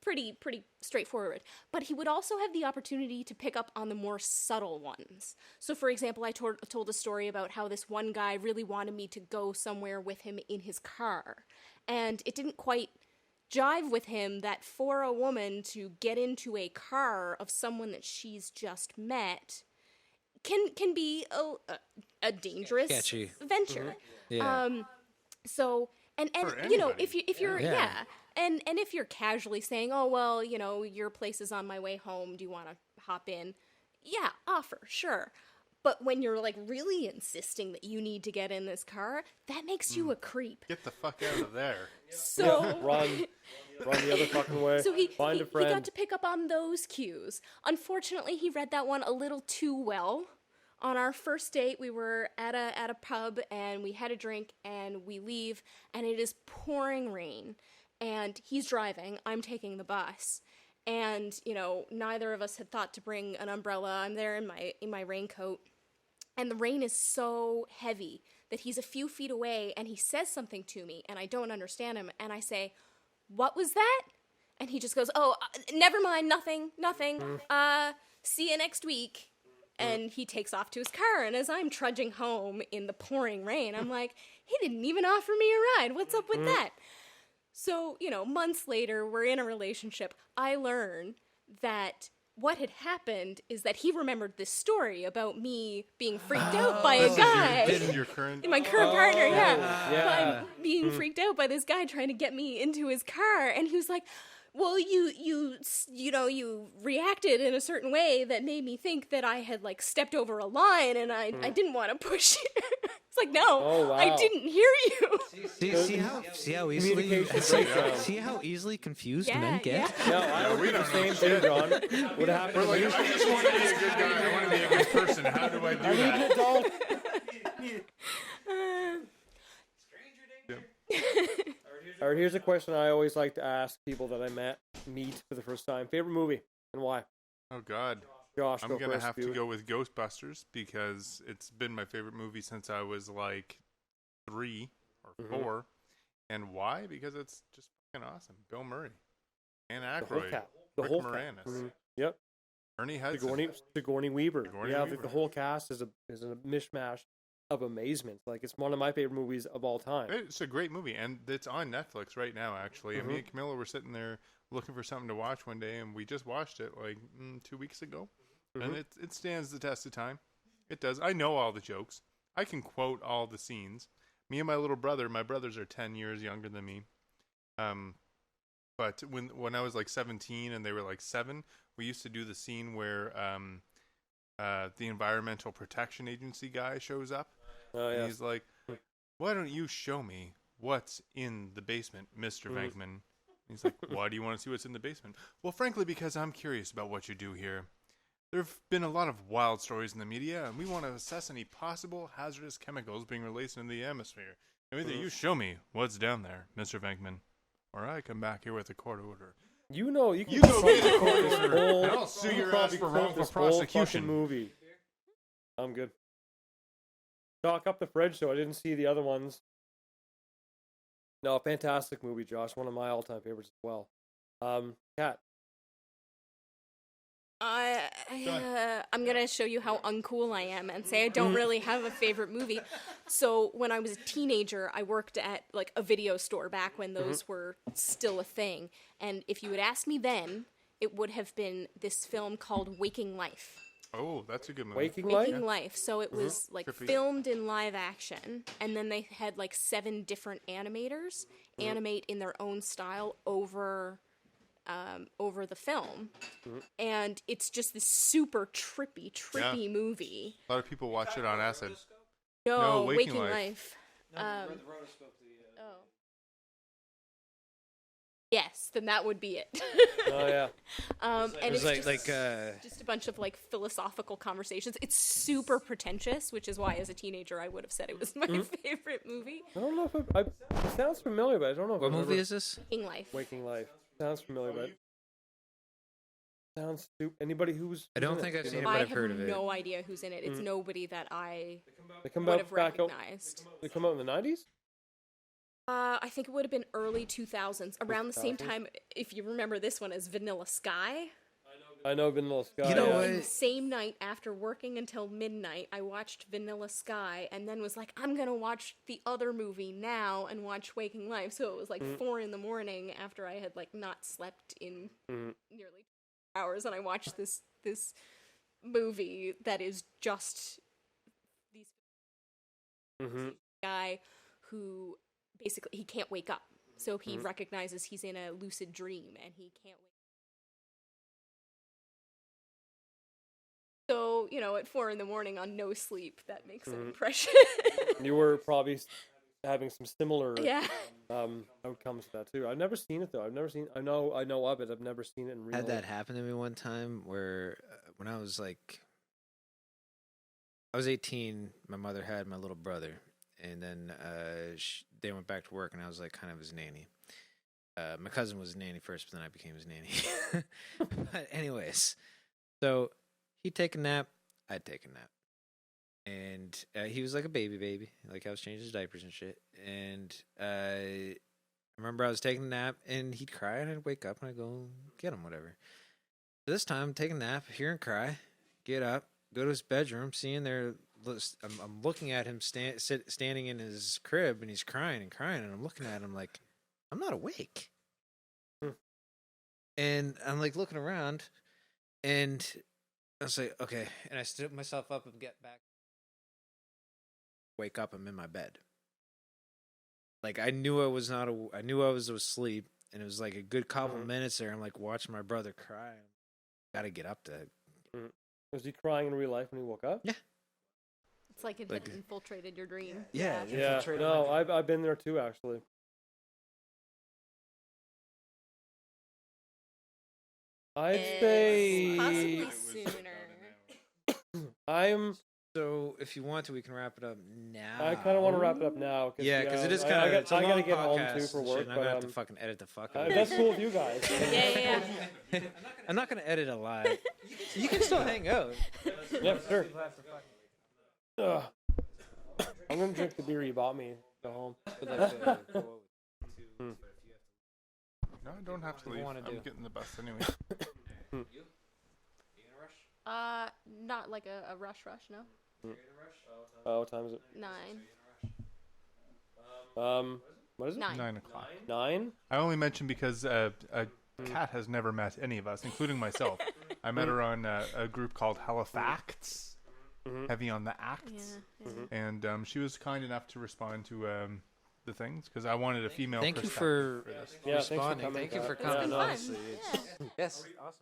pretty straightforward. But he would also have the opportunity to pick up on the more subtle ones. So for example, I told a story about how this one guy really wanted me to go somewhere with him in his car, and it didn't quite jive with him that for a woman to get into a car of someone that she's just met can be a dangerous Sketchy. venture. Yeah. So and For if you're Yeah. and if you're casually saying, oh well, your place is on my way home, do you want to hop in? Yeah, offer, sure. But when you're really insisting that you need to get in this car, that makes you a creep. Get the fuck out of there. So Run the other fucking way. So he Find a friend. he got to pick up on those cues. Unfortunately, he read that one a little too well. On our first date, we were at a pub and we had a drink and we leave and it is pouring rain and he's driving, I'm taking the bus. And, neither of us had thought to bring an umbrella. I'm there in my raincoat. And the rain is so heavy that he's a few feet away and he says something to me and I don't understand him. And I say, "What was that?" And he just goes, "Oh, never mind, nothing. See you next week." And he takes off to his car. And as I'm trudging home in the pouring rain, I'm like, he didn't even offer me a ride. What's up with that? So, months later, we're in a relationship. I learn that what had happened is that he remembered this story about me being freaked out by a guy. Your current. My current partner, yeah. Yeah. By being freaked out by this guy trying to get me into his car, and he was like, well, you reacted in a certain way that made me think that I had like stepped over a line, and I didn't want to push you. It's like, no, Oh, wow. I didn't hear you. See how easily Communication breakdown. see how easily confused Yeah, men get. Yeah, I would do the same thing, John. What happened? We're like, I just want to be a good guy. I want to be a good person. How do I do I need that? an adult. All right, here's a question I always like to ask people that I meet for the first time. Favorite movie and why? Oh God. Josh, I'm go gonna first, have to dude. go with Ghostbusters because it's been my favorite movie since I was like 3 or 4. And why? Because it's just fucking awesome. Bill Murray, Dan The whole Aykroyd, cat. The Rick whole Moranis, cast. Mhm. Yep. Ernie Hudson. Sigourney Weaver. Sigourney Yeah, Weaver. the whole cast is a mishmash of amazement. Like, it's one of my favorite movies of all time. It's a great movie, and it's on Netflix right now. Actually, and me and Camilla were sitting there looking for something to watch one day, and we just watched it like 2 weeks ago, and it stands the test of time. It does. I know all the jokes. I can quote all the scenes. Me and my little brother. My brothers are 10 years younger than me. But when I was like 17 and they were like 7, we used to do the scene where the Environmental Protection Agency guy shows up. Oh, And yeah. he's like, why don't you show me what's in the basement, Mr. Venkman? He's like, why do you want to see what's in the basement? Well, frankly, because I'm curious about what you do here. There have been a lot of wild stories in the media, and we want to assess any possible hazardous chemicals being released in the atmosphere. Now, either you show me what's down there, Mr. Venkman, or I come back here with a court order. You know, you can You go probably get a court quote this order, whole- and I'll sue you your can ass probably for quote wrongful this whole fucking prosecution. movie. I'm good. Stock up the fridge, so I didn't see the other ones. No, fantastic movie, Josh. One of my all-time favorites as well. Kat. I'm gonna show you how uncool I am and say I don't really have a favorite movie. So when I was a teenager, I worked at like a video store back when those were still a thing. And if you had asked me then, it would have been this film called Waking Life. Oh, that's a good movie. Waking Life? Waking Life. So it was like Trippy. filmed in live action, and then they had like 7 different animators animate in their own style over the film, and it's just this super trippy movie. A lot of people watch it on acid. No, Waking Waking Life. Life. Oh. Yes, then that would be it. Oh, yeah. And It was it's like just a bunch of like philosophical conversations. It's super pretentious, which is why as a teenager I would have said it was my favorite movie. I don't know if it sounds familiar, but I don't know if what I've movie ever- is this? Waking Life. Waking Life. Sounds familiar, but sounds stupid. Anybody who's I don't in think I've seen it, I but I've have heard of it. no idea who's in it. It's nobody that I They come would out have back out. recognized. They come out in the 90s. I think it would have been early 2000s, around the same 2000s? time, if you remember this one as Vanilla Sky. I know Vanilla Sky. You know yeah. what? And the same night, after working until midnight, I watched Vanilla Sky and then was like, I'm gonna watch the other movie now and watch Waking Life. So it was like 4 a.m. after I had like not slept in nearly 2 hours, and I watched this movie that is just these guy who basically he can't wake up, so he recognizes he's in a lucid dream and he can't wake. So, at 4 a.m. on no sleep, that makes an impression. You were probably having some similar Yeah. outcomes to that too. I've never seen it though. I know of it. I've never seen it in real Had that life. happen to me one time where when I was 18, my mother had my little brother, and then they went back to work, and I was like kind of his nanny. My cousin was his nanny first, but then I became his nanny. But anyways, so he'd take a nap, I'd take a nap. And he was like a baby. Like I was changing his diapers and shit. And I remember I was taking a nap, and he'd cry, and I'd wake up, and I'd go get him, whatever. This time, take a nap, hear him cry, get up, go to his bedroom, seeing there, I'm looking at him standing in his crib, and he's crying, and I'm looking at him like, I'm not awake. And I'm like looking around, And I was like, okay. And I stood myself up and get back. Wake up, I'm in my bed. Like I knew I was asleep, and it was like a good couple minutes there. I'm like watching my brother cry. Got to get up to. Was he crying in real life when he woke up? Yeah. It's like it had infiltrated your dream. Yeah. Yeah. No, I've been there too, actually. I'd say Possibly sooner. I'm. So if you want to, we can wrap it up now. I kind of want to wrap it up now. Yeah, because it is kind of. I gotta get home too for work. I'm gonna have to fucking edit the fuck out. That's cool with you guys. Yeah. I'm not gonna edit a lie. You can still hang out. Yeah, sure. I'm gonna drink the beer you bought me. Go home. No, I don't have to leave. I'm getting the bus anyway. Not like a rush, no. Oh, what time is it? 9. What is it? 9. 9:00. 9? I only mentioned because Kat has never met any of us, including myself. I met her on a group called Halifax, heavy on the acts, and she was kind enough to respond to the things because I wanted a female. Thank you for this. responding. Thank you for coming. Yeah, Honestly, yes, awesome.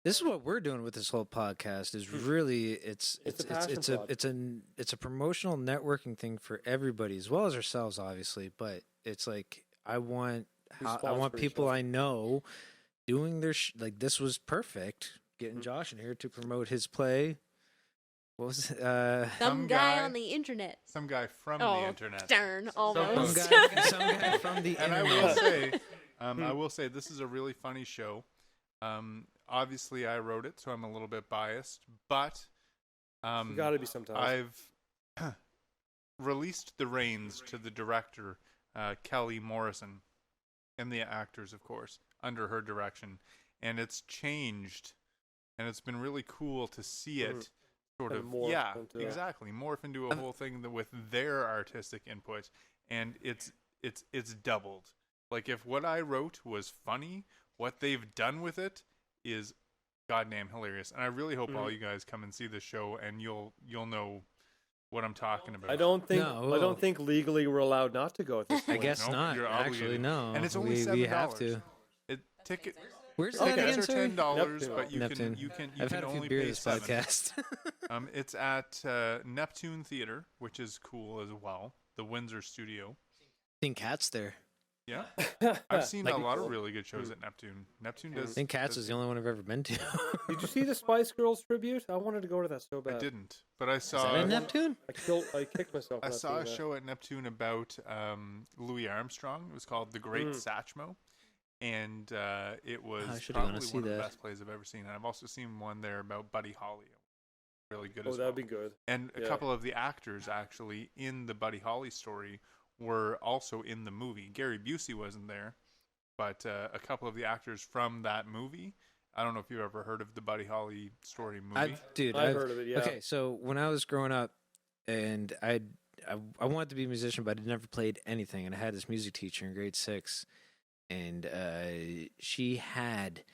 This is what we're doing with this whole podcast. Is really it's a promotional networking thing for everybody as well as ourselves, obviously. But it's like I want people I know doing their like this was perfect. Getting Josh in here to promote his play. What was it? Some guy on the internet. Some guy from the internet. Darn, almost. Some guy from the and internet. I will say this is a really funny show. Obviously, I wrote it, so I'm a little bit biased, but you gotta be sometimes. I've released the reins to the director, Kelly Morrison, and the actors, of course, under her direction, and it's changed, and it's been really cool to see it sort of morph into a whole thing with their artistic input, and it's doubled. Like if what I wrote was funny, what they've done with it is goddamn hilarious, and I really hope all you guys come and see the show, and you'll know what I'm talking about. I don't think legally we're allowed not to go at this point. I guess not. You're actually, obligated. no. And it's only $7. We have to. Ticket. Where's that again, Tickets are sir? $10, but Neptune. you can I've had a few only beers pay this $7. podcast. It's at Neptune Theatre, which is cool as well. The Windsor studio. I think Cat's there. Yeah, I've seen a lot of really good shows at Neptune. Neptune does. I think Cat's is the only one I've ever been to. Did you see the Spice Girls tribute? I wanted to go to that so bad. I didn't, but I saw. Is that in Neptune? I kicked myself. I saw a show at Neptune about Louis Armstrong. It was called The Great Satchmo, and it was probably one of the best plays I've ever seen. And I've also seen one there about Buddy Holly. Really good as well. Oh, that'd be good. And a couple of the actors actually in the Buddy Holly story were also in the movie. Gary Busey wasn't there, but a couple of the actors from that movie. I don't know if you've ever heard of the Buddy Holly story movie. I've heard of it, yeah. Okay, so when I was growing up, and I wanted to be a musician, but I never played anything, and I had this music teacher in grade 6, and she had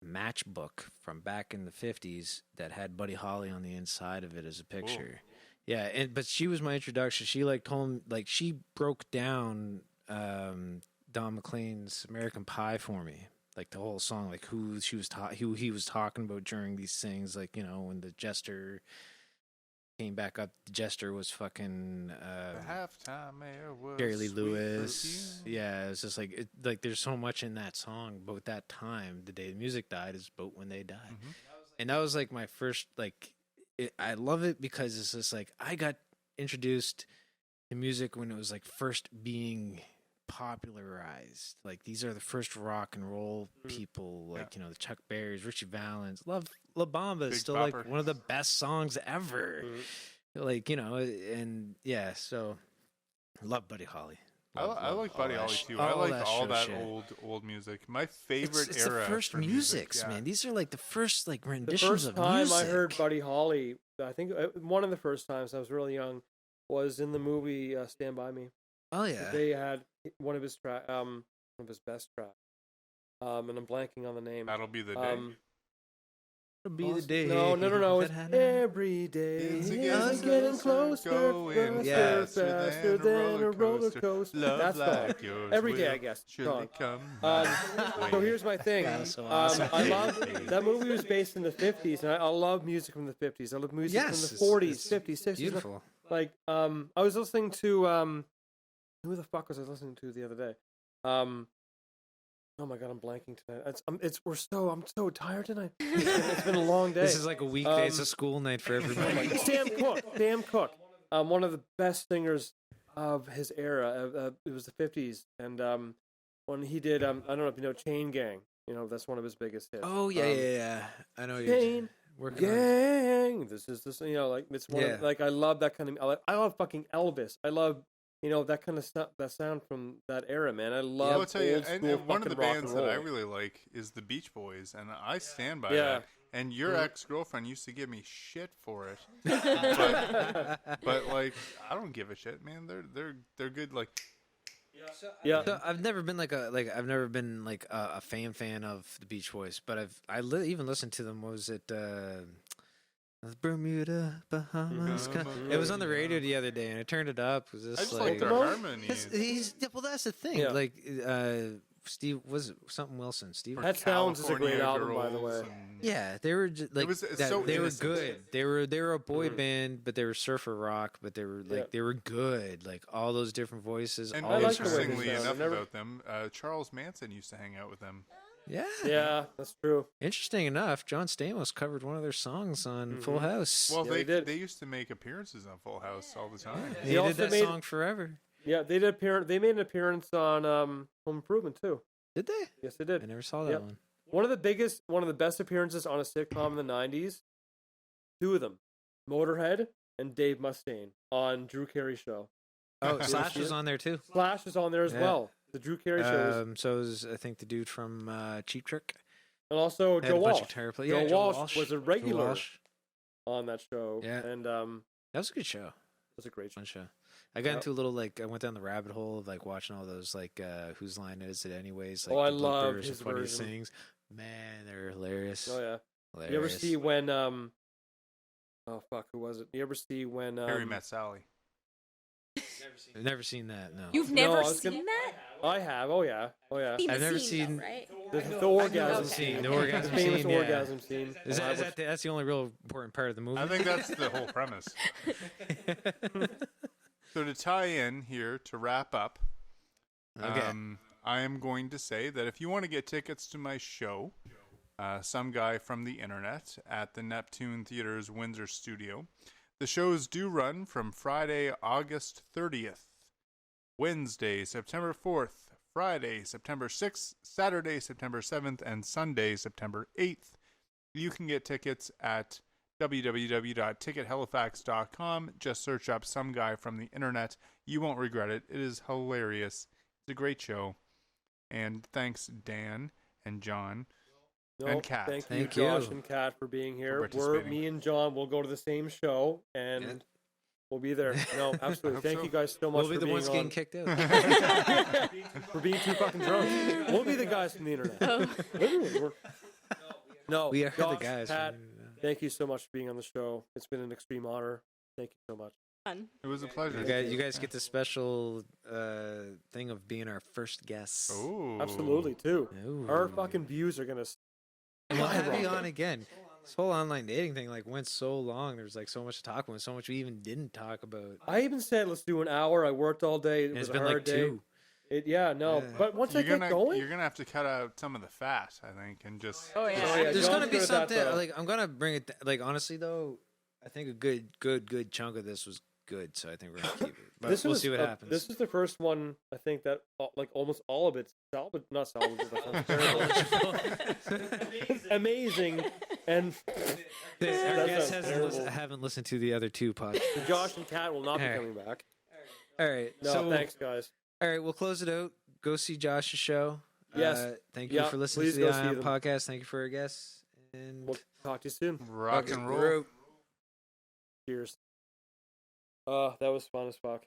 a matchbook from back in the 50s that had Buddy Holly on the inside of it as a picture. Ooh. Yeah, but she was my introduction. She she broke down Don McLean's American Pie for me, like the whole song, like who he was talking about during these things, like when the jester came back up. The jester was fucking the halftime mayor was Jerry Lee Lewis. Yeah, it's just like there's so much in that song about that time. The day the music died is about when they died, and that was like my first like. I love it because it's just like I got introduced to music when it was like first being popularized. Like these are the first rock and roll people, like the Chuck Berrys, Richie Valens. Love La Bamba is still Bopper. like one of the best songs ever. Like and yeah, so love Buddy Holly. I like Buddy Holly too. I like all that old music. My favorite it's era. The first for musics, music, man. These are like the first like renditions of music. The first time I heard Buddy Holly, I think one of the first times I was really young, was in the movie Stand By Me. Oh yeah. They had one of his best tracks. And I'm blanking on the name. That'll Be the Day. It'll be the day. No. It's every day. It's It's getting closer, going faster than a roller coaster. Love That's like gone. yours Every day, will I guess. surely Gone. come So here's my thing. That's so awesome. I love that movie was based in the 50s, and I love music from the 50s. I love music Yes, from the 40s, it's 50s, 60s. Beautiful. Like, I was listening to who the fuck was I listening to the other day? Oh my god, I'm blanking tonight. I'm so tired tonight. It's been a long day. This is like a weekday. It's a school night for everybody. Sam Cooke, one of the best singers of his era. It was the 50s, and when he did, I don't know if you know Chain Gang. You know, that's one of his biggest hits. Oh yeah. I know Chain you're working on. Gang. This. You know, like it's one. Yeah. Of, like I love that kind of. I love fucking Elvis. I love. You know, that kind of stuff, that sound from that era, man. I love I'll tell you, old and school one of the fucking rock and bands that I roll. really like is the Beach Boys, and I stand by Yeah. that. And your ex-girlfriend used to give me shit for it, but like I don't give a shit, man. They're good. Like Yeah. So I've never been like a fan of the Beach Boys, but even listened to them. What was it? Bermuda, Bahamas. It was on the radio the other day, and I turned it up. It was I just just like their harmonies. well, that's the thing. Yeah. Like Steve was it something Wilson. Steve. That Sounds is a great California album, by the way. Girls and- Yeah, they were just, like was that, so they were innocent. good. They were a boy band, but they were surfer rock. But they were like they were good. Like all those different voices. And all I those like the way they interestingly sound. enough I've never- about them, Charles Manson used to hang out with them. Yeah. Yeah, that's true. Interesting enough, John Stamos covered one of their songs on Full House. Well, Yeah, they did. they used to make appearances on Full House all the time. he He did also that made- song forever. Yeah, they made an appearance on Home Improvement too. Did they? Yes, they I did. never saw that Yep. one. One of the best appearances on a sitcom in the '90s. Two of them, Motorhead and Dave Mustaine on Drew Carey show. Oh, you Slash see was it? on there too. Slash was on there as Yeah. well. The Drew Carey show was, So was I think the dude from Cheap Trick. and also Had Joe a bunch Walsh. of guitar play- Joe, yeah, Joe Walsh Walsh. was a Joe regular Walsh. on that show, Yeah. and That was a good show. it was a great show. Fun show. I got Yep. into a little I went down the rabbit hole of like watching all those like Whose Line Is It Anyways? Like Oh, I the love bloopers, his the funniest version. things. Man, they're hilarious. Oh yeah. Hilarious. You ever see when oh fuck, who was it? You ever see when Harry Met Sally. I've never seen that. No. You've No, never I was seen gonna- that? I have. Oh yeah. Seen I've the never scene, seen- though, right? The orgasm Okay. scene. The orgasm the famous scene, yeah. orgasm scene. That's the only real important part of the movie? I think that's the whole premise. So to tie in here, to wrap up, Okay. I am going to say that if you want to get tickets to my show, Some Guy from the Internet at the Neptune Theater's Windsor studio, the shows do run from Friday, August 30th, Wednesday, September 4th, Friday, September 6th, Saturday, September 7th, and Sunday, September 8th. You can get tickets at www.tickethalifax.com. Just search up Some Guy from the Internet. You won't regret it. It is hilarious. It's a great show. And thanks, Dan and John. And Kat. Thank you, Thank Josh you. and Kat, for being here. participating. Me and John will go to the same show, and Yeah. we'll be there. No, absolutely. hope Thank so. you guys so much We'll be for the being ones on. getting kicked out. For being too fucking drunk. We'll be the guys from the internet. Literally, no, We are the Josh, guys. Kat, thank you so much for being on the show. It's been an extreme honor. Thank you so much. Fun. It was a pleasure. You guys get the special thing of being our first guests. Oh, Absolutely, too. Ooh. Our fucking views are gonna. And we'll have you on again. This whole online dating thing went so long. There's so much to talk about, so much we even didn't talk about. I even said let's do an hour. I worked all day. It And was it's a been hard day. 2. No. Yeah. But once I You're get going, gonna have to cut out some of the fat, I think, and just. Oh, yeah. Oh, yeah. There's John's gonna be good at that, something though. I'm gonna bring it. Honestly though, I think a good chunk of this was good. So I think we're gonna keep it. But we'll see what happens. This is the first one I think that almost all of it's not salvage. Amazing, and Our That guests sounds terrible. haven't listened to the other 2 podcasts. Josh and Kat will not be Alright. coming back. All right. No, so thanks, guys. all right, we'll close it out. Go see Josh's show. Yes. Thank you Yeah, for listening please to the go see ION them. podcast. Thank you for our guests. And We'll talk to you soon. Rock and roll. Roll. Cheers. That was fun as fuck.